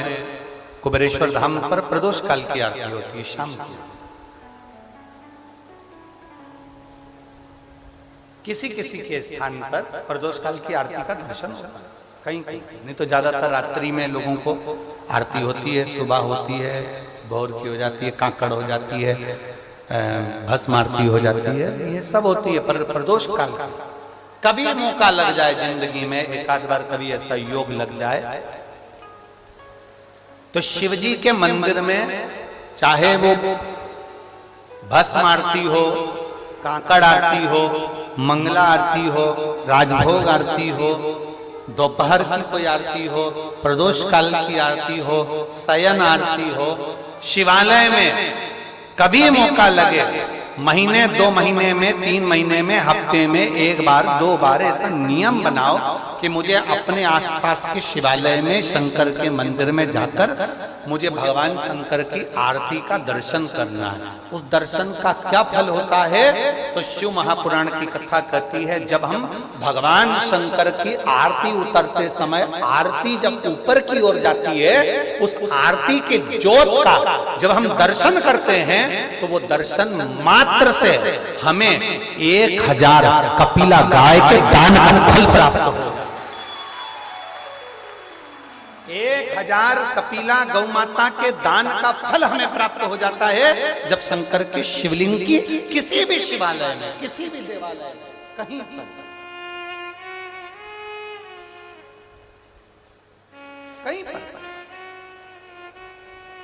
कुबेरेश्वर धाम पर प्रदोष काल की आरती होती है, शाम की। किसी किसी के स्थान पर प्रदोष काल की आरती का दर्शन होता है, कहीं कहीं, नहीं तो ज्यादातर रात्रि में लोगों को आरती होती है, सुबह होती है, भोर की हो जाती है, काकड़ हो जाती है, भस्म आरती हो जाती है, ये सब होती है। पर प्रदोष काल की कभी मौका लग जाए जिंदगी में, एक आध बार कभी ऐसा योग लग जाए, तो शिव जी के मंदिर में चाहे वो भस्म आरती हो, काकड़ आरती हो, मंगला आरती हो, राजभोग आरती हो, दोपहर की कोई आरती हो, प्रदोष काल की आरती हो, शयन आरती हो, शिवालय में कभी मौका लगे, महीने 2 महीने में, 3 महीने में, हफ्ते में 1 बार 2 बार ऐसा नियम बनाओ कि मुझे अपने आसपास के शिवालय में, शंकर के मंदिर में जाकर मुझे भगवान शंकर की आरती का दर्शन करना है। उस दर्शन का क्या फल होता है? तो शिव महापुराण की कथा कहती है, जब हम भगवान शंकर की आरती उतरते समय, आरती जब ऊपर की ओर जाती है, उस आरती के ज्योत का जब हम दर्शन करते हैं, तो वो दर्शन मात्र से हमें 1000 कपिला गाय के दान का फल प्राप्त हो। 1000 कपिला गौ माता के दान का फल हमें प्राप्त हो जाता है, जब शंकर के शिवलिंग की किसी भी शिवालय में, किसी भी देवालय में, कहीं पर, कहीं पर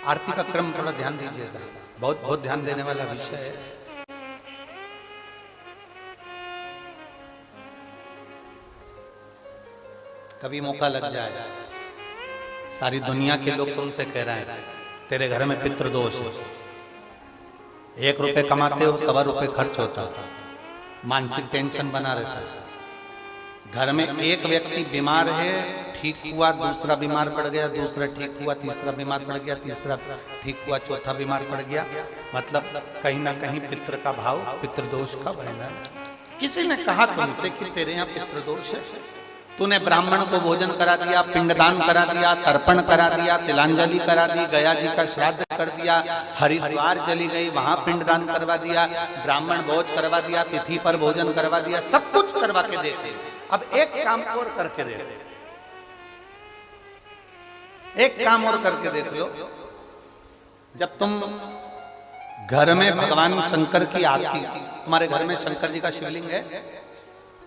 आरती का क्रम थोड़ा ध्यान दीजिएगा, बहुत बहुत ध्यान देने वाला विषय है। कभी मौका लग जाए, सारी दुनिया के लोग तुमसे कह रहे हैं तेरे घर में पितृदोष है, 1 रुपए कमाते हो, 1.25 रुपए खर्च होता है, मानसिक टेंशन बना रहता है। घर में एक व्यक्ति बीमार है, ठीक हुआ, दूसरा बीमार पड़ गया, दूसरा ठीक हुआ, तीसरा बीमार पड़ गया, तीसरा ठीक हुआ, चौथा बीमार पड़ गया, मतलब कहीं ना कहीं पितृ का भाव, पितृदोष का वर्णन। किसी ने कहा तुमसे कि तेरे यहाँ पितृदोष है, तूने ब्राह्मण को भोजन करा दिया, पिंडदान करा दिया, तर्पण करा दिया, तिलांजलि करा दी, गया जी का श्राद्ध कर दिया, हरिद्वार चली गई, वहां पिंडदान करवा दिया, ब्राह्मण भोज करवा दिया, तिथि पर भोजन करवा दिया, सब कुछ करवा के देते। अब एक काम और करके देख, एक काम और करके देख लो। जब तुम घर में भगवान शंकर की आरती, तुम्हारे घर में शंकर जी का शिवलिंग है,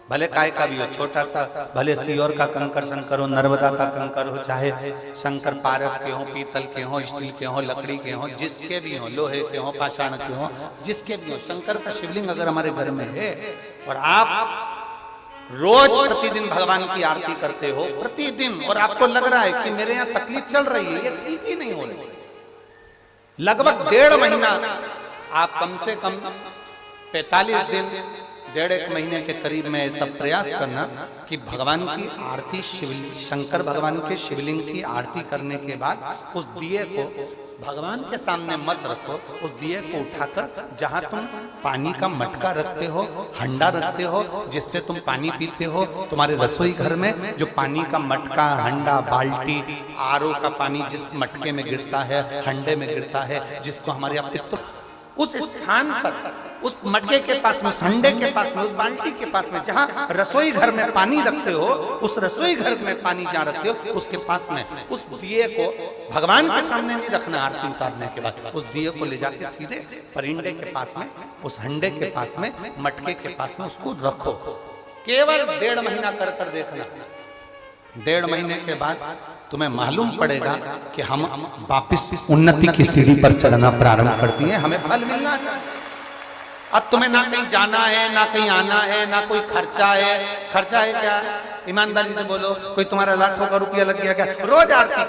भले काय का भी हो, छोटा सा, भले सीहोर का कंकर शंकर हो, नर्मदा का कंकर हो, चाहे शंकर पारद के हो, पीतल के हो, स्टील के हो, लकड़ी के हो, जिसके भी हो, लोहे के हो, पाषाण के हो, जिसके भी हो, शंकर का शिवलिंग अगर हमारे घर में है और आप रोज प्रतिदिन भगवान की आरती करते हो, प्रतिदिन, और आपको लग रहा है कि मेरे यहाँ तकलीफ चल रही है, ये ठीक ही नहीं हो रही, लगभग 1.5 महीना आप कम से कम 45 दिन, 1.5 महीने के करीब में ऐसा प्रयास करना कि भगवान की आरती, शंकर भगवान के शिवलिंग की आरती करने के बाद उस दिए को भगवान के सामने मत रखो, उस दिए को उठाकर जहां तुम पानी का मटका रखते हो, हंडा रखते हो, जिससे तुम पानी पीते हो, तुम्हारे रसोई घर में जो पानी का मटका, हंडा, बाल्टी, आरओ का पानी जिस मटके में गिरता है, हंडे में गिरता है, जिसको हमारे यहाँ पितृ, उस स्थान पर, उस मटके के पास में, हंडे के पास में, उस बाल्टी के पास में, जहां रसोई घर में पानी रखते हो, उस रसोई घर में पानी जहां रखते हो, उसके पास में उस दिए को भगवान के सामने नहीं रखना। आरती उतारने के बाद उस दिए को ले जाके सीधे परिंडे के पास में, उस हंडे के पास में, मटके के पास में उसको रखो। केवल 1.5 महीना कर कर देखना। 1.5 महीने के बाद तुम्हें मालूम पड़ेगा कि हम वापिस उन्नति की सीढ़ी पर चढ़ना प्रारंभ करती हैं, हमें फल मिलना चाहिए। अब तुम्हें ना कहीं जाना है, ना कहीं आना है, ना कोई खर्चा है। खर्चा है क्या? ईमानदारी से बोलो, कोई तुम्हारा लाखों का रुपया लग गया क्या? रोज आरती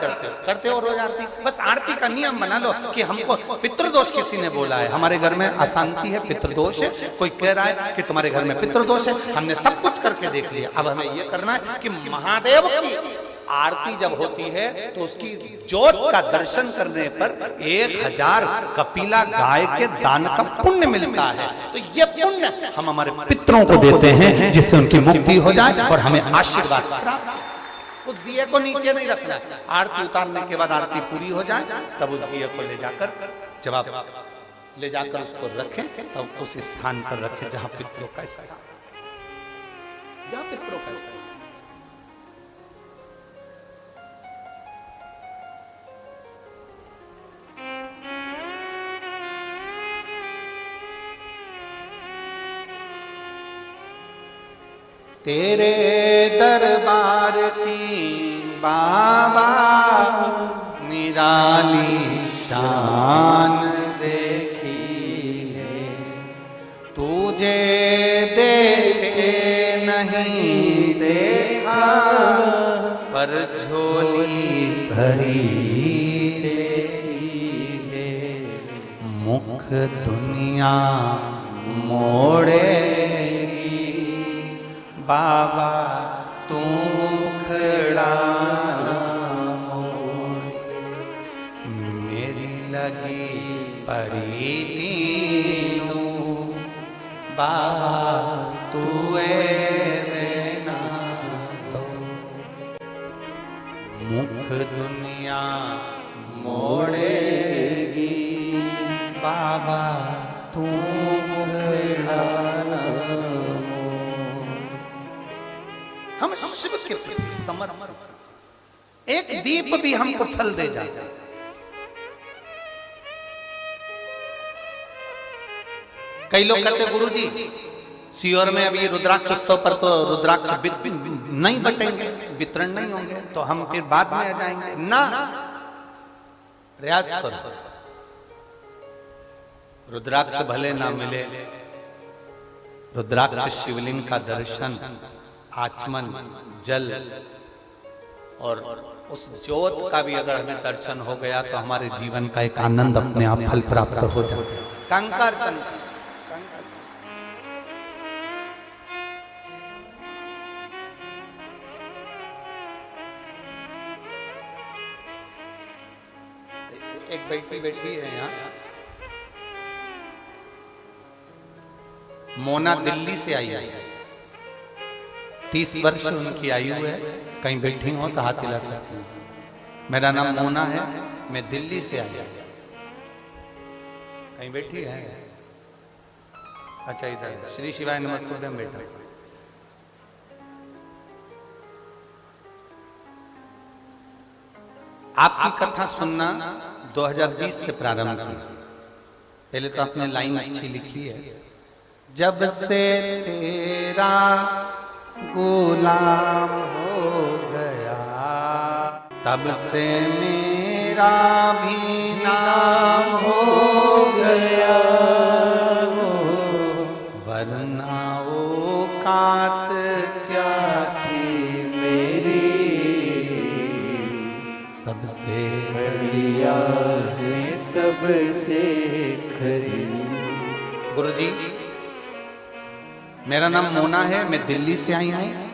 करते हो रोज आरती। बस आरती का नियम बना लो कि हमको पितृदोष किसी ने बोला है, हमारे घर में अशांति है, पितृदोष है, कोई कह रहा है कि तुम्हारे घर में पितृदोष है। हमने सब कुछ करके देख लिया, अब हमें ये करना है कि महादेव की आरती जब होती है तो उसकी ज्योत का दर्शन करने पर 1000 कपिला गाय के दान का पुण्य मिलता है। तो ये पुण्य हम हमारे पितरों को देते हैं, जिससे उनकी मुक्ति हो जाए और हमें आशीर्वाद प्राप्त। उस दिए को नीचे नहीं रखना है, आरती उतारने के बाद आरती पूरी हो जाए तब उस दिए को ले जाकर, जब आप ले जाकर उसको रखें तब उस स्थान पर रखें जहां पितरों का स्थान, जहां पितरों का स्थान। तेरे दरबार की बाबा निराली शान देखी है, तुझे देखे नहीं देखा पर झोली भरी देखी है। मुख दुनिया मोड़े बाबा तू मुखड़ा मोड़, मेरी लगी परी तीनों बाबा तू ना तो। मुख दुनिया मोड़ेगी बाबा तू मुखड़ा। हम शिव के प्रति समर्पित, एक दीप भी हमको फल दे जाए। कई लोग कहते गुरुजी सीहोर में अभी रुद्राक्ष उत्सव पर तो रुद्राक्ष नहीं बटेंगे, वितरण नहीं होंगे, तो हम फिर बाद में आ जाएंगे। ना, प्रयास करो, रुद्राक्ष भले ना मिले, रुद्राक्ष शिवलिंग का दर्शन, आचमन, जल और उस ज्योत का भी अगर हमें दर्शन हो गया तो हमारे जीवन का एक आनंद अपने आप फल प्राप्त हो जाए। कंकर एक बैठी है यहाँ, मोना दिल्ली से आई है, 30 वर्ष उनकी आयु है। कहीं बैठी हो तो हाथ हिला सकती हैं। मेरा नाम मोना है, मैं दिल्ली से आई। कहीं बैठी है? अच्छा इधर। श्री शिवाय नमस्तुभ्यम बेटा। आपकी कथा सुनना 2020 से प्रारंभ किया। पहले तो आपने लाइन अच्छी लिखी है, जब से तेरा गुलाम हो गया तब से मेरा भी नाम हो गया, वरना औकात क्या थी मेरी, सबसे बढ़िया है सबसे खरी। गुरुजी मेरा नाम मोना है, मैं दिल्ली से आई हूं।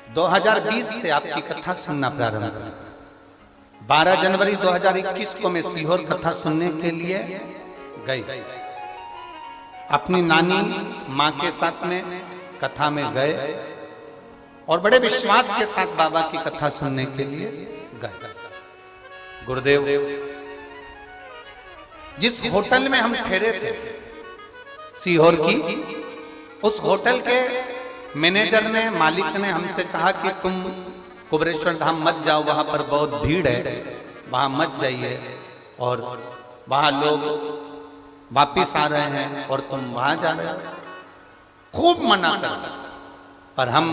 2020 से आपकी कथा सुनना प्रारंभ हुआ। 12 जनवरी 2021 को मैं सीहोर कथा सुनने के लिए गई। अपनी नानी माँ के साथ में कथा में गए और बड़े विश्वास के साथ बाबा की कथा सुनने के लिए गए। गुरुदेव जिस होटल में हम ठहरे थे सीहोर की, उस होटल के मैनेजर ने, मालिक ने हमसे कहा कि तुम कुबरेश्वर धाम मत जाओ, वहां पर बहुत भीड़ है, वहां मत जाइए और वहां लोग वापिस आ रहे हैं और तुम वहां जा रहे हो। खूब मना कर, पर हम,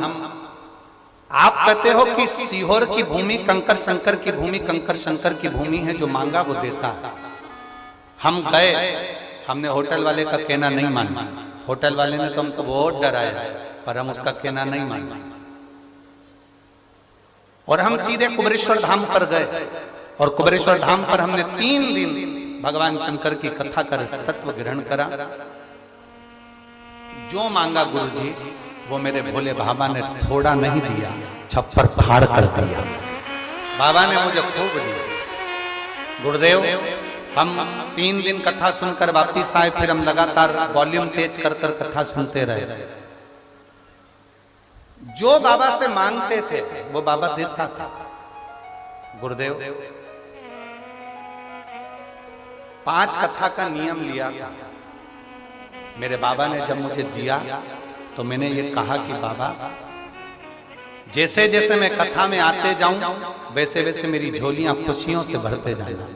आप कहते हो कि सीहोर की भूमि कंकर शंकर की भूमि, कंकर शंकर की भूमि है, जो मांगा वो देता है। हम गए हमने होटल वाले का कहना नहीं माना। होटल वाले ने तो हमको बहुत डराया, पर हम उसका कहना नहीं माना और हम सीधे कुबेरेश्वर धाम पर गए। और कुबेरेश्वर धाम पर हमने 3 दिन भगवान शंकर की कथा कर तत्व ग्रहण करा। जो मांगा गुरुजी वो मेरे भोले बाबा ने थोड़ा नहीं दिया, छप्पर फाड़ कर दिया। बाबा ने मुझे खूब दिया। गुरुदेव, हम 3 दिन कथा सुनकर वापिस आए, फिर हम लगातार वॉल्यूम तेज कर कर कथा सुनते रहे। जो बाबा से मांगते थे वो बाबा देता था। गुरुदेव 5 कथा का नियम लिया था। मेरे बाबा ने जब मुझे दिया तो मैंने ये कहा कि बाबा, जैसे जैसे मैं कथा में आते जाऊं वैसे वैसे मेरी झोलियां खुशियों से भरते जाना।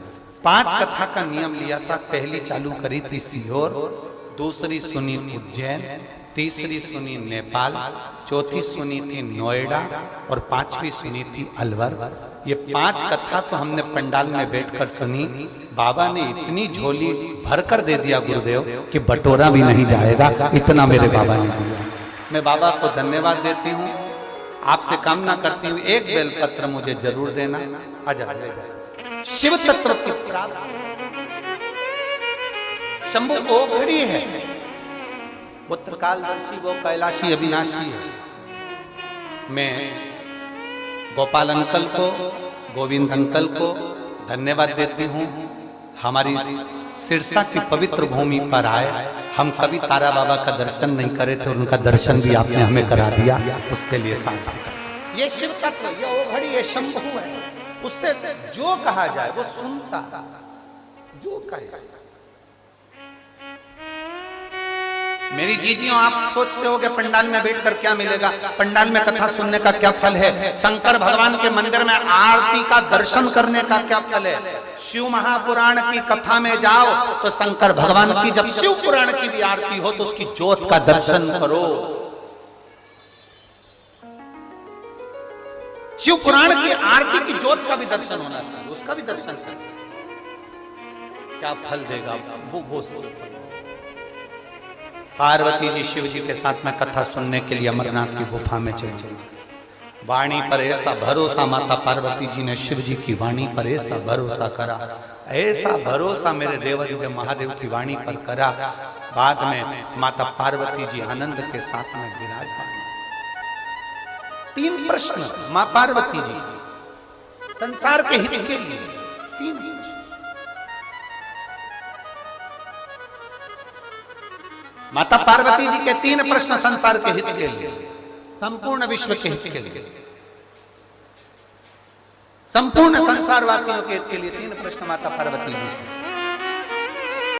5 कथा का नियम लिया था। पहली चालू करी थी सीहोर, दूसरी सुनी उज्जैन, तीसरी सुनी नेपाल, चौथी सुनी थी नोएडा और 5वीं सुनी थी अलवर। ये 5 कथा तो हमने पंडाल में बैठकर सुनी। बाबा ने इतनी झोली भरकर दे दिया गुरुदेव कि बटोरा भी नहीं जाएगा, इतना मेरे बाबा ने दिया। मैं बाबा को धन्यवाद देती हूँ। आपसे कामना करती हूँ एक बेलपत्र मुझे जरूर देना। आजा शिव तत्व की शंभु वो घड़ी है, वो त्रिकालदर्शी, वो कैलाशी अविनाशी है। मैं गोपाल अंकल को, गोविंद अंकल को धन्यवाद देती हूँ। हमारी सिरसा की पवित्र भूमि पर आए। हम कभी तारा बाबा का दर्शन नहीं करे थे, उनका दर्शन भी आपने हमें करा दिया, उसके लिए साथ। ये शिव तत्व, ये वो घड़ी, ये शंभु है। उससे जो कहा जाए वो सुनता, जो कहे। मेरी जीजियों, आप सोचते हो कि पंडाल में बैठकर क्या मिलेगा? पंडाल में कथा सुनने का क्या फल है? शंकर भगवान के मंदिर में आरती का दर्शन करने का क्या फल है? शिव महापुराण की कथा में जाओ तो शंकर भगवान की जब शिव पुराण की भी आरती हो तो उसकी ज्योत का दर्शन करो। शिव पुराण की आरती की ज्योत का भी दर्शन होना चाहिए, उसका भी दर्शन करें। क्या फल देगा वो पार्वती जी शिव जी के साथ में कथा सुनने के लिए अमरनाथ की गुफा में चली। वाणी पर ऐसा भरोसा माता पार्वती जी ने शिव जी की वाणी पर ऐसा भरोसा करा, ऐसा भरोसा मेरे देवादिदेव महादेव की वाणी पर करा। बाद में माता पार्वती जी आनंद के साथ में विराजमान। 3 प्रश्न मां पार्वती जी संसार के हित के लिए, 3 प्रश्न। माता पार्वती जी के 3 प्रश्न संसार के हित के लिए, संपूर्ण विश्व के हित के लिए, संपूर्ण संसार वासियों के हित के लिए 3 प्रश्न माता पार्वती जी।